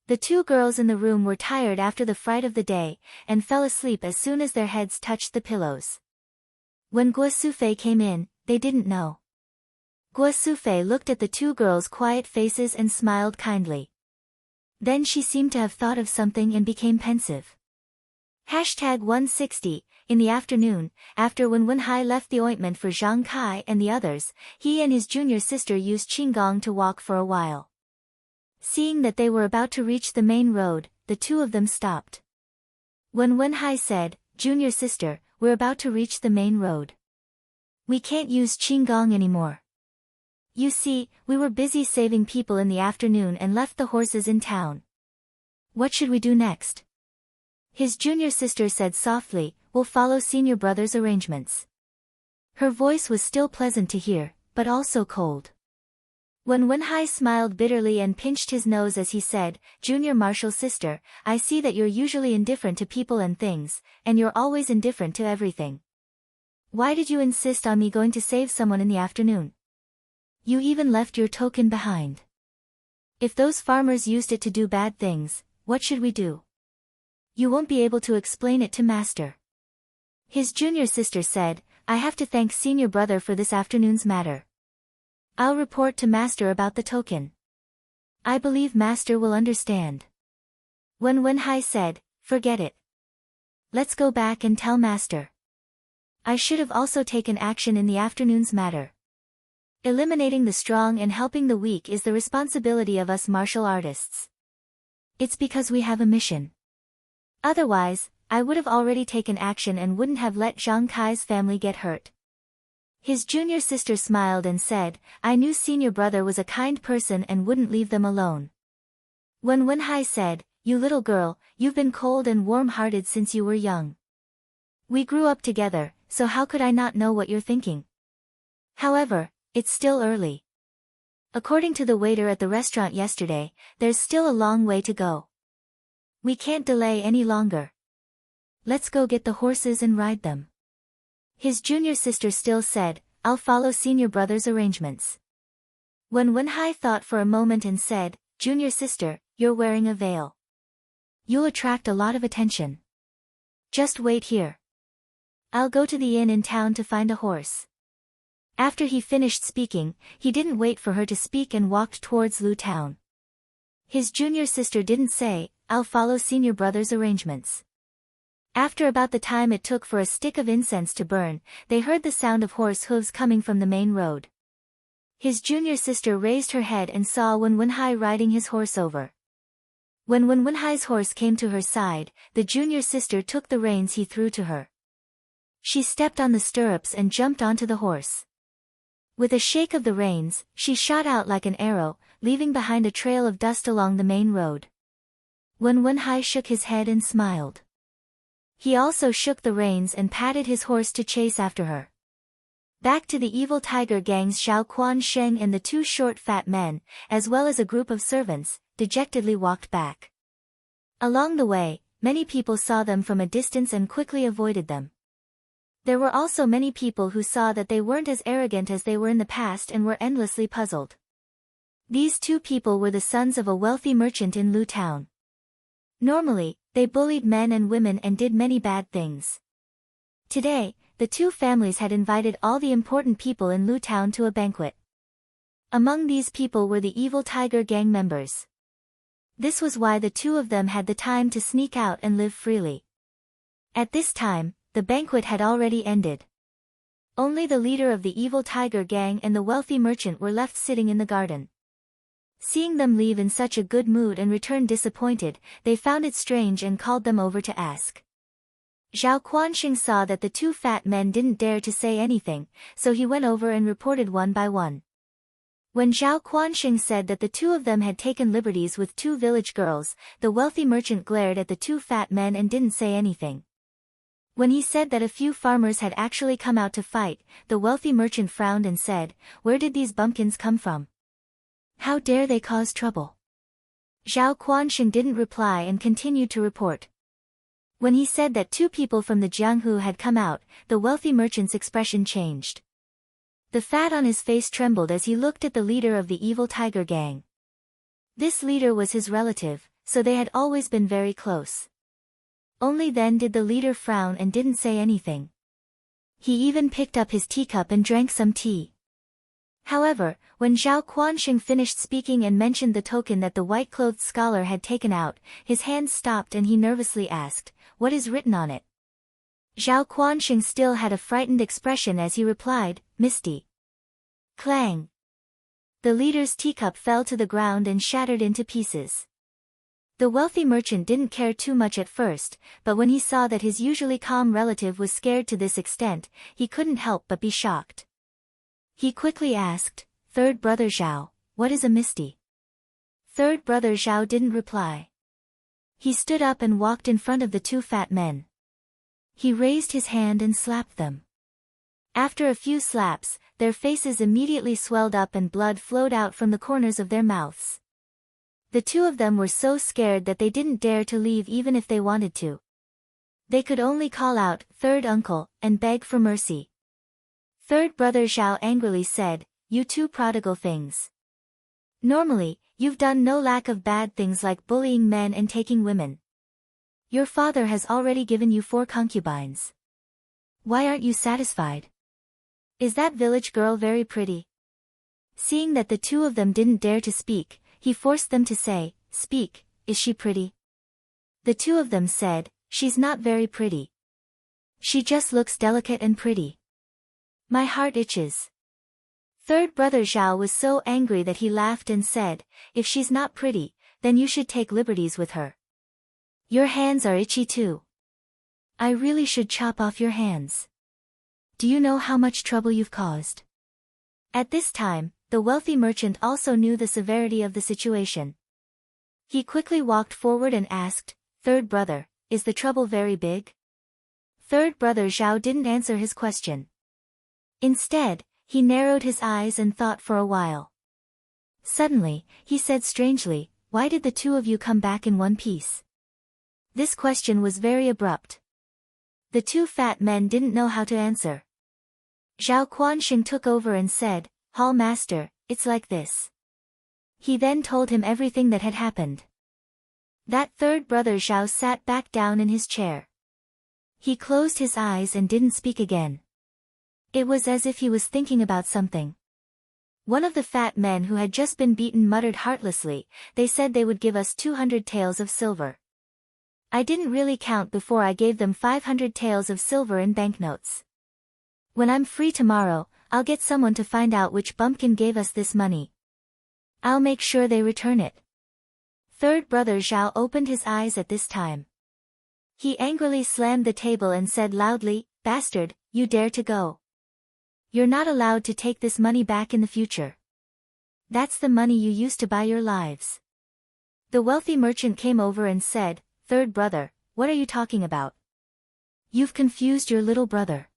The two girls in the room were tired after the fright of the day, and fell asleep as soon as their heads touched the pillows. When Guo Sufei came in, they didn't know. Guo Sufei looked at the two girls' quiet faces and smiled kindly. Then she seemed to have thought of something and became pensive. #160, in the afternoon, after Wen Wenhai left the ointment for Zhang Kai and the others, he and his junior sister used Qinggong to walk for a while. Seeing that they were about to reach the main road, the two of them stopped. Wen Wenhai said, "Junior sister, we're about to reach the main road. We can't use Qinggong anymore. You see, we were busy saving people in the afternoon and left the horses in town. What should we do next?" His junior sister said softly, "We'll follow senior brother's arrangements." Her voice was still pleasant to hear, but also cold. When Wenhai smiled bitterly and pinched his nose as he said, "Junior martial sister, I see that you're usually indifferent to people and things, and you're always indifferent to everything. Why did you insist on me going to save someone in the afternoon? You even left your token behind. If those farmers used it to do bad things, what should we do? You won't be able to explain it to master." His junior sister said, "I have to thank senior brother for this afternoon's matter. I'll report to master about the token. I believe master will understand." When Wenhai said, "Forget it. Let's go back and tell master. I should have also taken action in the afternoon's matter. Eliminating the strong and helping the weak is the responsibility of us martial artists. It's because we have a mission. Otherwise, I would have already taken action and wouldn't have let Zhang Kai's family get hurt." His junior sister smiled and said, "I knew senior brother was a kind person and wouldn't leave them alone." When Wenhai said, "You little girl, you've been cold and warm-hearted since you were young. We grew up together, so how could I not know what you're thinking? However, it's still early. According to the waiter at the restaurant yesterday, there's still a long way to go. We can't delay any longer. Let's go get the horses and ride them." His junior sister still said, "I'll follow senior brother's arrangements." When Wenhai thought for a moment and said, "Junior sister, you're wearing a veil. You'll attract a lot of attention. Just wait here. I'll go to the inn in town to find a horse." After he finished speaking, he didn't wait for her to speak and walked towards Lu Town. His junior sister didn't say, I'll follow senior brother's arrangements. After about the time it took for a stick of incense to burn, they heard the sound of horse hooves coming from the main road. His junior sister raised her head and saw Wen Wenhai riding his horse over. When Wen Wenhai's horse came to her side, the junior sister took the reins he threw to her. She stepped on the stirrups and jumped onto the horse. With a shake of the reins, she shot out like an arrow, leaving behind a trail of dust along the main road. Wen Wenhai shook his head and smiled. He also shook the reins and patted his horse to chase after her. Back to the evil tiger gangs, Zhao Quansheng and the two short fat men, as well as a group of servants, dejectedly walked back. Along the way, many people saw them from a distance and quickly avoided them. There were also many people who saw that they weren't as arrogant as they were in the past and were endlessly puzzled. These two people were the sons of a wealthy merchant in Lu Town. Normally, they bullied men and women and did many bad things. Today, the two families had invited all the important people in Lu Town to a banquet. Among these people were the evil tiger gang members. This was why the two of them had the time to sneak out and live freely. At this time, the banquet had already ended. Only the leader of the evil tiger gang and the wealthy merchant were left sitting in the garden. Seeing them leave in such a good mood and return disappointed, they found it strange and called them over to ask. Zhao Quansheng saw that the two fat men didn't dare to say anything, so he went over and reported one by one. When Zhao Quansheng said that the two of them had taken liberties with two village girls, the wealthy merchant glared at the two fat men and didn't say anything. When he said that a few farmers had actually come out to fight, the wealthy merchant frowned and said, "Where did these bumpkins come from? How dare they cause trouble?" Zhao Quansheng didn't reply and continued to report. When he said that two people from the Jianghu had come out, the wealthy merchant's expression changed. The fat on his face trembled as he looked at the leader of the evil tiger gang. This leader was his relative, so they had always been very close. Only then did the leader frown and didn't say anything. He even picked up his teacup and drank some tea. However, when Zhao Quansheng finished speaking and mentioned the token that the white-clothed scholar had taken out, his hands stopped and he nervously asked, "What is written on it?" Zhao Quansheng still had a frightened expression as he replied, "Misty." Clang! The leader's teacup fell to the ground and shattered into pieces. The wealthy merchant didn't care too much at first, but when he saw that his usually calm relative was scared to this extent, he couldn't help but be shocked. He quickly asked, "Third brother Zhao, what is a misty?" Third brother Zhao didn't reply. He stood up and walked in front of the two fat men. He raised his hand and slapped them. After a few slaps, their faces immediately swelled up and blood flowed out from the corners of their mouths. The two of them were so scared that they didn't dare to leave even if they wanted to. They could only call out, "Third uncle," and beg for mercy. Third brother Zhao angrily said, "You two prodigal things. Normally, you've done no lack of bad things like bullying men and taking women. Your father has already given you 4 concubines. Why aren't you satisfied? Is that village girl very pretty?" Seeing that the two of them didn't dare to speak, he forced them to say, "Speak, is she pretty?" The two of them said, "She's not very pretty. She just looks delicate and pretty. My heart itches." Third brother Zhao was so angry that he laughed and said, "If she's not pretty, then you should take liberties with her. Your hands are itchy too. I really should chop off your hands. Do you know how much trouble you've caused?" At this time, the wealthy merchant also knew the severity of the situation. He quickly walked forward and asked, "Third brother, is the trouble very big?" Third brother Zhao didn't answer his question. Instead, he narrowed his eyes and thought for a while. Suddenly, he said strangely, "Why did the two of you come back in one piece?" This question was very abrupt. The two fat men didn't know how to answer. Zhao Quansheng took over and said, "Hall master, it's like this." He then told him everything that had happened. That third brother Zhao sat back down in his chair. He closed his eyes and didn't speak again. It was as if he was thinking about something. One of the fat men who had just been beaten muttered heartlessly, "They said they would give us 200 taels of silver. I didn't really count before I gave them 500 taels of silver in banknotes. When I'm free tomorrow, I'll get someone to find out which bumpkin gave us this money. I'll make sure they return it. Third brother Zhao opened his eyes at this time. He angrily slammed the table and said loudly, "Bastard, you dare to go. You're not allowed to take this money back in the future. That's the money you used to buy your lives." The wealthy merchant came over and said, "Third brother, what are you talking about? You've confused your little brother.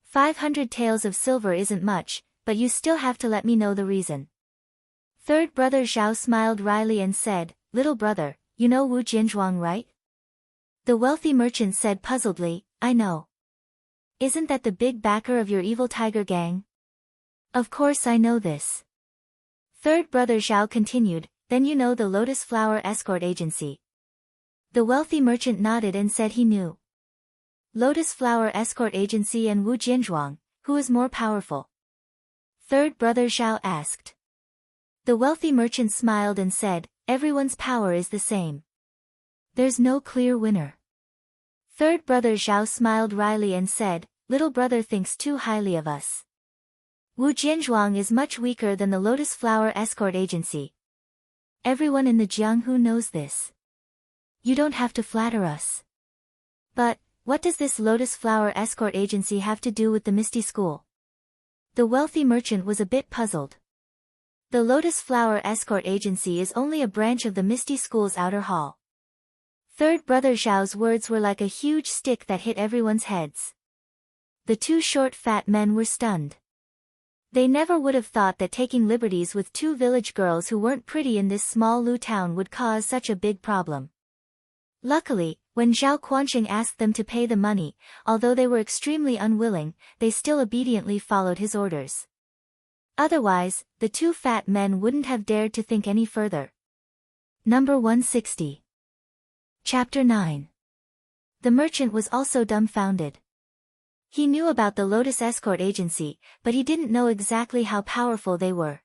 500 taels of silver isn't much, but you still have to let me know the reason." Third brother Zhao smiled wryly and said, "Little brother, you know Wu Jianzhuang, right?" The wealthy merchant said puzzledly, "I know. Isn't that the big backer of your evil tiger gang?" "Of course I know this." Third brother Zhao continued, "Then you know the Lotus Flower Escort Agency." The wealthy merchant nodded and said he knew. Lotus Flower Escort Agency and Wu Jianzhuang, who is more powerful? Third brother Zhao asked. The wealthy merchant smiled and said, "Everyone's power is the same. There's no clear winner." Third brother Zhao smiled wryly and said, "Little brother thinks too highly of us. Wu Jianzhuang is much weaker than the Lotus Flower Escort Agency. Everyone in the Jianghu knows this. You don't have to flatter us." "But, what does this Lotus Flower Escort Agency have to do with the Misty School?" The wealthy merchant was a bit puzzled. The Lotus Flower Escort Agency is only a branch of the Misty School's outer hall. Third brother Zhao's words were like a huge stick that hit everyone's heads. The two short fat men were stunned. They never would have thought that taking liberties with two village girls who weren't pretty in this small Lu town would cause such a big problem. Luckily, when Zhao Quanxing asked them to pay the money, although they were extremely unwilling, they still obediently followed his orders. Otherwise, the two fat men wouldn't have dared to think any further. Number 160. Chapter 9. The merchant was also dumbfounded. He knew about the Lotus Escort Agency, but he didn't know exactly how powerful they were.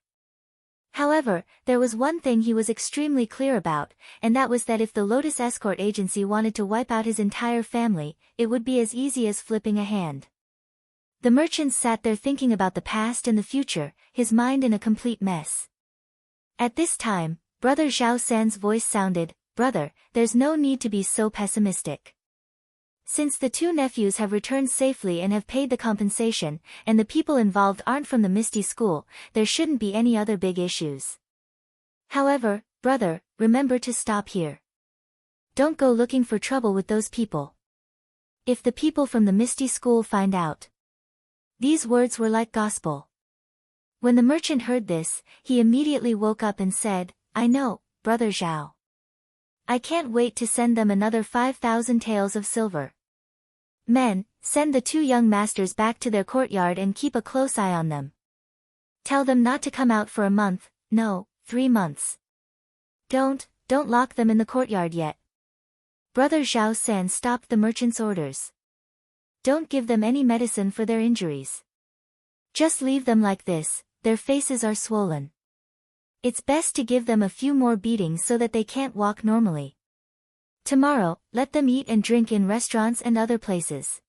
However, there was one thing he was extremely clear about, and that was that if the Lotus Escort Agency wanted to wipe out his entire family, it would be as easy as flipping a hand. The merchant sat there thinking about the past and the future, his mind in a complete mess. At this time, Brother Zhao San's voice sounded, "Brother, there's no need to be so pessimistic. Since the two nephews have returned safely and have paid the compensation, and the people involved aren't from the Misty School, there shouldn't be any other big issues. However, brother, remember to stop here. Don't go looking for trouble with those people. If the people from the Misty School find out." These words were like gospel. When the merchant heard this, he immediately woke up and said, "I know, Brother Zhao. I can't wait to send them another 5,000 taels of silver. Men, send the two young masters back to their courtyard and keep a close eye on them. Tell them not to come out for a month, no, 3 months. Don't lock them in the courtyard yet." Brother Zhao San stopped the merchant's orders. "Don't give them any medicine for their injuries. Just leave them like this, their faces are swollen. It's best to give them a few more beatings so that they can't walk normally. Tomorrow, let them eat and drink in restaurants and other places.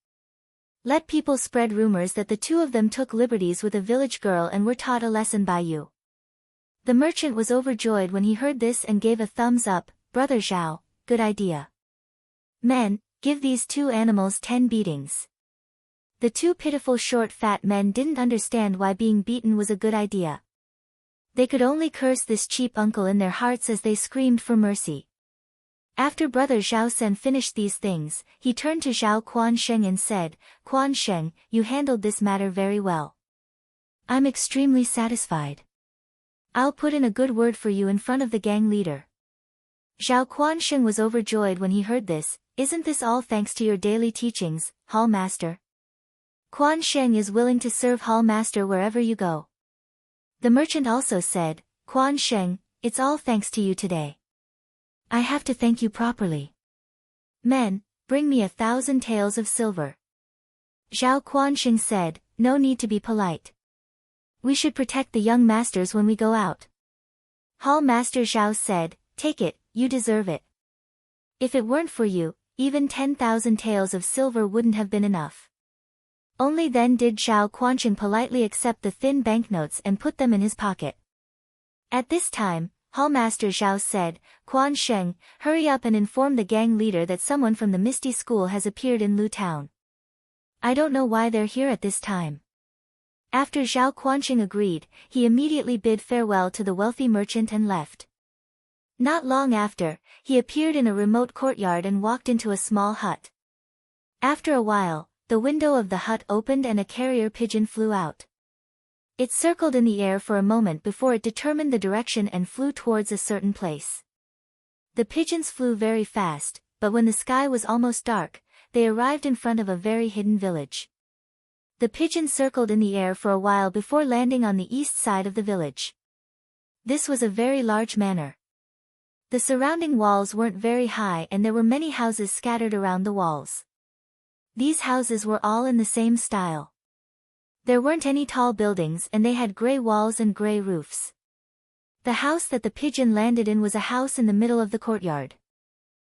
Let people spread rumors that the two of them took liberties with a village girl and were taught a lesson by you." The merchant was overjoyed when he heard this and gave a thumbs up. "Brother Zhao, good idea. Men, give these two animals 10 beatings." The two pitiful short fat men didn't understand why being beaten was a good idea. They could only curse this cheap uncle in their hearts as they screamed for mercy. After Brother Zhao Sen finished these things, he turned to Zhao Quansheng and said, "Quansheng, you handled this matter very well. I'm extremely satisfied. I'll put in a good word for you in front of the gang leader." Zhao Quansheng was overjoyed when he heard this. "Isn't this all thanks to your daily teachings, Hall Master? Quansheng is willing to serve Hall Master wherever you go." The merchant also said, "Quansheng, it's all thanks to you today. I have to thank you properly. Men, bring me 1,000 taels of silver." Zhao Quansheng said, "No need to be polite. We should protect the young masters when we go out." Hall Master Zhao said, "Take it, you deserve it." If it weren't for you, even 10,000 taels of silver wouldn't have been enough. Only then did Zhao Quanqing politely accept the thin banknotes and put them in his pocket. At this time, Hallmaster Zhao said, "Quan Sheng, hurry up and inform the gang leader that someone from the Misty School has appeared in Lu Town. I don't know why they're here at this time." After Zhao Quanqing agreed, he immediately bid farewell to the wealthy merchant and left. Not long after, he appeared in a remote courtyard and walked into a small hut. After a while, the window of the hut opened and a carrier pigeon flew out. It circled in the air for a moment before it determined the direction and flew towards a certain place. The pigeons flew very fast, but when the sky was almost dark, they arrived in front of a very hidden village. The pigeon circled in the air for a while before landing on the east side of the village. This was a very large manor. The surrounding walls weren't very high and there were many houses scattered around the walls. These houses were all in the same style. There weren't any tall buildings and they had gray walls and gray roofs. The house that the pigeon landed in was a house in the middle of the courtyard.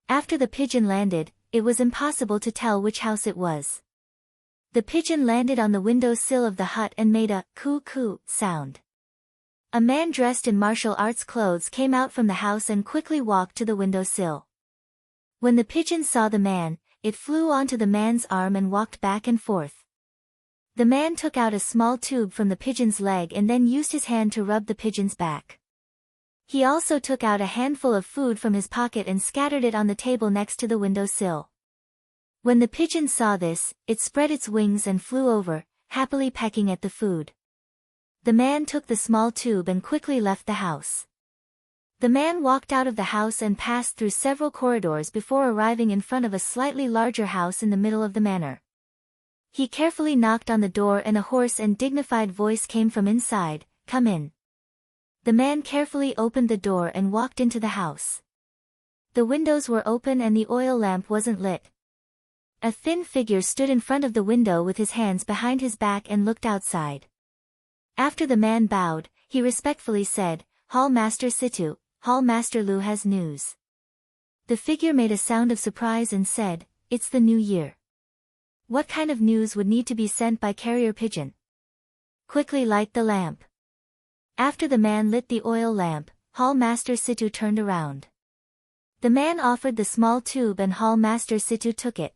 After the pigeon landed, it was impossible to tell which house it was. The pigeon landed on the windowsill of the hut and made a coo-coo sound. A man dressed in martial arts clothes came out from the house and quickly walked to the windowsill. When the pigeon saw the man, it flew onto the man's arm and walked back and forth. The man took out a small tube from the pigeon's leg and then used his hand to rub the pigeon's back. He also took out a handful of food from his pocket and scattered it on the table next to the windowsill. When the pigeon saw this, it spread its wings and flew over, happily pecking at the food. The man took the small tube and quickly left the house. The man walked out of the house and passed through several corridors before arriving in front of a slightly larger house in the middle of the manor. He carefully knocked on the door and a hoarse and dignified voice came from inside, "Come in." The man carefully opened the door and walked into the house. The windows were open and the oil lamp wasn't lit. A thin figure stood in front of the window with his hands behind his back and looked outside. After the man bowed, he respectfully said, "Hall Master Situ, Hall Master Lu has news." The figure made a sound of surprise and said, "It's the new year. What kind of news would need to be sent by carrier pigeon? Quickly light the lamp." After the man lit the oil lamp, Hall Master Situ turned around. The man offered the small tube and Hall Master Situ took it.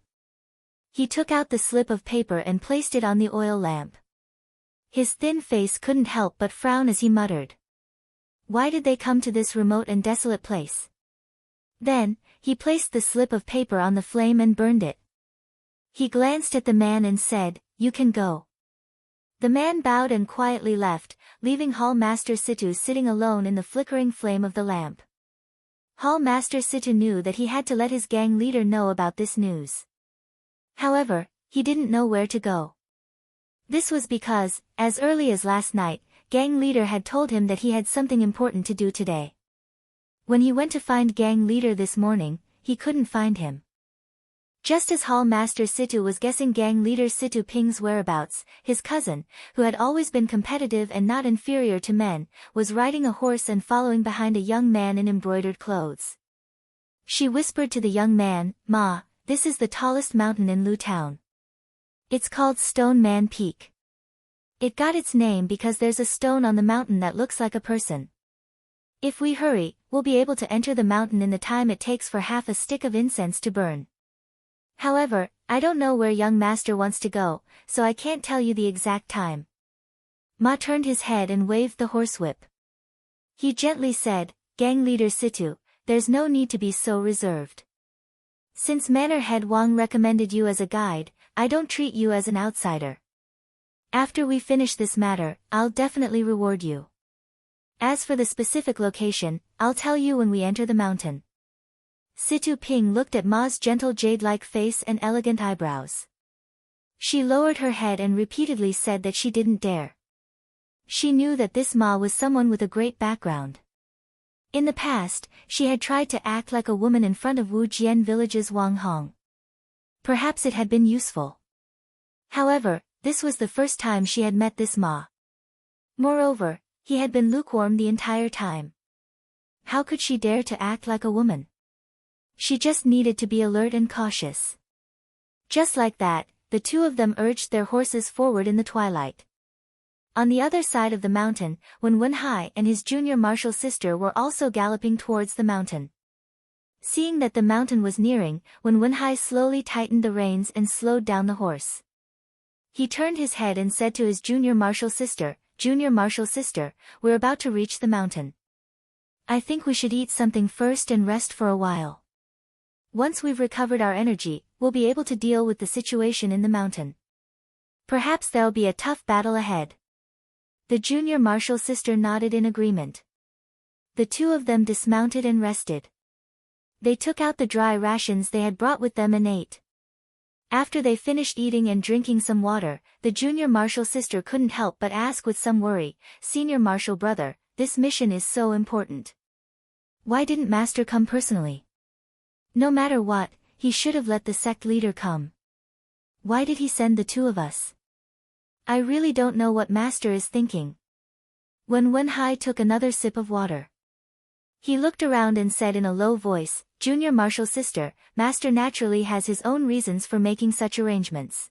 He took out the slip of paper and placed it on the oil lamp. His thin face couldn't help but frown as he muttered, "Why did they come to this remote and desolate place?" Then, he placed the slip of paper on the flame and burned it. He glanced at the man and said, "You can go." The man bowed and quietly left, leaving Hall Master Situ sitting alone in the flickering flame of the lamp. Hall Master Situ knew that he had to let his gang leader know about this news. However, he didn't know where to go. This was because, as early as last night, gang leader had told him that he had something important to do today. When he went to find gang leader this morning, he couldn't find him. Just as Hall Master Situ was guessing gang leader Situ Ping's whereabouts, his cousin, who had always been competitive and not inferior to men, was riding a horse and following behind a young man in embroidered clothes. She whispered to the young man, "Ma, this is the tallest mountain in Lu Town. It's called Stone Man Peak. It got its name because there's a stone on the mountain that looks like a person. If we hurry, we'll be able to enter the mountain in the time it takes for half a stick of incense to burn. However, I don't know where young master wants to go, so I can't tell you the exact time." Ma turned his head and waved the horsewhip. He gently said, "Gang leader Situ, there's no need to be so reserved. Since Manor Head Wang recommended you as a guide, I don't treat you as an outsider. After we finish this matter, I'll definitely reward you. As for the specific location, I'll tell you when we enter the mountain." Situ Ping looked at Ma's gentle jade-like face and elegant eyebrows. She lowered her head and repeatedly said that she didn't dare. She knew that this Ma was someone with a great background. In the past, she had tried to act like a woman in front of Wu Jian village's Wang Hong. Perhaps it had been useful. However, this was the first time she had met this Ma. Moreover, he had been lukewarm the entire time. How could she dare to act like a woman? She just needed to be alert and cautious. Just like that, the two of them urged their horses forward in the twilight. On the other side of the mountain, Wenhai and his junior martial sister were also galloping towards the mountain. Seeing that the mountain was nearing, Wenhai slowly tightened the reins and slowed down the horse. He turned his head and said to his junior martial sister, we're about to reach the mountain. I think we should eat something first and rest for a while. Once we've recovered our energy, we'll be able to deal with the situation in the mountain. Perhaps there'll be a tough battle ahead. The junior martial sister nodded in agreement. The two of them dismounted and rested. They took out the dry rations they had brought with them and ate. After they finished eating and drinking some water, the junior martial sister couldn't help but ask with some worry, "Senior martial brother, this mission is so important. Why didn't Master come personally? No matter what, he should have let the sect leader come. Why did he send the two of us? I really don't know what Master is thinking." Wenhai took another sip of water. He looked around and said in a low voice, "Junior martial sister, Master naturally has his own reasons for making such arrangements.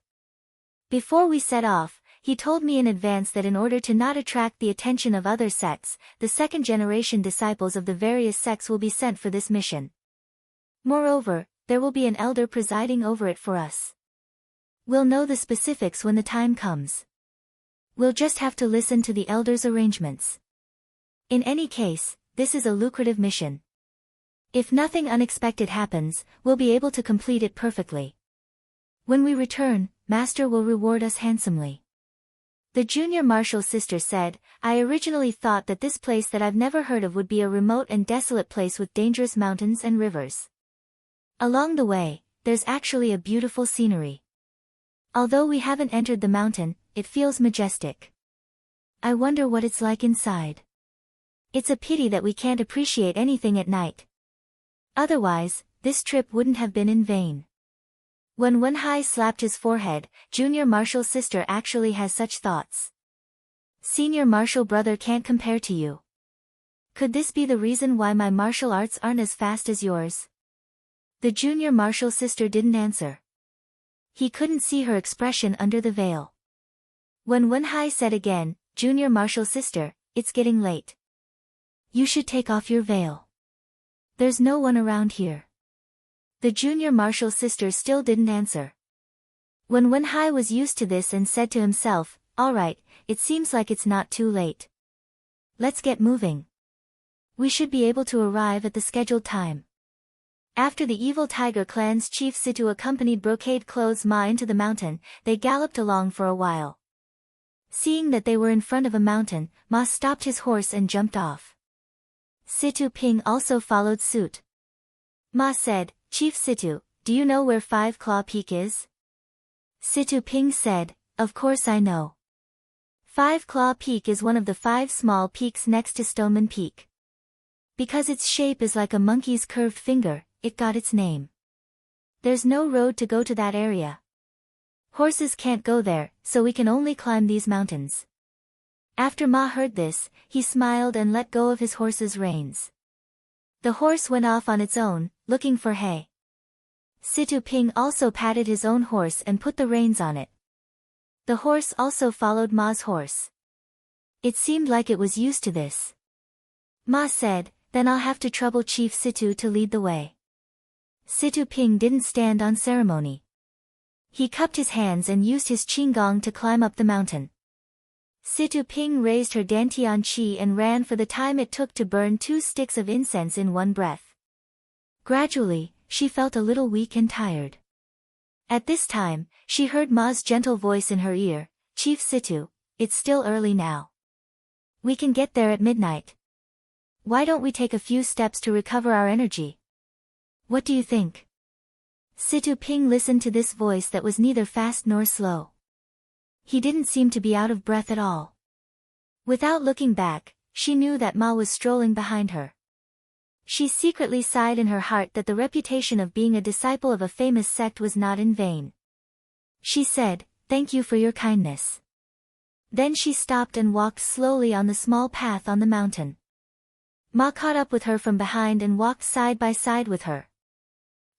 Before we set off, he told me in advance that in order to not attract the attention of other sects, the second-generation disciples of the various sects will be sent for this mission. Moreover, there will be an elder presiding over it for us. We'll know the specifics when the time comes. We'll just have to listen to the elder's arrangements. In any case, this is a lucrative mission. If nothing unexpected happens, we'll be able to complete it perfectly. When we return, Master will reward us handsomely." The junior martial sister said, "I originally thought that this place that I've never heard of would be a remote and desolate place with dangerous mountains and rivers. Along the way, there's actually a beautiful scenery. Although we haven't entered the mountain, it feels majestic. I wonder what it's like inside. It's a pity that we can't appreciate anything at night. Otherwise, this trip wouldn't have been in vain." When Wenhai slapped his forehead, junior martial sister actually has such thoughts. Senior martial brother can't compare to you. Could this be the reason why my martial arts aren't as fast as yours? The junior martial sister didn't answer. He couldn't see her expression under the veil. When Wenhai said again, "Junior martial sister, it's getting late. You should take off your veil. There's no one around here." The junior martial sister still didn't answer. When Wenhai was used to this and said to himself, "All right, it seems like it's not too late. Let's get moving. We should be able to arrive at the scheduled time." After the evil tiger clan's chief Situ accompanied brocade clothes Ma into the mountain, they galloped along for a while. Seeing that they were in front of a mountain, Ma stopped his horse and jumped off. Situ Ping also followed suit. Ma said, "Chief Situ, do you know where 5 Claw Peak is?" Situ Ping said, "Of course I know. 5 Claw Peak is one of the 5 small peaks next to Stoneman Peak. Because its shape is like a monkey's curved finger, it got its name. There's no road to go to that area. Horses can't go there, so we can only climb these mountains." After Ma heard this, he smiled and let go of his horse's reins. The horse went off on its own, looking for hay. Situ Ping also patted his own horse and put the reins on it. The horse also followed Ma's horse. It seemed like it was used to this. Ma said, "Then I'll have to trouble Chief Situ to lead the way." Situ Ping didn't stand on ceremony. He cupped his hands and used his qinggong to climb up the mountain. Situ Ping raised her dantian qi and ran for the time it took to burn 2 sticks of incense in one breath. Gradually, she felt a little weak and tired. At this time, she heard Ma's gentle voice in her ear, "Chief Situ, it's still early now. We can get there at midnight. Why don't we take a few steps to recover our energy? What do you think?" Situ Ping listened to this voice that was neither fast nor slow. He didn't seem to be out of breath at all. Without looking back, she knew that Ma was strolling behind her. She secretly sighed in her heart that the reputation of being a disciple of a famous sect was not in vain. She said, "Thank you for your kindness." Then she stopped and walked slowly on the small path on the mountain. Ma caught up with her from behind and walked side by side with her.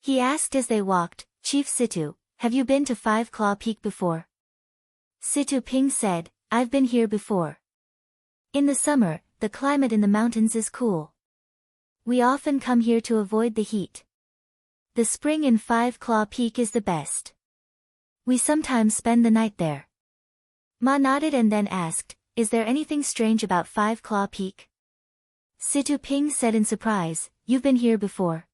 He asked as they walked, Chief Situ, have you been to Five Claw Peak before? Situ Ping said, I've been here before. In the summer, the climate in the mountains is cool. We often come here to avoid the heat. The spring in Five Claw Peak is the best. We sometimes spend the night there. Ma nodded and then asked, is there anything strange about Five Claw Peak? Situ Ping said in surprise, you've been here before.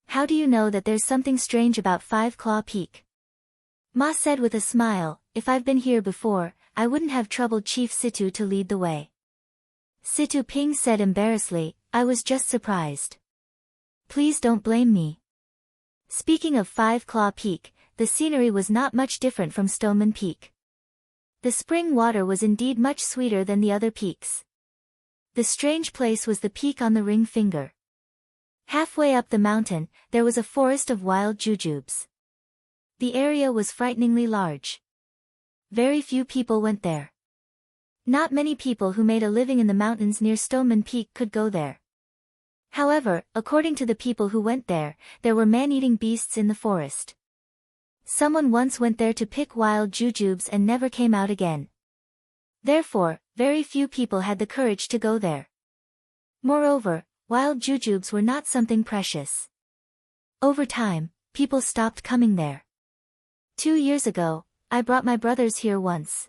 How do you know that there's something strange about Five Claw Peak? Ma said with a smile, if I've been here before, I wouldn't have troubled Chief Situ to lead the way. Situ Ping said embarrassedly, I was just surprised. Please don't blame me. Speaking of Five Claw Peak, the scenery was not much different from Stoneman Peak. The spring water was indeed much sweeter than the other peaks. The strange place was the peak on the ring finger. Halfway up the mountain, there was a forest of wild jujubes. The area was frighteningly large. Very few people went there. Not many people who made a living in the mountains near Stoneman Peak could go there. However, according to the people who went there were man-eating beasts in the forest. Someone once went there to pick wild jujubes and never came out again. Therefore, very few people had the courage to go there. Moreover, wild jujubes were not something precious. Over time, people stopped coming there. 2 years ago, I brought my brothers here once.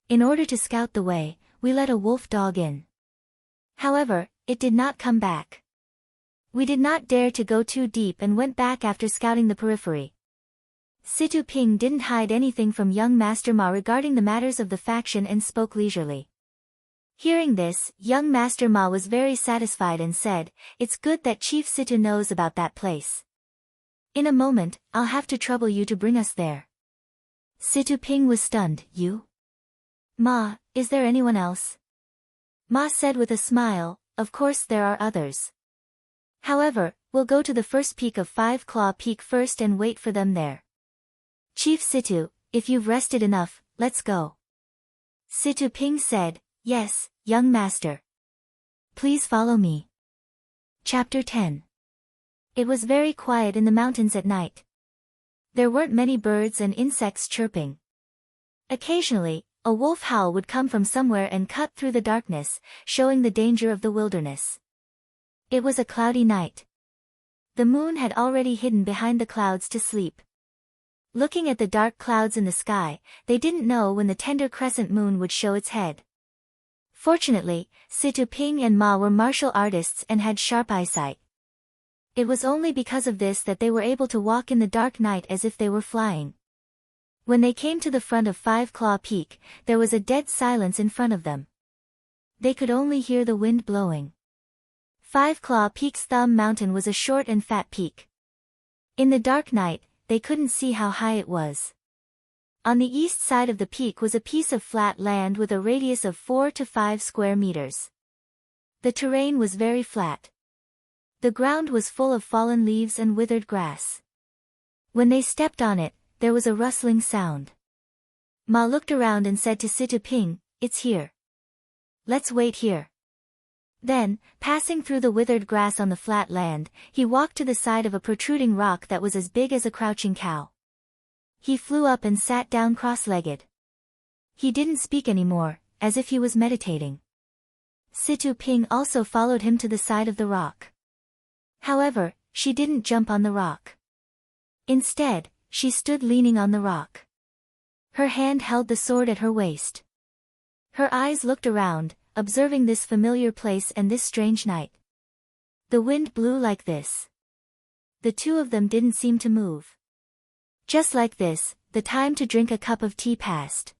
In order to scout the way, we let a wolf dog in. However, it did not come back. We did not dare to go too deep and went back after scouting the periphery. Situ Ping didn't hide anything from young Master Ma regarding the matters of the faction and spoke leisurely. Hearing this, young Master Ma was very satisfied and said, it's good that Chief Situ knows about that place. In a moment, I'll have to trouble you to bring us there. Situ Ping was stunned, you? Ma, is there anyone else? Ma said with a smile, of course there are others. However, we'll go to the first peak of Five Claw Peak first and wait for them there. Chief Situ, if you've rested enough, let's go. Situ Ping said, yes, young master. Please follow me. Chapter 10. It was very quiet in the mountains at night. There weren't many birds and insects chirping. Occasionally, a wolf howl would come from somewhere and cut through the darkness, showing the danger of the wilderness. It was a cloudy night. The moon had already hidden behind the clouds to sleep. Looking at the dark clouds in the sky, they didn't know when the tender crescent moon would show its head. Fortunately, Situ Ping and Ma were martial artists and had sharp eyesight. It was only because of this that they were able to walk in the dark night as if they were flying. When they came to the front of Five Claw Peak, there was a dead silence in front of them. They could only hear the wind blowing. Five Claw Peak's thumb mountain was a short and fat peak. In the dark night, they couldn't see how high it was. On the east side of the peak was a piece of flat land with a radius of 4 to 5 square meters. The terrain was very flat. The ground was full of fallen leaves and withered grass. When they stepped on it, there was a rustling sound. Ma looked around and said to Situ Ping, it's here. Let's wait here. Then, passing through the withered grass on the flat land, he walked to the side of a protruding rock that was as big as a crouching cow. He flew up and sat down cross-legged. He didn't speak anymore, as if he was meditating. Situ Ping also followed him to the side of the rock. However, she didn't jump on the rock. Instead, she stood leaning on the rock. Her hand held the sword at her waist. Her eyes looked around, observing this familiar place and this strange night. The wind blew like this. The two of them didn't seem to move. Just like this, the time to drink a cup of tea passed.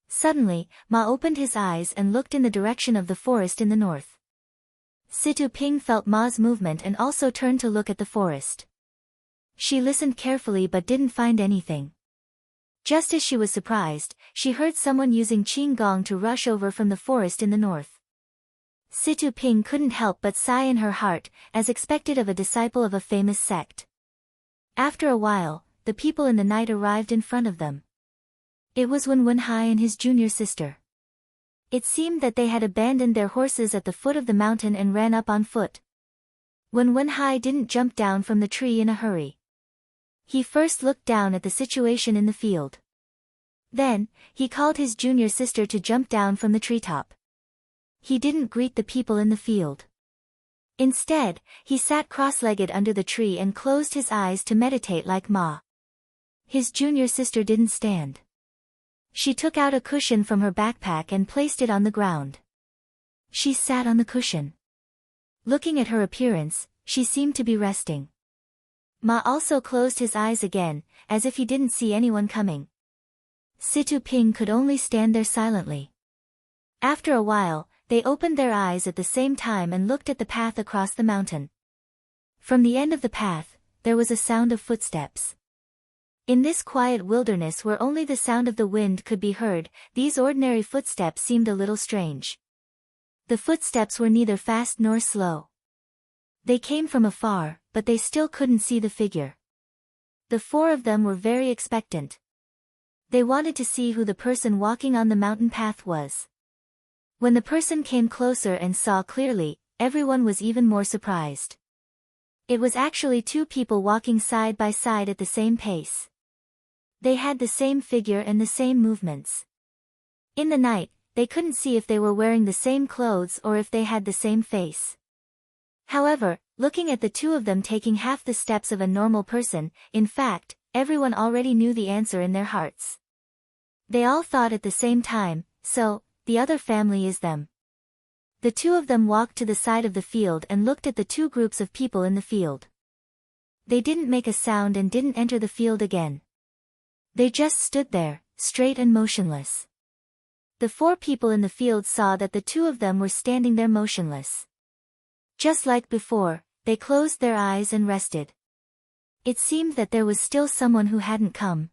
Suddenly, Ma opened his eyes and looked in the direction of the forest in the north. Situ Ping felt Ma's movement and also turned to look at the forest. She listened carefully but didn't find anything. Just as she was surprised, she heard someone using qing gong to rush over from the forest in the north. Situ Ping couldn't help but sigh in her heart, as expected of a disciple of a famous sect. After a while, the people in the night arrived in front of them. It was Wenhai and his junior sister. It seemed that they had abandoned their horses at the foot of the mountain and ran up on foot. When Wenhai didn't jump down from the tree in a hurry. He first looked down at the situation in the field. Then, he called his junior sister to jump down from the treetop. He didn't greet the people in the field. Instead, he sat cross-legged under the tree and closed his eyes to meditate like Ma. His junior sister didn't stand. She took out a cushion from her backpack and placed it on the ground. She sat on the cushion. Looking at her appearance, she seemed to be resting. Ma also closed his eyes again, as if he didn't see anyone coming. Situ Ping could only stand there silently. After a while, they opened their eyes at the same time and looked at the path across the mountain. From the end of the path, there was a sound of footsteps. In this quiet wilderness where only the sound of the wind could be heard, these ordinary footsteps seemed a little strange. The footsteps were neither fast nor slow. They came from afar, but they still couldn't see the figure. The four of them were very expectant. They wanted to see who the person walking on the mountain path was. When the person came closer and saw clearly, everyone was even more surprised. It was actually two people walking side by side at the same pace. They had the same figure and the same movements. In the night, they couldn't see if they were wearing the same clothes or if they had the same face. However, looking at the two of them taking half the steps of a normal person, in fact, everyone already knew the answer in their hearts. They all thought at the same time, so, the other family is them. The two of them walked to the side of the field and looked at the two groups of people in the field. They didn't make a sound and didn't enter the field again. They just stood there, straight and motionless. The four people in the field saw that the two of them were standing there motionless. Just like before, they closed their eyes and rested. It seemed that there was still someone who hadn't come.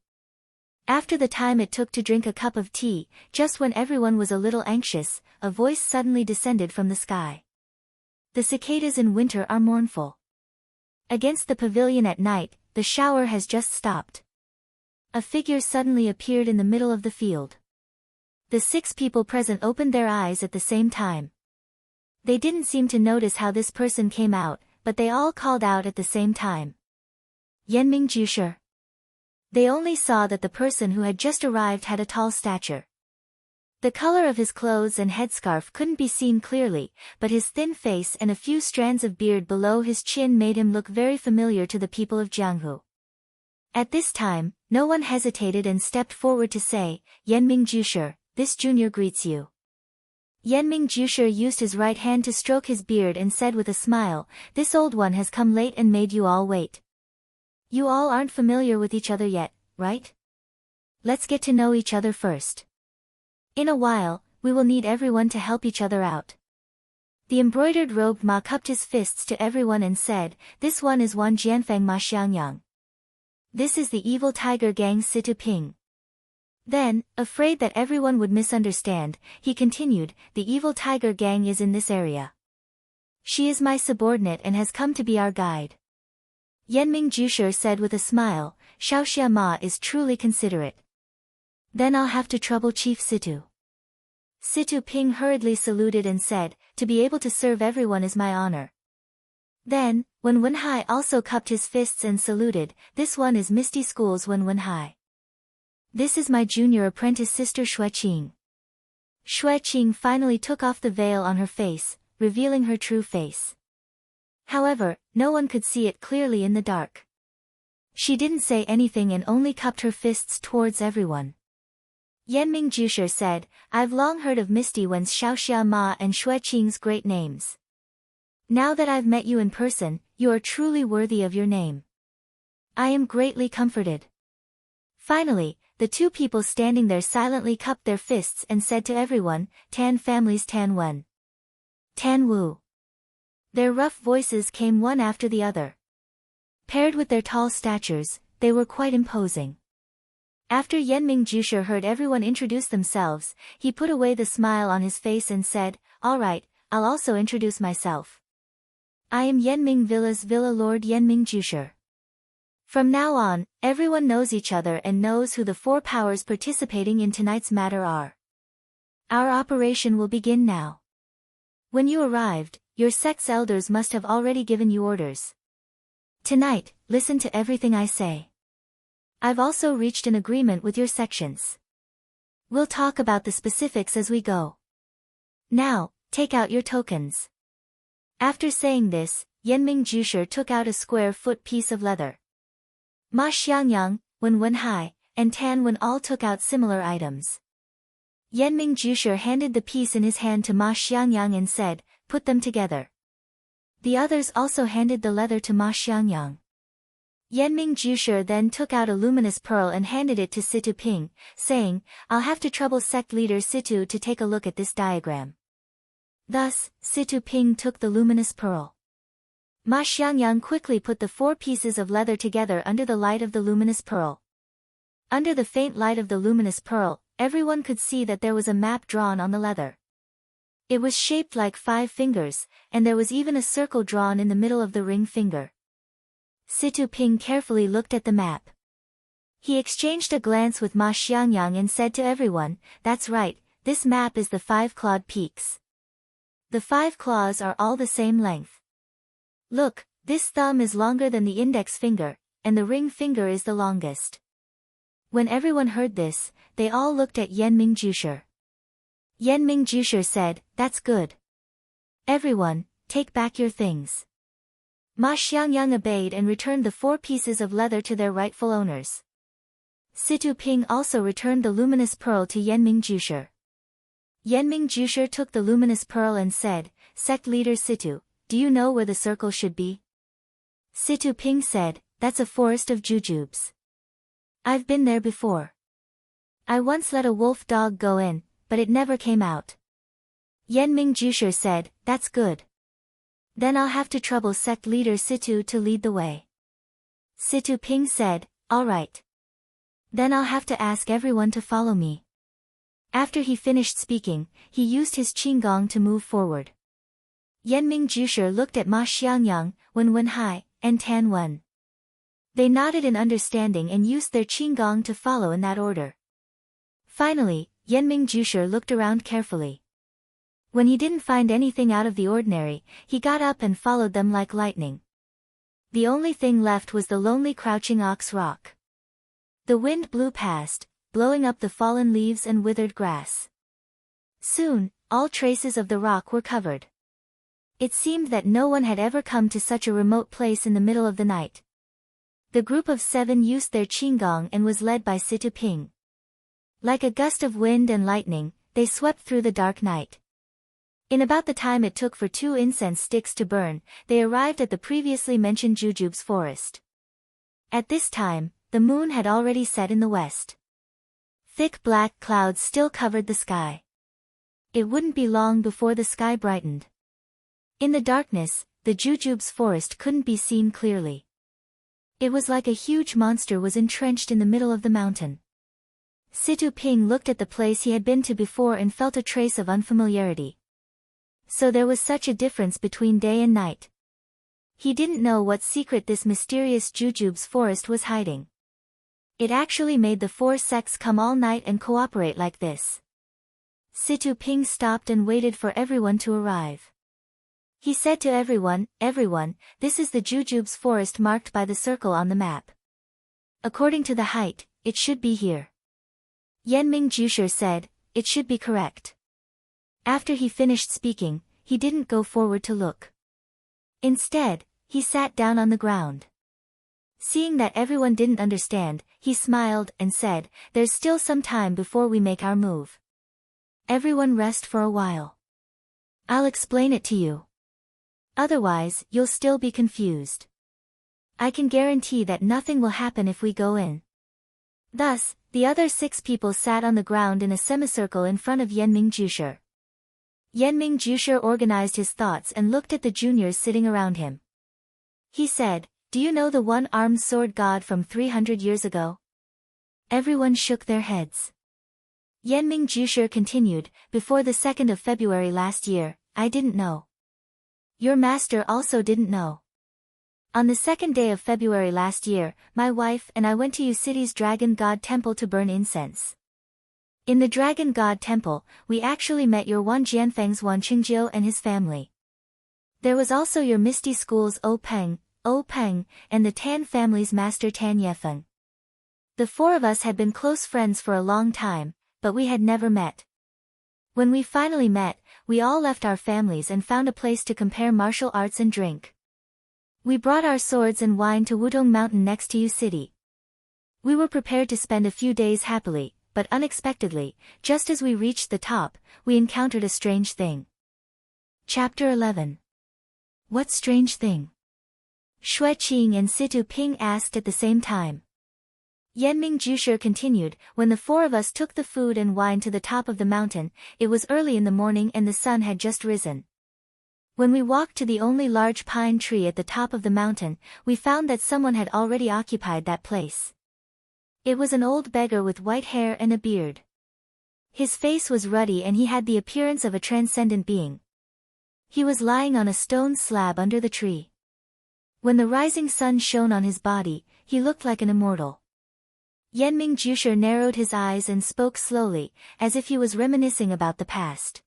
After the time it took to drink a cup of tea, just when everyone was a little anxious, a voice suddenly descended from the sky. The cicadas in winter are mournful. Against the pavilion at night, the shower has just stopped. A figure suddenly appeared in the middle of the field. The 6 people present opened their eyes at the same time. They didn't seem to notice how this person came out, but they all called out at the same time. Yanming Jusher. They only saw that the person who had just arrived had a tall stature. The color of his clothes and headscarf couldn't be seen clearly, but his thin face and a few strands of beard below his chin made him look very familiar to the people of Jianghu. At this time, no one hesitated and stepped forward to say, Yanming Jusher, this junior greets you. Yanming Jusher used his right hand to stroke his beard and said with a smile, this old one has come late and made you all wait. You all aren't familiar with each other yet, right? Let's get to know each other first. In a while, we will need everyone to help each other out. The embroidered robed Ma cupped his fists to everyone and said, this one is Wan Jianfeng Ma Xiangyang. This is the evil tiger gang Situ Ping. Then, afraid that everyone would misunderstand, he continued, the evil tiger gang is in this area. She is my subordinate and has come to be our guide. Yanming Jusher said with a smile, Xiaoxia Ma is truly considerate. Then I'll have to trouble Chief Situ. Situ Ping hurriedly saluted and said, to be able to serve everyone is my honor. Then, Wen Wenhai also cupped his fists and saluted, this one is Misty School's Wen Wenhai. This is my junior apprentice sister Xue Qing. Xue Qing finally took off the veil on her face, revealing her true face. However, no one could see it clearly in the dark. She didn't say anything and only cupped her fists towards everyone. Yanming Jusher said, I've long heard of Misty Wen's Xiaoxia Ma and Xue Qing's great names. Now that I've met you in person, you are truly worthy of your name. I am greatly comforted. Finally, the two people standing there silently cupped their fists and said to everyone, Tan family's Tan Wen. Tan Wu. Their rough voices came one after the other. Paired with their tall statures, they were quite imposing. After Yanming Jusher heard everyone introduce themselves, he put away the smile on his face and said, all right, I'll also introduce myself. I am Yanming Villa's Villa Lord Yanming Jusher. From now on, everyone knows each other and knows who the 4 powers participating in tonight's matter are. Our operation will begin now. When you arrived, your sect's elders must have already given you orders. Tonight, listen to everything I say. I've also reached an agreement with your sections. We'll talk about the specifics as we go. Now, take out your tokens. After saying this, Yanming Jusher took out a square-foot piece of leather. Ma Xiangyang, Wen Wenhai, and Tan Wen all took out similar items. Yanming Jusher handed the piece in his hand to Ma Xiangyang and said, "Put them together." The others also handed the leather to Ma Xiangyang. Yanming Jusher then took out a luminous pearl and handed it to Situ Ping, saying, "I'll have to trouble sect leader Situ to take a look at this diagram." Thus, Situ Ping took the luminous pearl. Ma Xiangyang quickly put the 4 pieces of leather together under the light of the luminous pearl. Under the faint light of the luminous pearl, everyone could see that there was a map drawn on the leather. It was shaped like 5 fingers, and there was even a circle drawn in the middle of the ring finger. Situ Ping carefully looked at the map. He exchanged a glance with Ma Xiangyang and said to everyone, "That's right, this map is the 5-clawed peaks. The 5 claws are all the same length. Look, this thumb is longer than the index finger, and the ring finger is the longest." When everyone heard this, they all looked at Yanming Jusher. Yanming Jusher said, "That's good. Everyone, take back your things." Ma Xiangyang obeyed and returned the 4 pieces of leather to their rightful owners. Situ Ping also returned the luminous pearl to Yanming Jusher. Yanming Jusher took the luminous pearl and said, "Sect leader Situ, do you know where the circle should be?" Situ Ping said, "That's a forest of jujubes. I've been there before. I once let a wolf dog go in, but it never came out." Yanming Jusher said, "That's good. Then I'll have to trouble sect leader Situ to lead the way." Situ Ping said, "All right. Then I'll have to ask everyone to follow me." After he finished speaking, he used his qinggong to move forward. Yanming Jusher looked at Ma Xiangyang, Wen Wenhai, and Tan Wen. They nodded in understanding and used their qinggong to follow in that order. Finally, Yanming Jusher looked around carefully. When he didn't find anything out of the ordinary, he got up and followed them like lightning. The only thing left was the lonely crouching ox rock. The wind blew past, blowing up the fallen leaves and withered grass. Soon, all traces of the rock were covered. It seemed that no one had ever come to such a remote place in the middle of the night. The group of 7 used their qinggong and was led by Situ Ping. Like a gust of wind and lightning, they swept through the dark night. In about the time it took for 2 incense sticks to burn, they arrived at the previously mentioned Jujubes forest. At this time, the moon had already set in the west. Thick black clouds still covered the sky. It wouldn't be long before the sky brightened. In the darkness, the Jujubes forest couldn't be seen clearly. It was like a huge monster was entrenched in the middle of the mountain. Situ Ping looked at the place he had been to before and felt a trace of unfamiliarity. So there was such a difference between day and night. He didn't know what secret this mysterious Jujubes forest was hiding. It actually made the 4 sects come all night and cooperate like this. Situ Ping stopped and waited for everyone to arrive. He said to everyone, "Everyone, this is the Jujubes forest marked by the circle on the map. According to the height, it should be here." Yanming Jusher said, "It should be correct." After he finished speaking, he didn't go forward to look. Instead, he sat down on the ground. Seeing that everyone didn't understand, he smiled and said, "There's still some time before we make our move. Everyone rest for a while. I'll explain it to you. Otherwise, you'll still be confused. I can guarantee that nothing will happen if we go in." Thus, the other 6 people sat on the ground in a semicircle in front of Yanming Jusher. Yanming Jusher organized his thoughts and looked at the juniors sitting around him. He said, "Do you know the one-armed sword god from 300 years ago?" Everyone shook their heads. Yanming Jusher continued, "Before the 2nd of February last year, I didn't know. Your master also didn't know. On the 2nd day of February last year, my wife and I went to Yu City's Dragon God Temple to burn incense. In the Dragon God Temple, we actually met your Wan Jianfeng's Wan Qingjiu and his family. There was also your Misty School's O Peng, and the Tan family's master Tan Yefeng. The four of us had been close friends for a long time, but we had never met. When we finally met, we all left our families and found a place to compare martial arts and drink. We brought our swords and wine to Wudong Mountain next to Yu City. We were prepared to spend a few days happily, but unexpectedly, just as we reached the top, we encountered a strange thing. Chapter 11. What strange thing? Shui Qing and Situ Ping asked at the same time. Yanming Jusher continued, when the four of us took the food and wine to the top of the mountain, it was early in the morning and the sun had just risen. When we walked to the only large pine tree at the top of the mountain, we found that someone had already occupied that place. It was an old beggar with white hair and a beard. His face was ruddy and he had the appearance of a transcendent being. He was lying on a stone slab under the tree. When the rising sun shone on his body, he looked like an immortal. Yanming Jusher narrowed his eyes and spoke slowly, as if he was reminiscing about the past.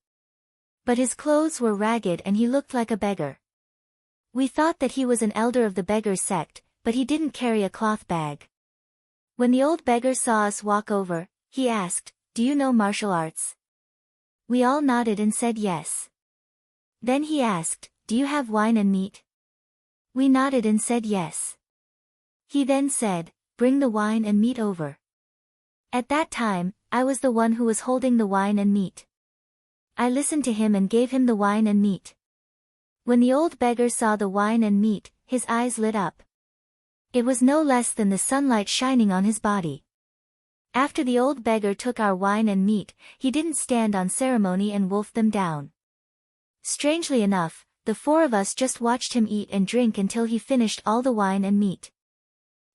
But his clothes were ragged and he looked like a beggar. We thought that he was an elder of the beggar sect, but he didn't carry a cloth bag. When the old beggar saw us walk over, he asked, "Do you know martial arts?" We all nodded and said yes. Then he asked, "Do you have wine and meat?" We nodded and said yes. He then said, "Bring the wine and meat over." At that time, I was the one who was holding the wine and meat. I listened to him and gave him the wine and meat. When the old beggar saw the wine and meat, his eyes lit up. It was no less than the sunlight shining on his body. After the old beggar took our wine and meat, he didn't stand on ceremony and wolfed them down. Strangely enough, the four of us just watched him eat and drink until he finished all the wine and meat.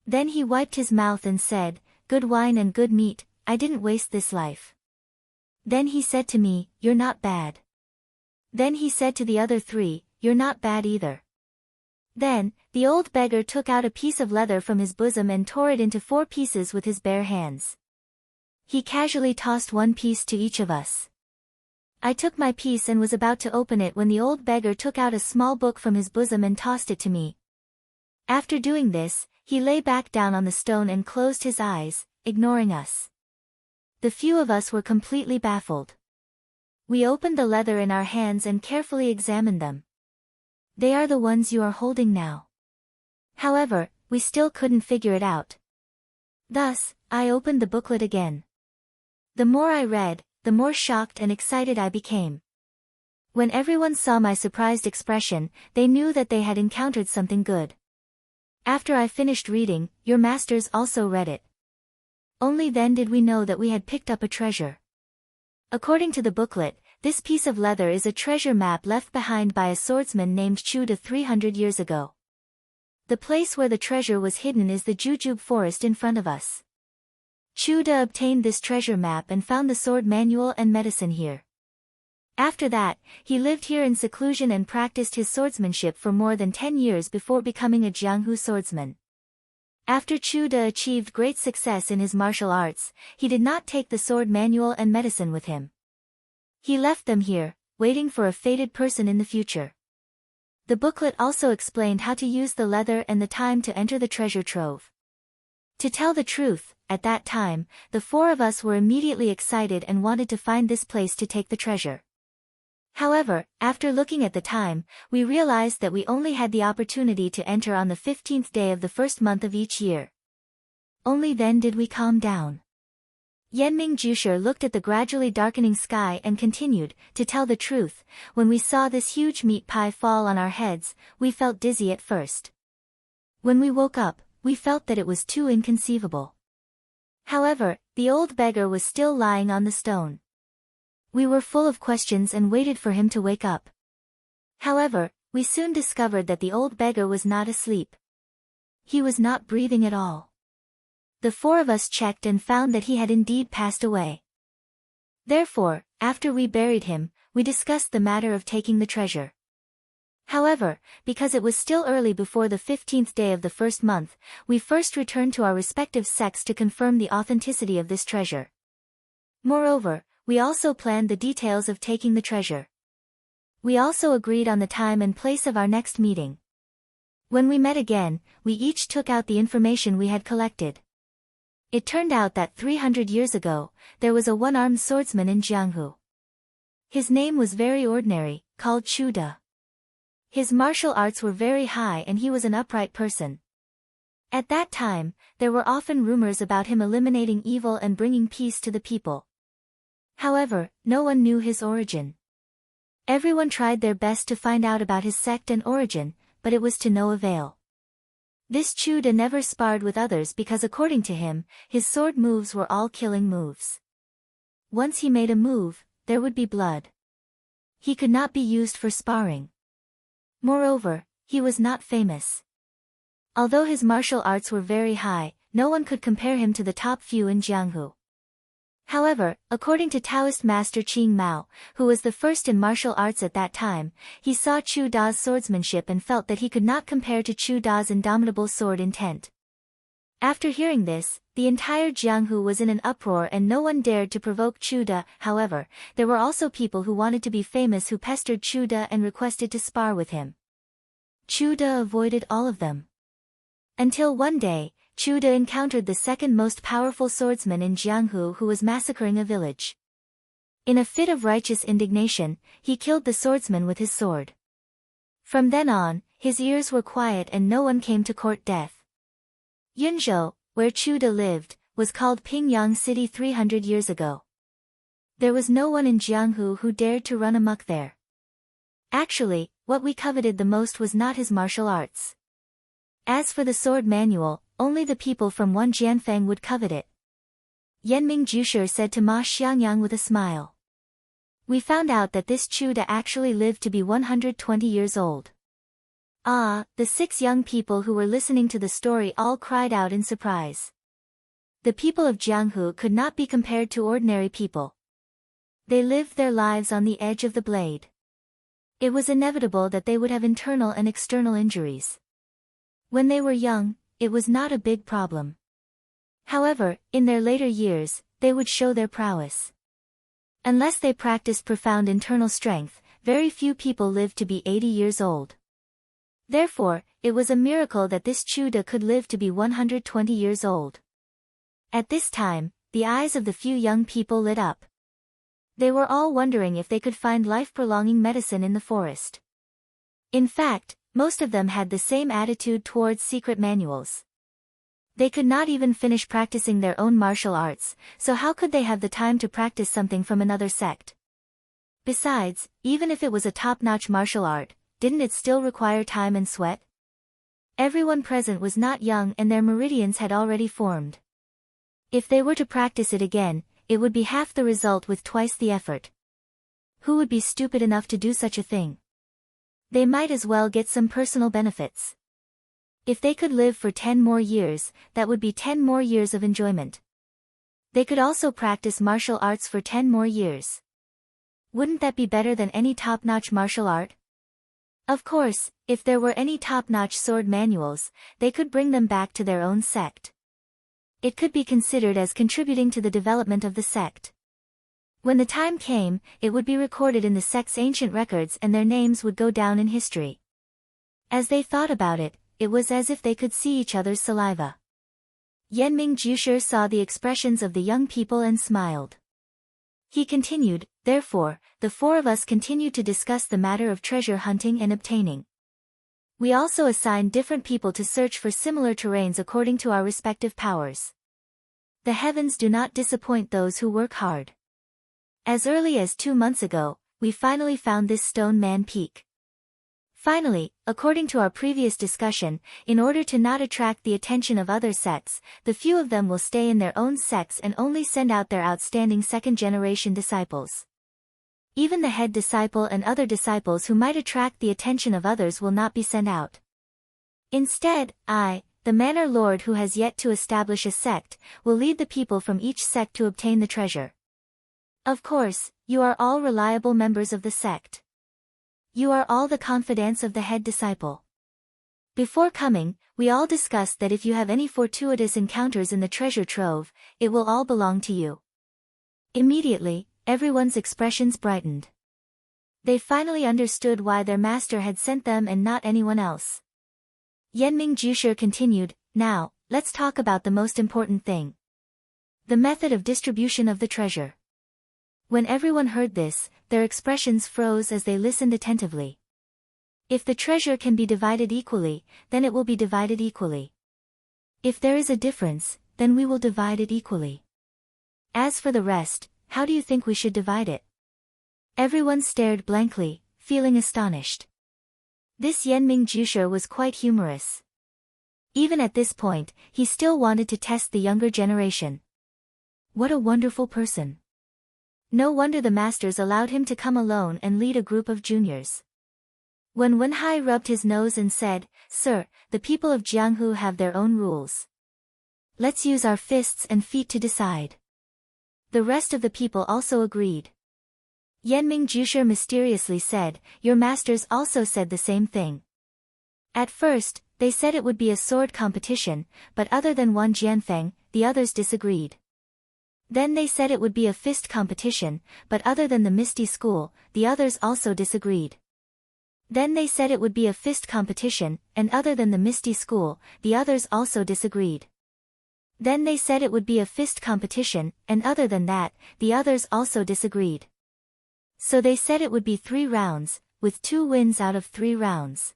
Then he wiped his mouth and said, "Good wine and good meat, I didn't waste this life." Then he said to me, "You're not bad." Then he said to the other three, "You're not bad either." Then, the old beggar took out a piece of leather from his bosom and tore it into 4 pieces with his bare hands. He casually tossed one piece to each of us. I took my piece and was about to open it when the old beggar took out a small book from his bosom and tossed it to me. After doing this, he lay back down on the stone and closed his eyes, ignoring us. The few of us were completely baffled. We opened the leather in our hands and carefully examined them. "They are the ones you are holding now." However, we still couldn't figure it out. Thus, I opened the booklet again. The more I read, the more shocked and excited I became. When everyone saw my surprised expression, they knew that they had encountered something good. After I finished reading, your masters also read it. Only then did we know that we had picked up a treasure. According to the booklet, this piece of leather is a treasure map left behind by a swordsman named Chu 300 years ago. The place where the treasure was hidden is the Jujube forest in front of us. Chu obtained this treasure map and found the sword manual and medicine here. After that, he lived here in seclusion and practiced his swordsmanship for more than 10 years before becoming a Jianghu swordsman. After Chu achieved great success in his martial arts, he did not take the sword manual and medicine with him. He left them here, waiting for a fated person in the future. The booklet also explained how to use the leather and the time to enter the treasure trove. To tell the truth, at that time, the four of us were immediately excited and wanted to find this place to take the treasure. However, after looking at the time, we realized that we only had the opportunity to enter on the 15th day of the first month of each year. Only then did we calm down. Yanming Jusher looked at the gradually darkening sky and continued, "To tell the truth, when we saw this huge meat pie fall on our heads, we felt dizzy at first. When we woke up, we felt that it was too inconceivable. However, the old beggar was still lying on the stone. We were full of questions and waited for him to wake up. However, we soon discovered that the old beggar was not asleep. He was not breathing at all. The four of us checked and found that he had indeed passed away. Therefore, after we buried him, we discussed the matter of taking the treasure. However, because it was still early before the 15th day of the first month, we first returned to our respective sects to confirm the authenticity of this treasure. Moreover, we also planned the details of taking the treasure. We also agreed on the time and place of our next meeting. When we met again, we each took out the information we had collected. It turned out that 300 years ago, there was a one-armed swordsman in Jianghu. His name was very ordinary, called Chu De. His martial arts were very high and he was an upright person. At that time, there were often rumors about him eliminating evil and bringing peace to the people. However, no one knew his origin. Everyone tried their best to find out about his sect and origin, but it was to no avail. This Chu De never sparred with others because according to him, his sword moves were all killing moves. Once he made a move, there would be blood. He could not be used for sparring. Moreover, he was not famous. Although his martial arts were very high, no one could compare him to the top few in Jianghu. However, according to Taoist master Qing Mao, who was the first in martial arts at that time, he saw Chu Da's swordsmanship and felt that he could not compare to Chu Da's indomitable sword intent. After hearing this, the entire Jianghu was in an uproar and no one dared to provoke Chu De. However, there were also people who wanted to be famous who pestered Chu De and requested to spar with him. Chu De avoided all of them. Until one day, Chu De encountered the second most powerful swordsman in Jianghu who was massacring a village. In a fit of righteous indignation, he killed the swordsman with his sword. From then on, his ears were quiet and no one came to court death. Yunzhou, where Chu De lived, was called Pingyang City 300 years ago. There was no one in Jianghu who dared to run amok there. Actually, what we coveted the most was not his martial arts. As for the sword manual, only the people from one Jianfeng would covet it. Yanming Jusher said to Ma Xiangyang with a smile. We found out that this Chu De actually lived to be 120 years old. Ah, the 6 young people who were listening to the story all cried out in surprise. The people of Jianghu could not be compared to ordinary people. They lived their lives on the edge of the blade. It was inevitable that they would have internal and external injuries. When they were young, it was not a big problem. However, in their later years, they would show their prowess. Unless they practiced profound internal strength, very few people lived to be 80 years old. Therefore, it was a miracle that this Chu De could live to be 120 years old. At this time, the eyes of the few young people lit up. They were all wondering if they could find life-prolonging medicine in the forest. In fact, most of them had the same attitude towards secret manuals. They could not even finish practicing their own martial arts, so how could they have the time to practice something from another sect? Besides, even if it was a top-notch martial art, didn't it still require time and sweat? Everyone present was not young and their meridians had already formed. If they were to practice it again, it would be half the result with twice the effort. Who would be stupid enough to do such a thing? They might as well get some personal benefits. If they could live for 10 more years, that would be 10 more years of enjoyment. They could also practice martial arts for 10 more years. Wouldn't that be better than any top-notch martial art? Of course, if there were any top-notch sword manuals, they could bring them back to their own sect. It could be considered as contributing to the development of the sect. When the time came, it would be recorded in the sect's ancient records and their names would go down in history. As they thought about it, it was as if they could see each other's saliva. Yanming Jusher saw the expressions of the young people and smiled. He continued, therefore, the 4 of us continued to discuss the matter of treasure hunting and obtaining. We also assigned different people to search for similar terrains according to our respective powers. The heavens do not disappoint those who work hard. As early as 2 months ago, we finally found this Stone Man Peak. Finally, according to our previous discussion, in order to not attract the attention of other sects, the few of them will stay in their own sects and only send out their outstanding second-generation disciples. Even the head disciple and other disciples who might attract the attention of others will not be sent out. Instead, I, the Manor Lord who has yet to establish a sect, will lead the people from each sect to obtain the treasure. Of course, you are all reliable members of the sect. You are all the confidants of the head disciple. Before coming, we all discussed that if you have any fortuitous encounters in the treasure trove, it will all belong to you. Immediately, everyone's expressions brightened. They finally understood why their master had sent them and not anyone else. Yanming Jusher continued, "Now, let's talk about the most important thing. The method of distribution of the treasure." When everyone heard this, their expressions froze as they listened attentively. If the treasure can be divided equally, then it will be divided equally. If there is a difference, then we will divide it equally. As for the rest, how do you think we should divide it? Everyone stared blankly, feeling astonished. This Yanming Jusher was quite humorous. Even at this point, he still wanted to test the younger generation. What a wonderful person. No wonder the masters allowed him to come alone and lead a group of juniors. When Wenhai rubbed his nose and said, "Sir, the people of Jianghu have their own rules. Let's use our fists and feet to decide." The rest of the people also agreed. Yanming Jusher mysteriously said, "Your masters also said the same thing." At first, they said it would be a sword competition, but other than Wan Jianfeng, the others disagreed. Then they said it would be a fist competition, but other than the Misty School, the others also disagreed. Then they said it would be a fist competition, and other than the Misty School, the others also disagreed. Then they said it would be a fist competition, and other than that, the others also disagreed. So they said it would be 3 rounds, with 2 wins out of 3 rounds.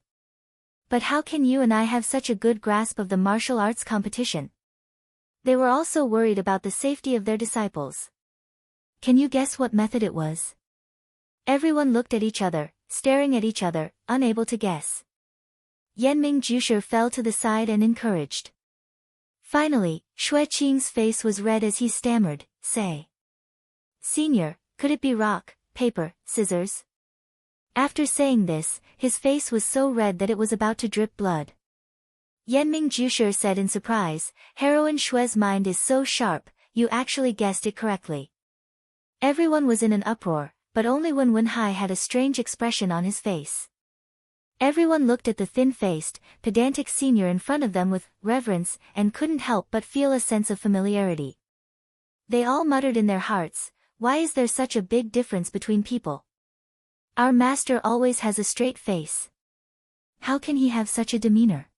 But how can you and I have such a good grasp of the martial arts competition? They were also worried about the safety of their disciples. Can you guess what method it was? Everyone looked at each other, staring at each other, unable to guess. Yanming Jusher fell to the side and encouraged. Finally, Xue Qing's face was red as he stammered, "Say. Senior, could it be rock, paper, scissors?" After saying this, his face was so red that it was about to drip blood. Yanming Jusher said in surprise, "Heroine Xue's mind is so sharp, you actually guessed it correctly." Everyone was in an uproar, but only when Wenhai had a strange expression on his face. Everyone looked at the thin-faced, pedantic senior in front of them with reverence and couldn't help but feel a sense of familiarity. They all muttered in their hearts, "Why is there such a big difference between people? Our master always has a straight face. How can he have such a demeanor?"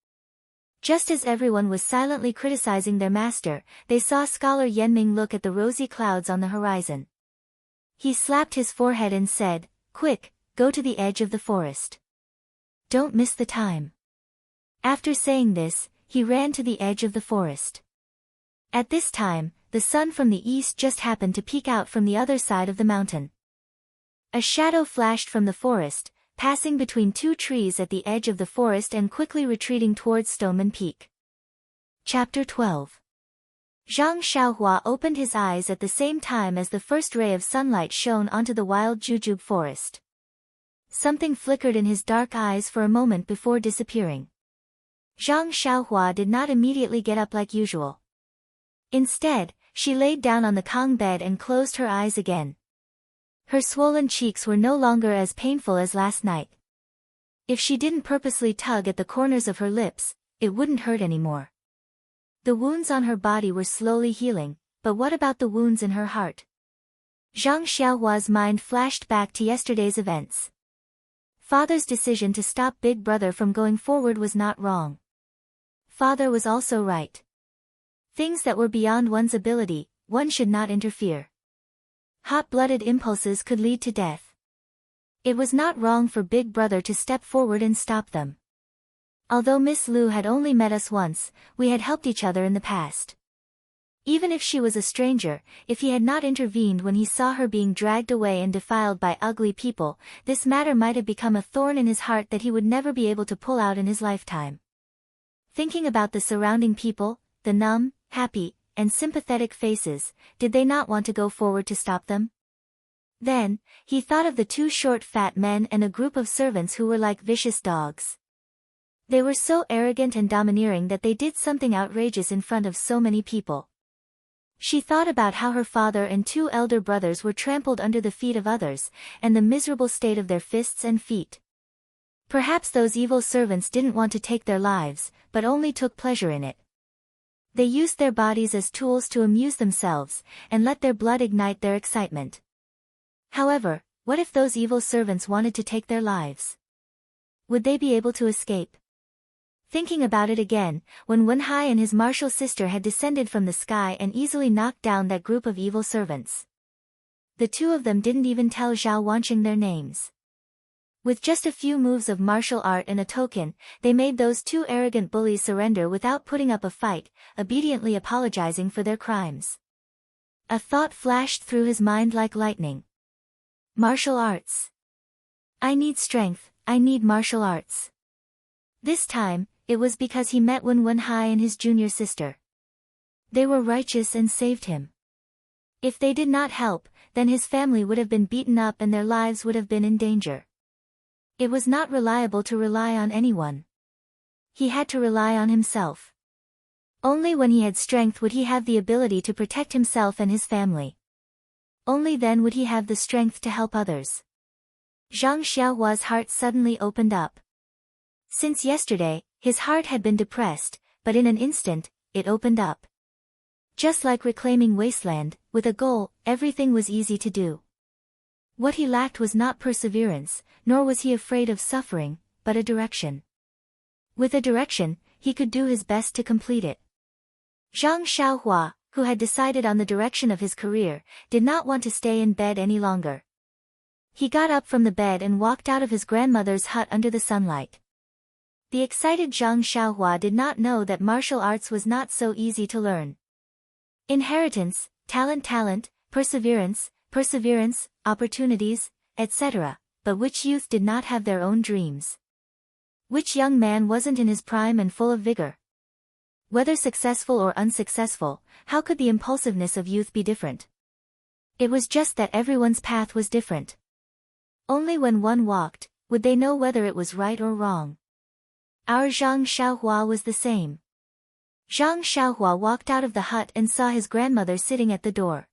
Just as everyone was silently criticizing their master, they saw scholar Yanming look at the rosy clouds on the horizon. He slapped his forehead and said, "Quick, go to the edge of the forest. Don't miss the time." After saying this, he ran to the edge of the forest. At this time, the sun from the east just happened to peek out from the other side of the mountain. A shadow flashed from the forest, passing between 2 trees at the edge of the forest and quickly retreating towards Stoneman Peak. Chapter 12. Zhang Xiaohua opened his eyes at the same time as the first ray of sunlight shone onto the wild jujube forest. Something flickered in his dark eyes for a moment before disappearing. Zhang Xiaohua did not immediately get up like usual. Instead, she laid down on the Kong bed and closed her eyes again. Her swollen cheeks were no longer as painful as last night. If she didn't purposely tug at the corners of her lips, it wouldn't hurt anymore. The wounds on her body were slowly healing, but what about the wounds in her heart? Zhang Xiaohua's mind flashed back to yesterday's events. Father's decision to stop Big Brother from going forward was not wrong. Father was also right. Things that were beyond one's ability, one should not interfere. Hot-blooded impulses could lead to death. It was not wrong for Big Brother to step forward and stop them. Although Miss Lu had only met us once, we had helped each other in the past. Even if she was a stranger, if he had not intervened when he saw her being dragged away and defiled by ugly people, this matter might have become a thorn in his heart that he would never be able to pull out in his lifetime. Thinking about the surrounding people, the numb, happy, and sympathetic faces, did they not want to go forward to stop them? Then, he thought of the 2 short fat men and a group of servants who were like vicious dogs. They were so arrogant and domineering that they did something outrageous in front of so many people. She thought about how her father and 2 elder brothers were trampled under the feet of others, and the miserable state of their fists and feet. Perhaps those evil servants didn't want to take their lives, but only took pleasure in it. They used their bodies as tools to amuse themselves, and let their blood ignite their excitement. However, What if those evil servants wanted to take their lives? Would they be able to escape? Thinking about it again, when Wenhai and his martial sister had descended from the sky and easily knocked down that group of evil servants. The two of them didn't even tell Zhao Wanqing their names. With just a few moves of martial art and a token, they made those two arrogant bullies surrender without putting up a fight, obediently apologizing for their crimes. A thought flashed through his mind like lightning. Martial arts. I need strength, I need martial arts. This time, it was because he met Wenhai and his junior sister. They were righteous and saved him. If they did not help, then his family would have been beaten up and their lives would have been in danger. It was not reliable to rely on anyone. He had to rely on himself. Only when he had strength would he have the ability to protect himself and his family. Only then would he have the strength to help others. Zhang Xiaohua's heart suddenly opened up. Since yesterday, his heart had been depressed, but in an instant, it opened up. Just like reclaiming wasteland, with a goal, everything was easy to do. What he lacked was not perseverance, nor was he afraid of suffering, but a direction. With a direction, he could do his best to complete it. Zhang Xiaohua, who had decided on the direction of his career, did not want to stay in bed any longer. He got up from the bed and walked out of his grandmother's hut under the sunlight. The excited Zhang Xiaohua did not know that martial arts was not so easy to learn. Inheritance, talent, perseverance, opportunities, etc., but which youth did not have their own dreams? Which young man wasn't in his prime and full of vigor? Whether successful or unsuccessful, how could the impulsiveness of youth be different? It was just that everyone's path was different. Only when one walked, would they know whether it was right or wrong. Our Zhang Xiaohua was the same. Zhang Xiaohua walked out of the hut and saw his grandmother sitting at the door.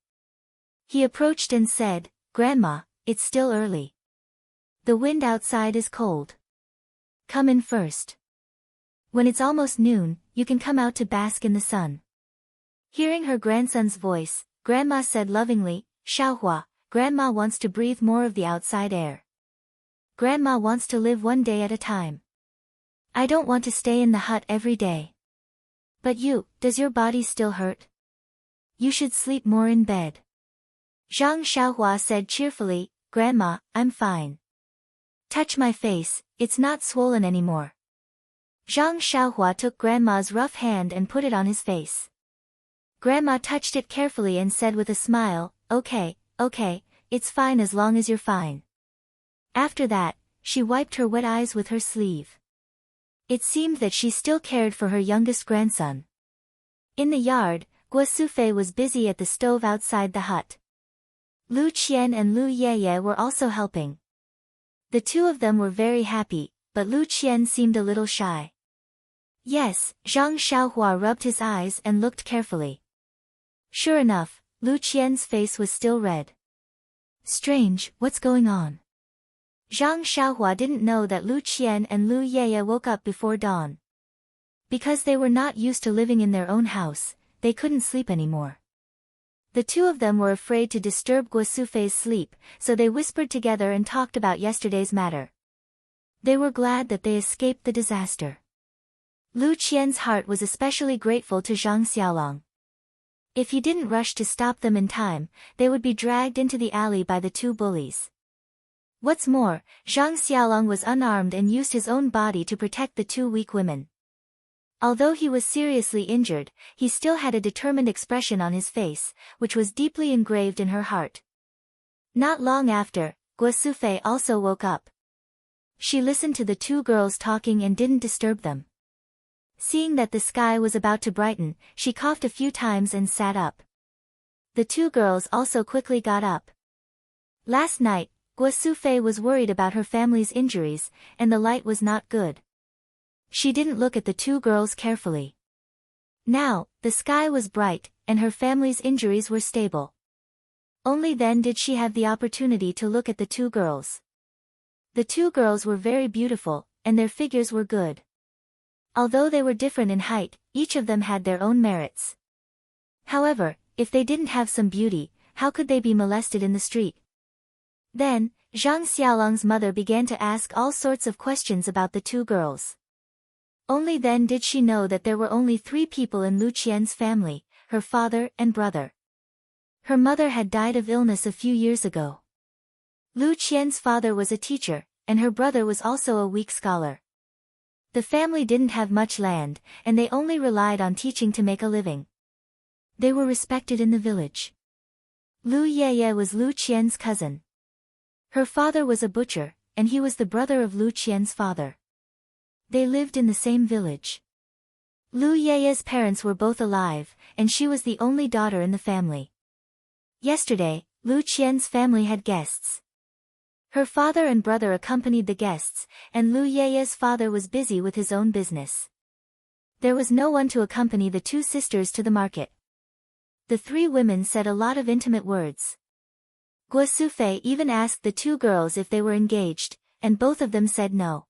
He approached and said, "Grandma, it's still early. The wind outside is cold. Come in first. When it's almost noon, you can come out to bask in the sun." Hearing her grandson's voice, Grandma said lovingly, "Xiaohua, Grandma wants to breathe more of the outside air. Grandma wants to live one day at a time. I don't want to stay in the hut every day. But you, does your body still hurt? You should sleep more in bed." Zhang Xiaohua said cheerfully, "Grandma, I'm fine. Touch my face, it's not swollen anymore." Zhang Xiaohua took Grandma's rough hand and put it on his face. Grandma touched it carefully and said with a smile, okay, it's fine as long as you're fine." After that, she wiped her wet eyes with her sleeve. It seemed that she still cared for her youngest grandson. In the yard, Guo Sufei was busy at the stove outside the hut. Lu Qian and Lu Yeye were also helping. The two of them were very happy, but Lu Qian seemed a little shy. Yes, Zhang Xiaohua rubbed his eyes and looked carefully. Sure enough, Lu Qian's face was still red. Strange, what's going on? Zhang Xiaohua didn't know that Lu Qian and Lu Yeye woke up before dawn. Because they were not used to living in their own house, they couldn't sleep anymore. The two of them were afraid to disturb Guo Sufei's sleep, so they whispered together and talked about yesterday's matter. They were glad that they escaped the disaster. Lu Qian's heart was especially grateful to Zhang Xiaolong. If he didn't rush to stop them in time, they would be dragged into the alley by the two bullies. What's more, Zhang Xiaolong was unarmed and used his own body to protect the two weak women. Although he was seriously injured, he still had a determined expression on his face, which was deeply engraved in her heart. Not long after, Guo Sufei also woke up. She listened to the two girls talking and didn't disturb them. Seeing that the sky was about to brighten, she coughed a few times and sat up. The two girls also quickly got up. Last night, Guo Sufei was worried about her family's injuries, and the light was not good. She didn't look at the two girls carefully. Now, the sky was bright, and her family's injuries were stable. Only then did she have the opportunity to look at the two girls. The two girls were very beautiful, and their figures were good. Although they were different in height, each of them had their own merits. However, if they didn't have some beauty, how could they be molested in the street? Then, Zhang Xiaolong's mother began to ask all sorts of questions about the two girls. Only then did she know that there were only 3 people in Lu Qian's family, her father and brother. Her mother had died of illness a few years ago. Lu Qian's father was a teacher, and her brother was also a weak scholar. The family didn't have much land, and they only relied on teaching to make a living. They were respected in the village. Lu Yeye was Lu Qian's cousin. Her father was a butcher, and he was the brother of Lu Qian's father. They lived in the same village. Lu Yeye's parents were both alive, and she was the only daughter in the family. Yesterday, Lu Qian's family had guests. Her father and brother accompanied the guests, and Lu Yeye's father was busy with his own business. There was no one to accompany the 2 sisters to the market. The 3 women said a lot of intimate words. Guo Sufei even asked the 2 girls if they were engaged, and both of them said no.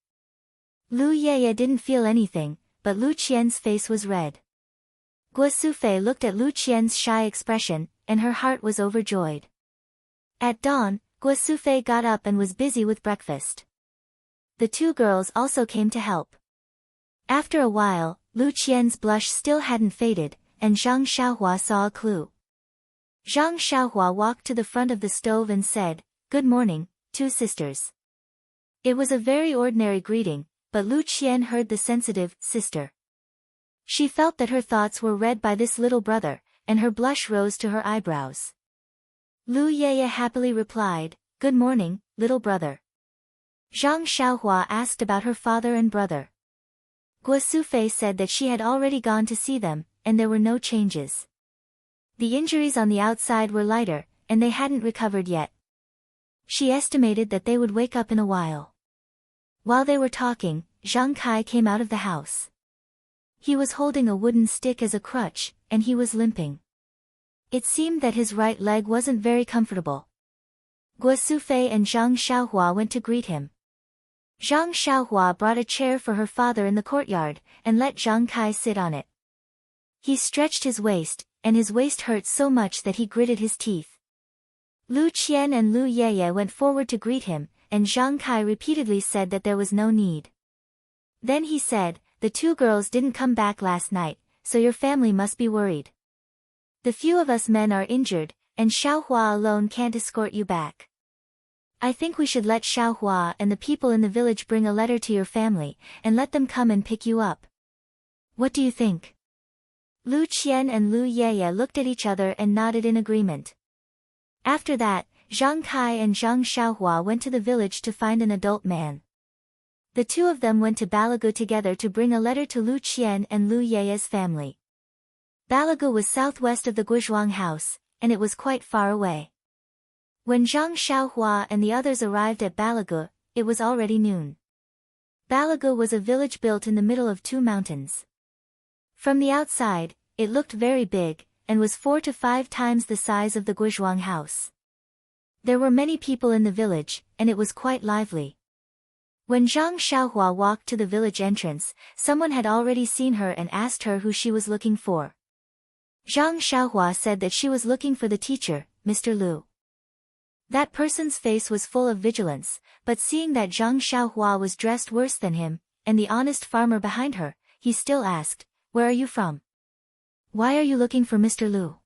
Lu Yeye didn't feel anything, but Lu Qian's face was red. Guo Sufei looked at Lu Qian's shy expression, and her heart was overjoyed. At dawn, Guo Sufei got up and was busy with breakfast. The 2 girls also came to help. After a while, Lu Qian's blush still hadn't faded, and Zhang Xiaohua saw a clue. Zhang Xiaohua walked to the front of the stove and said, "Good morning, 2 sisters." It was a very ordinary greeting, but Lu Qian heard the sensitive sister. She felt that her thoughts were read by this little brother, and her blush rose to her eyebrows. Lu Yeye happily replied, "Good morning, little brother." Zhang Xiaohua asked about her father and brother. Guo Sufei said that she had already gone to see them, and there were no changes. The injuries on the outside were lighter, and they hadn't recovered yet. She estimated that they would wake up in a while. While they were talking, Zhang Kai came out of the house. He was holding a wooden stick as a crutch, and he was limping. It seemed that his right leg wasn't very comfortable. Guo Sufei and Zhang Xiaohua went to greet him. Zhang Xiaohua brought a chair for her father in the courtyard, and let Zhang Kai sit on it. He stretched his waist, and his waist hurt so much that he gritted his teeth. Lu Qian and Lu Yeye went forward to greet him, and Zhang Kai repeatedly said that there was no need. Then he said, "The 2 girls didn't come back last night, so your family must be worried. The few of us men are injured, and Xiaohua alone can't escort you back. I think we should let Xiaohua and the people in the village bring a letter to your family, and let them come and pick you up. What do you think?" Lu Qian and Lu Yeye looked at each other and nodded in agreement. After that, Zhang Kai and Zhang Xiaohua went to the village to find an adult man. The 2 of them went to Balagu together to bring a letter to Lu Qian and Lu Yeye's family. Balagu was southwest of the Guizhuang house, and it was quite far away. When Zhang Xiaohua and the others arrived at Balagu, it was already noon. Balagu was a village built in the middle of 2 mountains. From the outside, it looked very big, and was 4 to 5 times the size of the Guizhuang house. There were many people in the village, and it was quite lively. When Zhang Xiaohua walked to the village entrance, someone had already seen her and asked her who she was looking for. Zhang Xiaohua said that she was looking for the teacher, Mr. Lu. That person's face was full of vigilance, but seeing that Zhang Xiaohua was dressed worse than him, and the honest farmer behind her, he still asked, "Where are you from? Why are you looking for Mr. Lu?"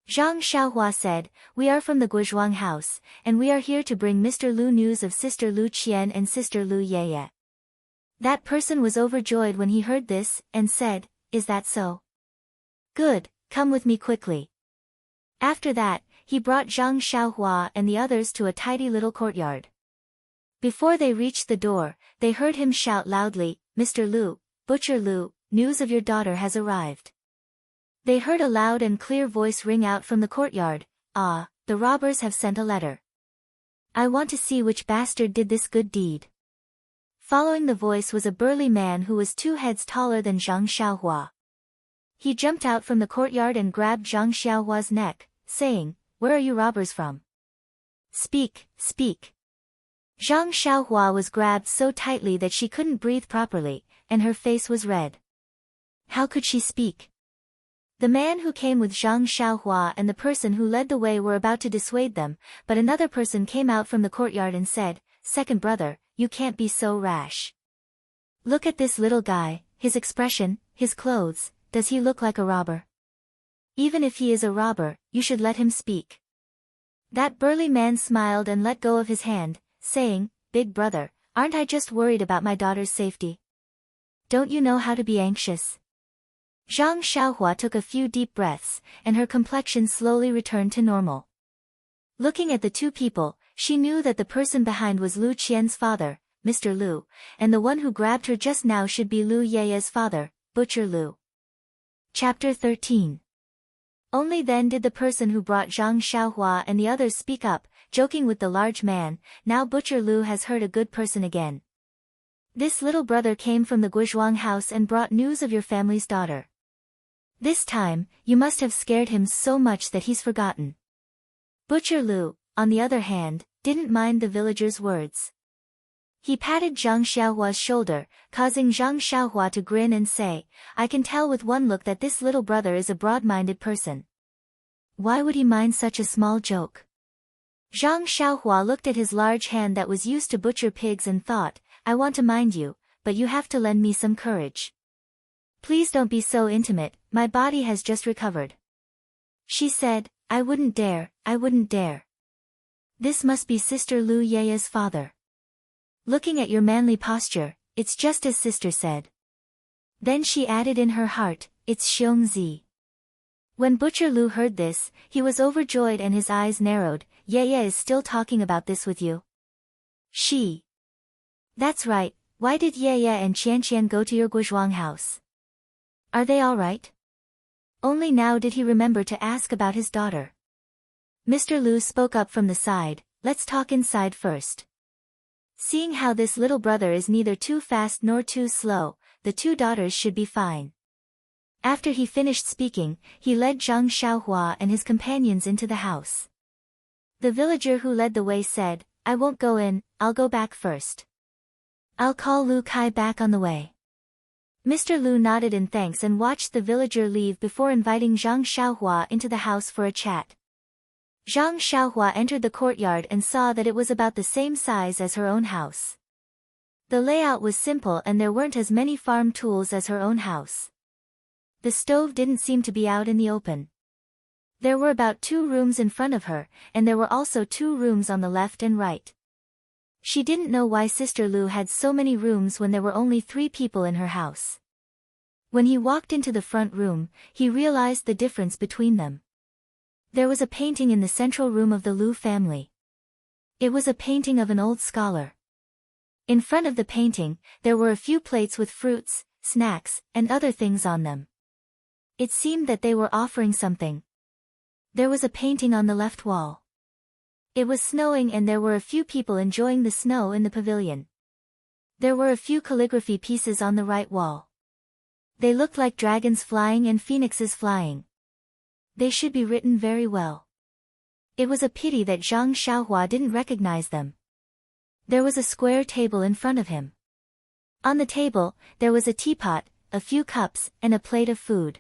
Zhang Xiaohua said, "We are from the Guizhuang house, and we are here to bring Mr. Lu news of Sister Lu Qian and Sister Lu Yeye." That person was overjoyed when he heard this, and said, "Is that so? Good, come with me quickly." After that, he brought Zhang Xiaohua and the others to a tidy little courtyard. Before they reached the door, they heard him shout loudly, "Mr. Lu, Butcher Lu, news of your daughter has arrived." They heard a loud and clear voice ring out from the courtyard, "Ah, the robbers have sent a letter. I want to see which bastard did this good deed." Following the voice was a burly man who was 2 heads taller than Zhang Xiaohua. He jumped out from the courtyard and grabbed Zhang Xiaohua's neck, saying, "Where are you robbers from? Speak, speak." Zhang Xiaohua was grabbed so tightly that she couldn't breathe properly, and her face was red. How could she speak? The man who came with Zhang Xiaohua and the person who led the way were about to dissuade them, but another person came out from the courtyard and said, "Second brother, you can't be so rash. Look at this little guy, his expression, his clothes, does he look like a robber? Even if he is a robber, you should let him speak." That burly man smiled and let go of his hand, saying, "Big brother, aren't I just worried about my daughter's safety? Don't you know how to be anxious?" Zhang Xiaohua took a few deep breaths, and her complexion slowly returned to normal. Looking at the two people, she knew that the person behind was Lu Qian's father, Mr. Lu, and the one who grabbed her just now should be Lu Yeye's father, Butcher Lu. Chapter 13. Only then did the person who brought Zhang Xiaohua and the others speak up, joking with the large man, "Now Butcher Lu has heard a good person again. This little brother came from the Guizhuang house and brought news of your family's daughter. This time, you must have scared him so much that he's forgotten." Butcher Lu, on the other hand, didn't mind the villager's words. He patted Zhang Xiaohua's shoulder, causing Zhang Xiaohua to grin and say, "I can tell with one look that this little brother is a broad-minded person. Why would he mind such a small joke?" Zhang Xiaohua looked at his large hand that was used to butcher pigs and thought, "I want to mind you, but you have to lend me some courage. Please don't be so intimate, my body has just recovered." She said, I wouldn't dare. This must be Sister Lu Yeye's father. Looking at your manly posture, it's just as Sister said." Then she added in her heart, "It's Xiong Zi." When Butcher Lu heard this, he was overjoyed and his eyes narrowed. "Yeye is still talking about this with you?" "She." "That's right, why did Yeye and Qian go to your Guizhuang house? Are they all right?" Only now did he remember to ask about his daughter. Mr. Lu spoke up from the side, "Let's talk inside first. Seeing how this little brother is neither too fast nor too slow, the two daughters should be fine." After he finished speaking, he led Zhang Xiaohua and his companions into the house. The villager who led the way said, "I won't go in, I'll go back first. I'll call Lu Kai back on the way." Mr. Lu nodded in thanks and watched the villager leave before inviting Zhang Xiaohua into the house for a chat. Zhang Xiaohua entered the courtyard and saw that it was about the same size as her own house. The layout was simple and there weren't as many farm tools as her own house. The stove didn't seem to be out in the open. There were about 2 rooms in front of her, and there were also 2 rooms on the left and right. She didn't know why Sister Lu had so many rooms when there were only 3 people in her house. When he walked into the front room, he realized the difference between them. There was a painting in the central room of the Lu family. It was a painting of an old scholar. In front of the painting, there were a few plates with fruits, snacks, and other things on them. It seemed that they were offering something. There was a painting on the left wall. It was snowing and there were a few people enjoying the snow in the pavilion. There were a few calligraphy pieces on the right wall. They looked like dragons flying and phoenixes flying. They should be written very well. It was a pity that Zhang Xiaohua didn't recognize them. There was a square table in front of him. On the table, there was a teapot, a few cups, and a plate of food.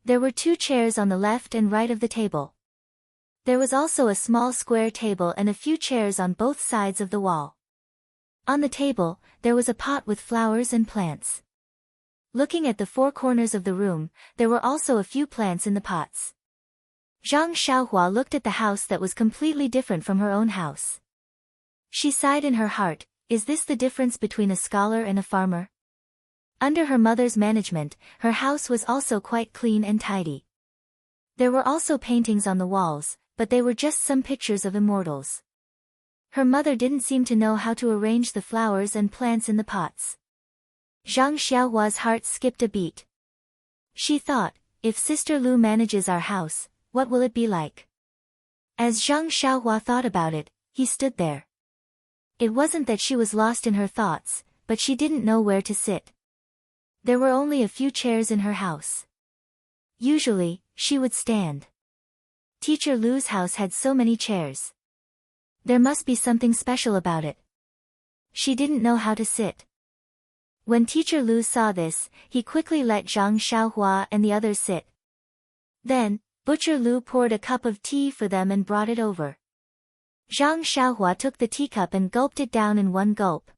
There were 2 chairs on the left and right of the table. There was also a small square table and a few chairs on both sides of the wall. On the table, there was a pot with flowers and plants. Looking at the 4 corners of the room, there were also a few plants in the pots. Zhang Xiaohua looked at the house that was completely different from her own house. She sighed in her heart, is this the difference between a scholar and a farmer? Under her mother's management, her house was also quite clean and tidy. There were also paintings on the walls, but they were just some pictures of immortals. Her mother didn't seem to know how to arrange the flowers and plants in the pots. Zhang Xiaohua's heart skipped a beat. She thought, if Sister Lu manages our house, what will it be like? As Zhang Xiaohua thought about it, he stood there. It wasn't that she was lost in her thoughts, but she didn't know where to sit. There were only a few chairs in her house. Usually, she would stand. Teacher Lu's house had so many chairs. There must be something special about it. She didn't know how to sit. When Teacher Lu saw this, he quickly let Zhang Xiaohua and the others sit. Then, Butcher Lu poured a cup of tea for them and brought it over. Zhang Xiaohua took the teacup and gulped it down in one gulp.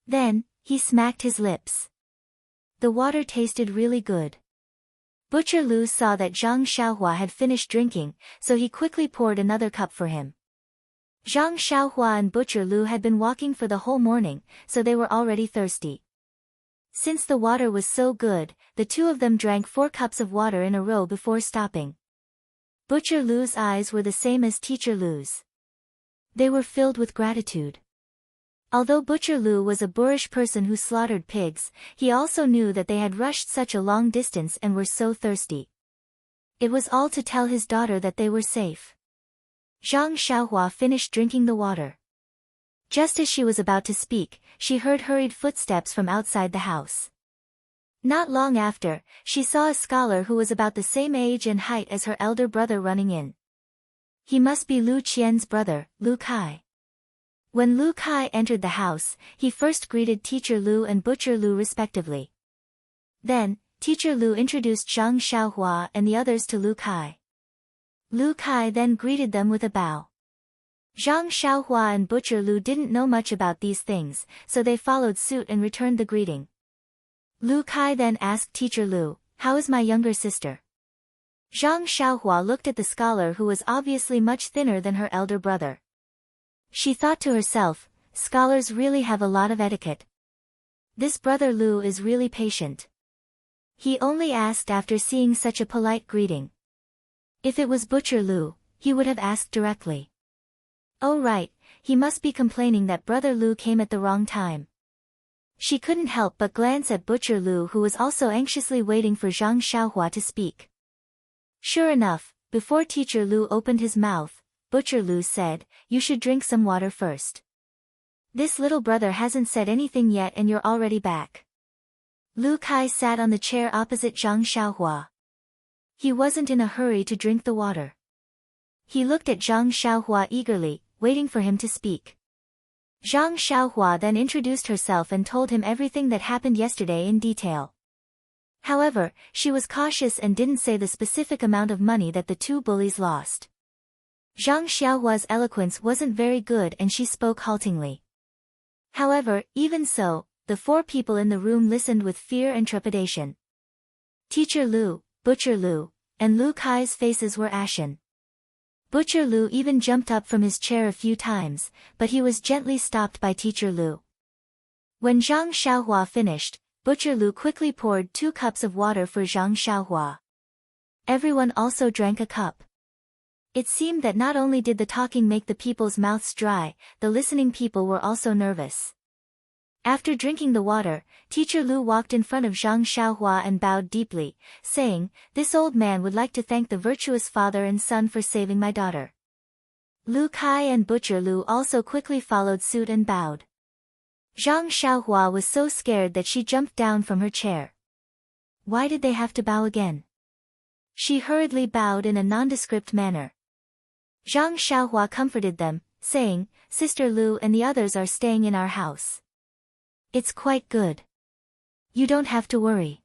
Then, he smacked his lips. The water tasted really good. Butcher Lu saw that Zhang Xiaohua had finished drinking, so he quickly poured another cup for him. Zhang Xiaohua and Butcher Lu had been walking for the whole morning, so they were already thirsty. Since the water was so good, the two of them drank 4 cups of water in a row before stopping. Butcher Lu's eyes were the same as Teacher Lu's. They were filled with gratitude. Although Butcher Lu was a boorish person who slaughtered pigs, he also knew that they had rushed such a long distance and were so thirsty. It was all to tell his daughter that they were safe. Zhang Xiaohua finished drinking the water. Just as she was about to speak, she heard hurried footsteps from outside the house. Not long after, she saw a scholar who was about the same age and height as her elder brother running in. He must be Lu Qian's brother, Lu Kai. When Lu Kai entered the house, he first greeted Teacher Lu and Butcher Lu respectively. Then, Teacher Lu introduced Zhang Xiaohua and the others to Lu Kai. Lu Kai then greeted them with a bow. Zhang Xiaohua and Butcher Lu didn't know much about these things, so they followed suit and returned the greeting. Lu Kai then asked Teacher Lu, "How is my younger sister?" Zhang Xiaohua looked at the scholar who was obviously much thinner than her elder brother. She thought to herself, scholars really have a lot of etiquette. This brother Lu is really patient. He only asked after seeing such a polite greeting. If it was Butcher Lu, he would have asked directly. Oh right, he must be complaining that brother Lu came at the wrong time. She couldn't help but glance at Butcher Lu, who was also anxiously waiting for Zhang Xiaohua to speak. Sure enough, before Teacher Lu opened his mouth, Butcher Lu said, "You should drink some water first. This little brother hasn't said anything yet and you're already back." Lu Kai sat on the chair opposite Zhang Xiaohua. He wasn't in a hurry to drink the water. He looked at Zhang Xiaohua eagerly, waiting for him to speak. Zhang Xiaohua then introduced herself and told him everything that happened yesterday in detail. However, she was cautious and didn't say the specific amount of money that the two bullies lost. Zhang Xiaohua's eloquence wasn't very good and she spoke haltingly. However, even so, the 4 people in the room listened with fear and trepidation. Teacher Lu, Butcher Lu, and Lu Kai's faces were ashen. Butcher Lu even jumped up from his chair a few times, but he was gently stopped by Teacher Lu. When Zhang Xiaohua finished, Butcher Lu quickly poured 2 cups of water for Zhang Xiaohua. Everyone also drank a cup. It seemed that not only did the talking make the people's mouths dry, the listening people were also nervous. After drinking the water, Teacher Lu walked in front of Zhang Xiaohua and bowed deeply, saying, "This old man would like to thank the virtuous father and son for saving my daughter." Lu Kai and Butcher Lu also quickly followed suit and bowed. Zhang Xiaohua was so scared that she jumped down from her chair. Why did they have to bow again? She hurriedly bowed in a nondescript manner. Zhang Xiaohua comforted them, saying, "Sister Lu and the others are staying in our house. It's quite good. You don't have to worry."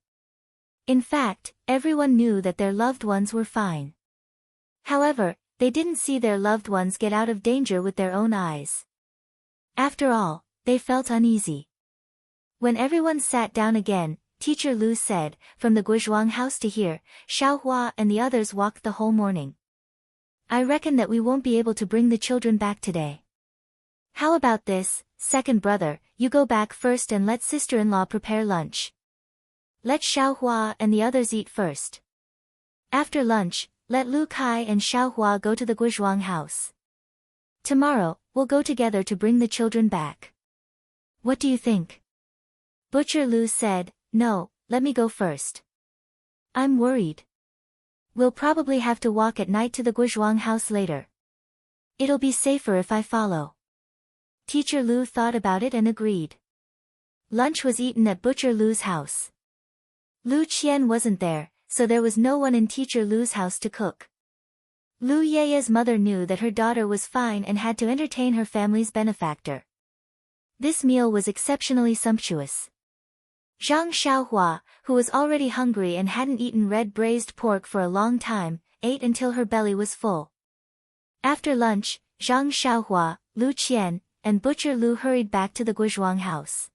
In fact, everyone knew that their loved ones were fine. However, they didn't see their loved ones get out of danger with their own eyes. After all, they felt uneasy. When everyone sat down again, Teacher Lu said, "From the Guizhuang house to here, Xiaohua and the others walked the whole morning. I reckon that we won't be able to bring the children back today. How about this, second brother, you go back first and let sister-in-law prepare lunch. Let Xiaohua and the others eat first. After lunch, let Lu Kai and Xiaohua go to the Guizhuang house. Tomorrow, we'll go together to bring the children back. What do you think?" Butcher Lu said, "No, let me go first. I'm worried. We'll probably have to walk at night to the Guizhuang house later. It'll be safer if I follow." Teacher Lu thought about it and agreed. Lunch was eaten at Butcher Lu's house. Lu Qian wasn't there, so there was no one in Teacher Lu's house to cook. Lu Yeye's mother knew that her daughter was fine and had to entertain her family's benefactor. This meal was exceptionally sumptuous. Zhang Xiaohua, who was already hungry and hadn't eaten red braised pork for a long time, ate until her belly was full. After lunch, Zhang Xiaohua, Lu Qian, and Butcher Lu hurried back to the Guizhuang house.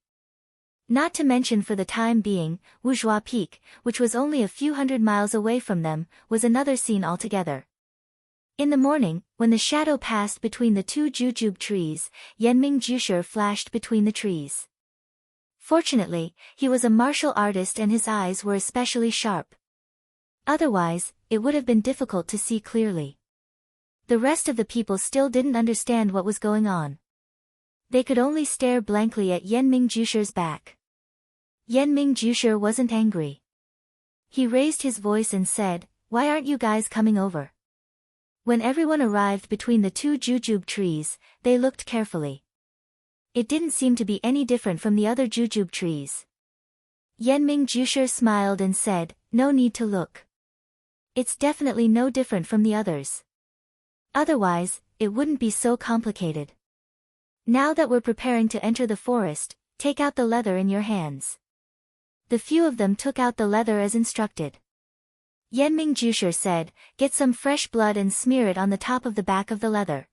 Not to mention for the time being, Wuzhua Peak, which was only a few hundred miles away from them, was another scene altogether. In the morning, when the shadow passed between the two jujube trees, Yanming Jusher flashed between the trees. Fortunately, he was a martial artist and his eyes were especially sharp. Otherwise, it would have been difficult to see clearly. The rest of the people still didn't understand what was going on. They could only stare blankly at Yanming Jusher's back. Yanming Jusher wasn't angry. He raised his voice and said, "Why aren't you guys coming over?" When everyone arrived between the two jujube trees, they looked carefully. It didn't seem to be any different from the other jujube trees. Yanming Jusher smiled and said, "No need to look. It's definitely no different from the others. Otherwise, it wouldn't be so complicated. Now that we're preparing to enter the forest, take out the leather in your hands." The few of them took out the leather as instructed. Yanming Jusher said, "Get some fresh blood and smear it on the top of the back of the leather."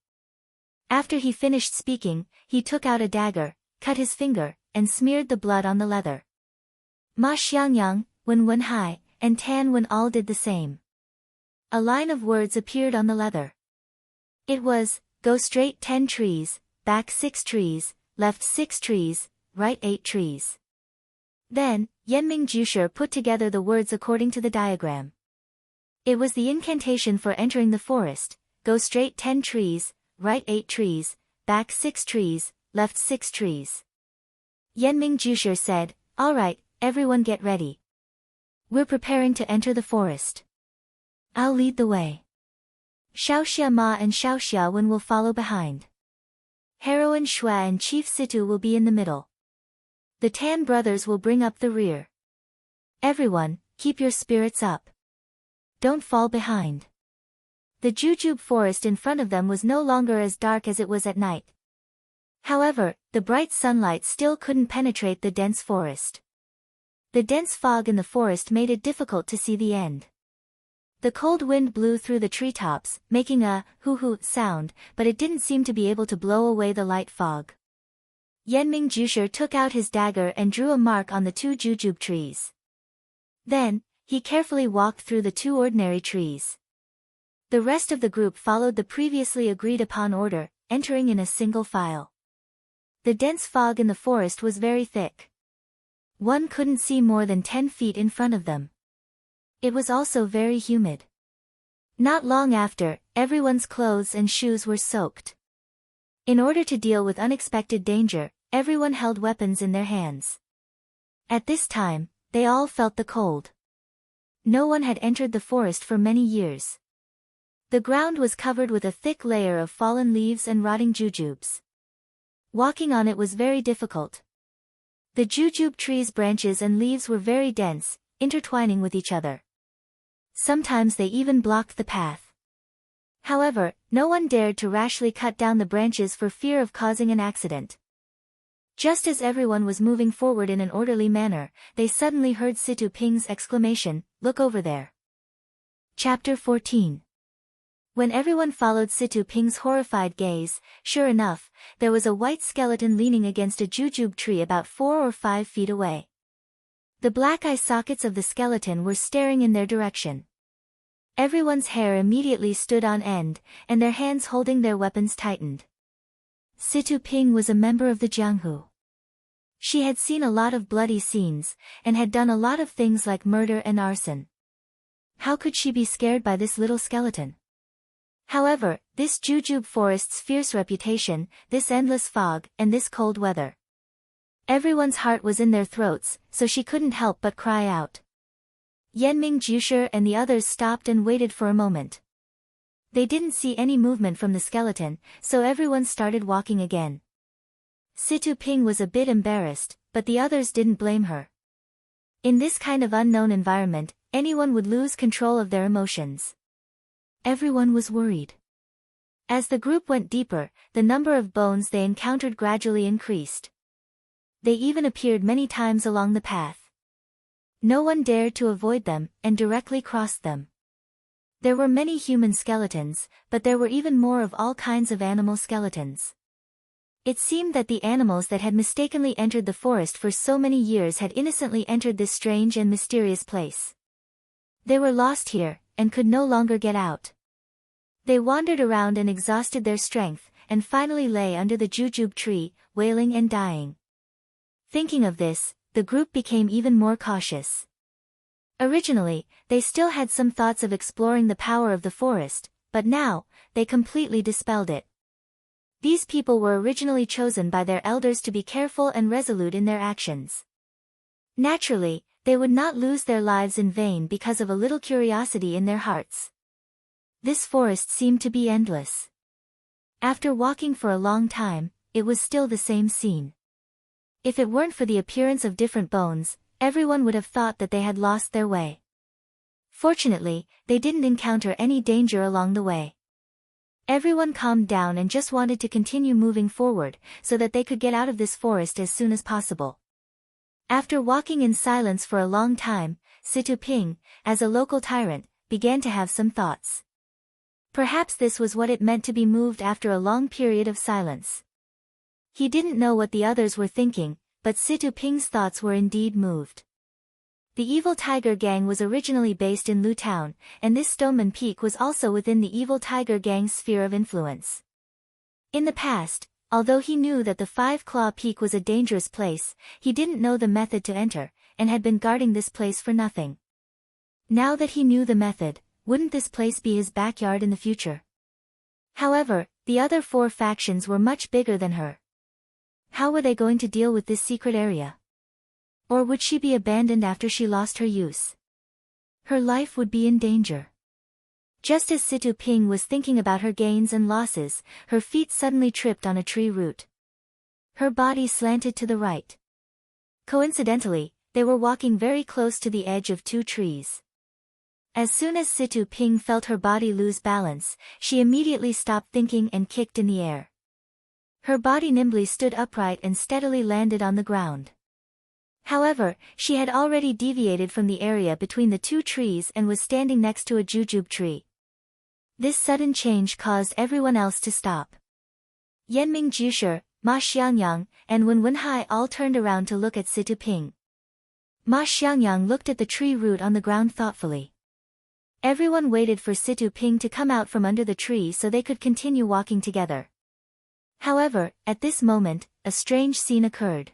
After he finished speaking, he took out a dagger, cut his finger, and smeared the blood on the leather. Ma Xiangyang, Wen Wenhai, and Tan Wen all did the same. A line of words appeared on the leather. It was, "Go straight 10 trees, back 6 trees, left 6 trees, right 8 trees." Then, Yanming Jusher put together the words according to the diagram. It was the incantation for entering the forest: go straight 10 trees, right 8 trees, back 6 trees, left 6 trees. Yanming Jusher said, "All right, everyone get ready. We're preparing to enter the forest. I'll lead the way. Xiaoxia Ma and Xiaoxia Wen will follow behind. Heroine Shui and Chief Situ will be in the middle. The Tan brothers will bring up the rear. Everyone, keep your spirits up. Don't fall behind." The jujube forest in front of them was no longer as dark as it was at night. However, the bright sunlight still couldn't penetrate the dense forest. The dense fog in the forest made it difficult to see the end. The cold wind blew through the treetops, making a hoo-hoo sound, but it didn't seem to be able to blow away the light fog. Yanming Jusher took out his dagger and drew a mark on the two jujube trees. Then, he carefully walked through the 2 ordinary trees. The rest of the group followed the previously agreed upon order, entering in a single file. The dense fog in the forest was very thick. One couldn't see more than 10 feet in front of them. It was also very humid. Not long after, everyone's clothes and shoes were soaked. In order to deal with unexpected danger, everyone held weapons in their hands. At this time, they all felt the cold. No one had entered the forest for many years. The ground was covered with a thick layer of fallen leaves and rotting jujubes. Walking on it was very difficult. The jujube tree's branches and leaves were very dense, intertwining with each other. Sometimes they even blocked the path. However, no one dared to rashly cut down the branches for fear of causing an accident. Just as everyone was moving forward in an orderly manner, they suddenly heard Situ Ping's exclamation, "Look over there." Chapter 14. When everyone followed Situ Ping's horrified gaze, sure enough, there was a white skeleton leaning against a jujube tree about 4 or 5 feet away. The black eye sockets of the skeleton were staring in their direction. Everyone's hair immediately stood on end, and their hands holding their weapons tightened. Situ Ping was a member of the Jianghu. She had seen a lot of bloody scenes, and had done a lot of things like murder and arson. How could she be scared by this little skeleton? However, this jujube forest's fierce reputation, this endless fog, and this cold weather. Everyone's heart was in their throats, so she couldn't help but cry out. Yanming Jusher and the others stopped and waited for a moment. They didn't see any movement from the skeleton, so everyone started walking again. Situ Ping was a bit embarrassed, but the others didn't blame her. In this kind of unknown environment, anyone would lose control of their emotions. Everyone was worried. As the group went deeper, the number of bones they encountered gradually increased. They even appeared many times along the path. No one dared to avoid them, and directly crossed them. There were many human skeletons, but there were even more of all kinds of animal skeletons. It seemed that the animals that had mistakenly entered the forest for so many years had innocently entered this strange and mysterious place. They were lost here, and could no longer get out. They wandered around and exhausted their strength, and finally lay under the jujube tree, wailing and dying. Thinking of this, the group became even more cautious. Originally, they still had some thoughts of exploring the power of the forest, but now, they completely dispelled it. These people were originally chosen by their elders to be careful and resolute in their actions. Naturally, they would not lose their lives in vain because of a little curiosity in their hearts. This forest seemed to be endless. After walking for a long time, it was still the same scene. If it weren't for the appearance of different bones, everyone would have thought that they had lost their way. Fortunately, they didn't encounter any danger along the way. Everyone calmed down and just wanted to continue moving forward, so that they could get out of this forest as soon as possible. After walking in silence for a long time, Situ Ping, as a local tyrant, began to have some thoughts. Perhaps this was what it meant to be moved after a long period of silence. He didn't know what the others were thinking, but Situ Ping's thoughts were indeed moved. The Evil Tiger Gang was originally based in Lu Town, and this Stoneman Peak was also within the Evil Tiger Gang's sphere of influence. In the past, although he knew that the Five Claw Peak was a dangerous place, he didn't know the method to enter, and had been guarding this place for nothing. Now that he knew the method, wouldn't this place be his backyard in the future? However, the other four factions were much bigger than her. How were they going to deal with this secret area? Or would she be abandoned after she lost her use? Her life would be in danger. Just as Situ Ping was thinking about her gains and losses, her feet suddenly tripped on a tree root. Her body slanted to the right. Coincidentally, they were walking very close to the edge of two trees. As soon as Situ Ping felt her body lose balance, she immediately stopped thinking and kicked in the air. Her body nimbly stood upright and steadily landed on the ground. However, she had already deviated from the area between the two trees and was standing next to a jujube tree. This sudden change caused everyone else to stop. Yanming Jusher, Ma Xiangyang, and Wen Wenhai all turned around to look at Situ Ping. Ma Xiangyang looked at the tree root on the ground thoughtfully. Everyone waited for Situ Ping to come out from under the tree so they could continue walking together. However, at this moment, a strange scene occurred.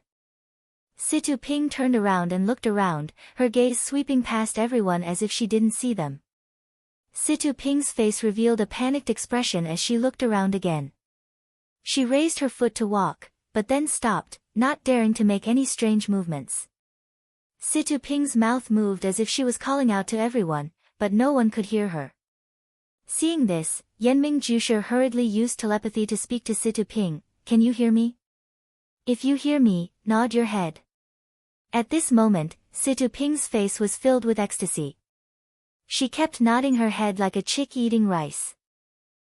Situ Ping turned around and looked around, her gaze sweeping past everyone as if she didn't see them. Situ Ping's face revealed a panicked expression as she looked around again. She raised her foot to walk, but then stopped, not daring to make any strange movements. Situ Ping's mouth moved as if she was calling out to everyone, but no one could hear her. Seeing this, Yanming Jusher hurriedly used telepathy to speak to Situ Ping. "Can you hear me? If you hear me, nod your head." At this moment, Situ Ping's face was filled with ecstasy. She kept nodding her head like a chick eating rice.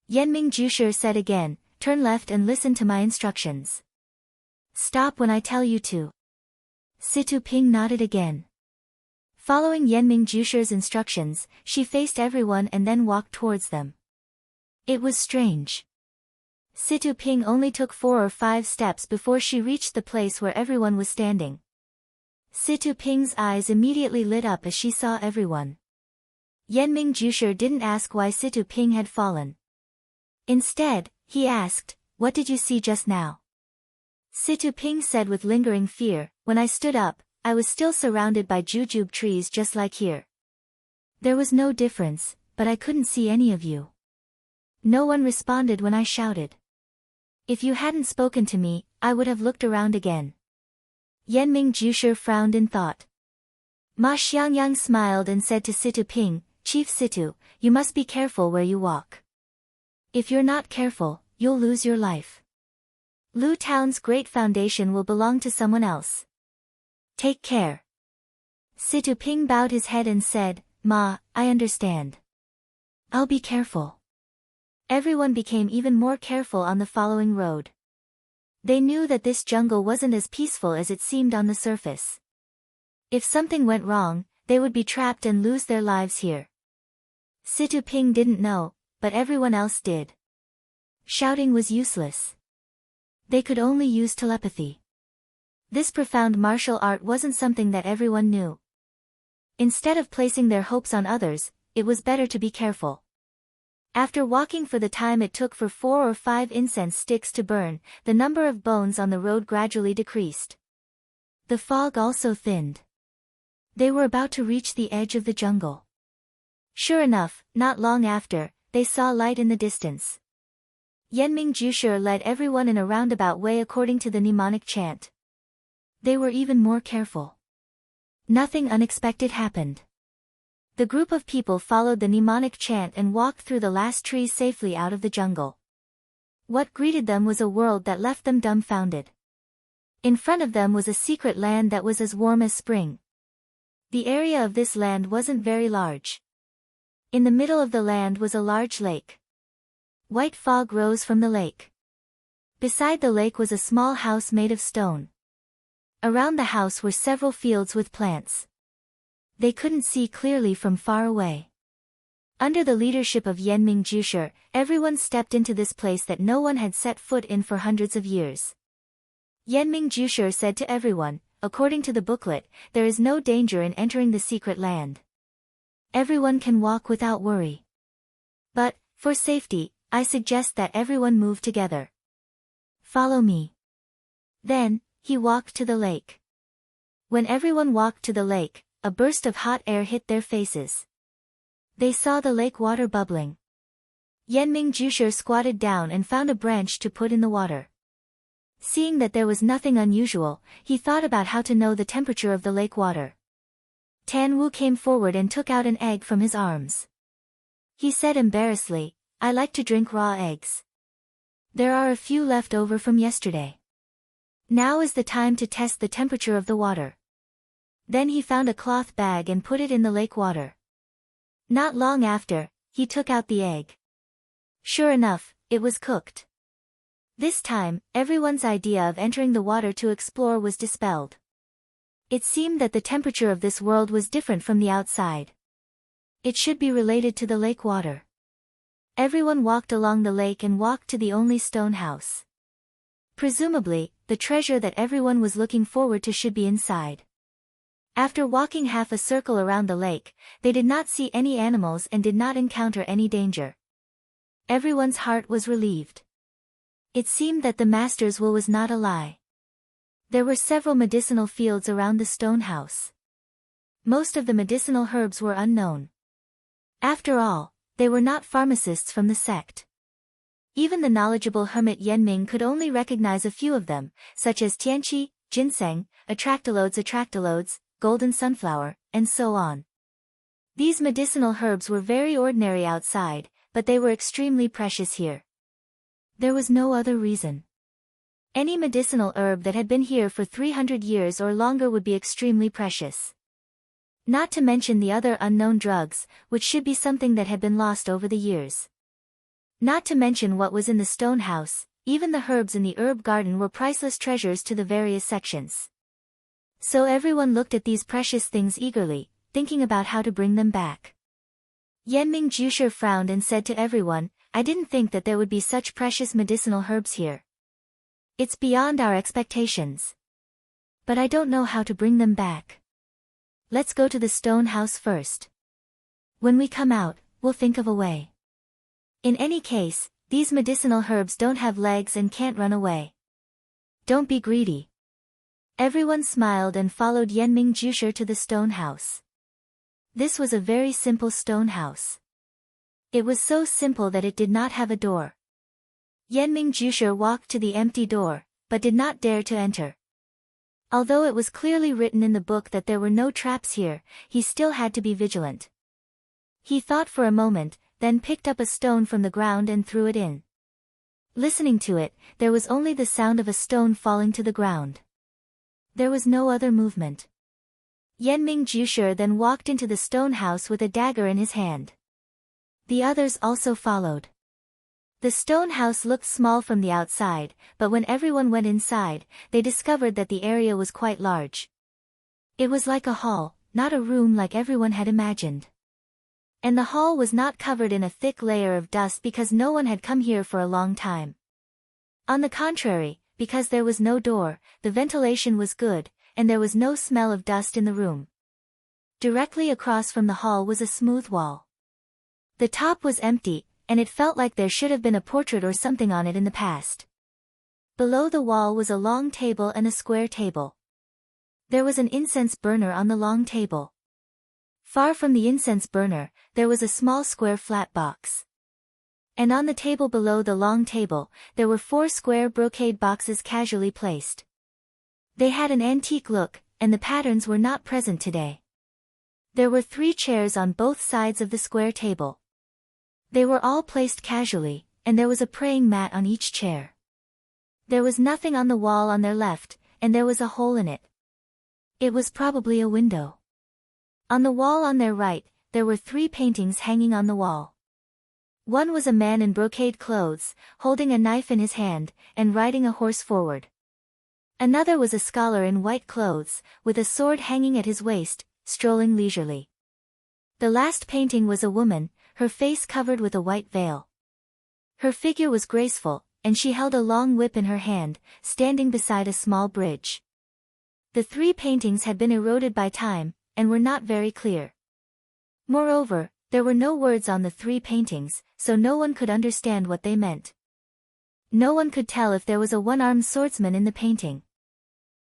Yanming Jusher said again, "Turn left and listen to my instructions. Stop when I tell you to." Situ Ping nodded again. Following Yanming Jusher's instructions, she faced everyone and then walked towards them. It was strange. Situ Ping only took 4 or 5 steps before she reached the place where everyone was standing. Situ Ping's eyes immediately lit up as she saw everyone. Yanming Jusher didn't ask why Situ Ping had fallen. Instead, he asked, "What did you see just now?" Situ Ping said with lingering fear, "When I stood up, I was still surrounded by jujube trees just like here. There was no difference, but I couldn't see any of you. No one responded when I shouted. If you hadn't spoken to me, I would have looked around again." Yanming Jusher frowned in thought. Ma Xiangyang smiled and said to Situ Ping, "Chief Situ, you must be careful where you walk. If you're not careful, you'll lose your life. Lu Town's great foundation will belong to someone else. Take care." Situ Ping bowed his head and said, "Ma, I understand. I'll be careful." Everyone became even more careful on the following road. They knew that this jungle wasn't as peaceful as it seemed on the surface. If something went wrong, they would be trapped and lose their lives here. Situ Ping didn't know, but everyone else did. Shouting was useless. They could only use telepathy. This profound martial art wasn't something that everyone knew. Instead of placing their hopes on others, it was better to be careful. After walking for the time it took for 4 or 5 incense sticks to burn, the number of bones on the road gradually decreased. The fog also thinned. They were about to reach the edge of the jungle. Sure enough, not long after, they saw light in the distance. Yenming Jushi led everyone in a roundabout way according to the mnemonic chant. They were even more careful. Nothing unexpected happened. The group of people followed the mnemonic chant and walked through the last trees safely out of the jungle. What greeted them was a world that left them dumbfounded. In front of them was a secret land that was as warm as spring. The area of this land wasn't very large. In the middle of the land was a large lake. White fog rose from the lake. Beside the lake was a small house made of stone. Around the house were several fields with plants. They couldn't see clearly from far away. Under the leadership of Yenming Jushi, everyone stepped into this place that no one had set foot in for hundreds of years. Yenming Jushi said to everyone, according to the booklet, there is no danger in entering the secret land. Everyone can walk without worry. But, for safety, I suggest that everyone move together. Follow me. Then, he walked to the lake. When everyone walked to the lake, a burst of hot air hit their faces. They saw the lake water bubbling. Yenming Jushi squatted down and found a branch to put in the water. Seeing that there was nothing unusual, he thought about how to know the temperature of the lake water. Tan Wu came forward and took out an egg from his arms. He said embarrassedly, I like to drink raw eggs. There are a few left over from yesterday. Now is the time to test the temperature of the water. Then he found a cloth bag and put it in the lake water. Not long after, he took out the egg. Sure enough, it was cooked. This time, everyone's idea of entering the water to explore was dispelled. It seemed that the temperature of this world was different from the outside. It should be related to the lake water. Everyone walked along the lake and walked to the only stone house. Presumably, the treasure that everyone was looking forward to should be inside. After walking half a circle around the lake, they did not see any animals and did not encounter any danger. Everyone's heart was relieved. It seemed that the master's will was not a lie. There were several medicinal fields around the stone house. Most of the medicinal herbs were unknown. After all, they were not pharmacists from the sect. Even the knowledgeable hermit Yenming could only recognize a few of them, such as tianqi, ginseng, atractalodes, golden sunflower, and so on. These medicinal herbs were very ordinary outside, but they were extremely precious here. There was no other reason. Any medicinal herb that had been here for 300 years or longer would be extremely precious. Not to mention the other unknown drugs, which should be something that had been lost over the years. Not to mention what was in the stone house, even the herbs in the herb garden were priceless treasures to the various sections. So everyone looked at these precious things eagerly, thinking about how to bring them back. Yenming Jushi frowned and said to everyone, I didn't think that there would be such precious medicinal herbs here. It's beyond our expectations. But I don't know how to bring them back. Let's go to the stone house first. When we come out, we'll think of a way. In any case, these medicinal herbs don't have legs and can't run away. Don't be greedy. Everyone smiled and followed Yenming Jushi to the stone house. This was a very simple stone house. It was so simple that it did not have a door. Yenming Jushi walked to the empty door, but did not dare to enter. Although it was clearly written in the book that there were no traps here, he still had to be vigilant. He thought for a moment, then picked up a stone from the ground and threw it in. Listening to it, there was only the sound of a stone falling to the ground. There was no other movement. Yenming Jushi then walked into the stone house with a dagger in his hand. The others also followed. The stone house looked small from the outside, but when everyone went inside, they discovered that the area was quite large. It was like a hall, not a room like everyone had imagined. And the hall was not covered in a thick layer of dust because no one had come here for a long time. On the contrary, because there was no door, the ventilation was good, and there was no smell of dust in the room. Directly across from the hall was a smooth wall. The top was empty, and it felt like there should have been a portrait or something on it in the past. Below the wall was a long table and a square table. There was an incense burner on the long table. Far from the incense burner, there was a small square flat box. And on the table below the long table, there were 4 square brocade boxes casually placed. They had an antique look, and the patterns were not present today. There were 3 chairs on both sides of the square table. They were all placed casually, and there was a praying mat on each chair. There was nothing on the wall on their left, and there was a hole in it. It was probably a window. On the wall on their right, there were 3 paintings hanging on the wall. One was a man in brocade clothes, holding a knife in his hand, and riding a horse forward. Another was a scholar in white clothes, with a sword hanging at his waist, strolling leisurely. The last painting was a woman, her face covered with a white veil. Her figure was graceful, and she held a long whip in her hand, standing beside a small bridge. The 3 paintings had been eroded by time, and were not very clear. Moreover, there were no words on the 3 paintings, so no one could understand what they meant. No one could tell if there was a one-armed swordsman in the painting.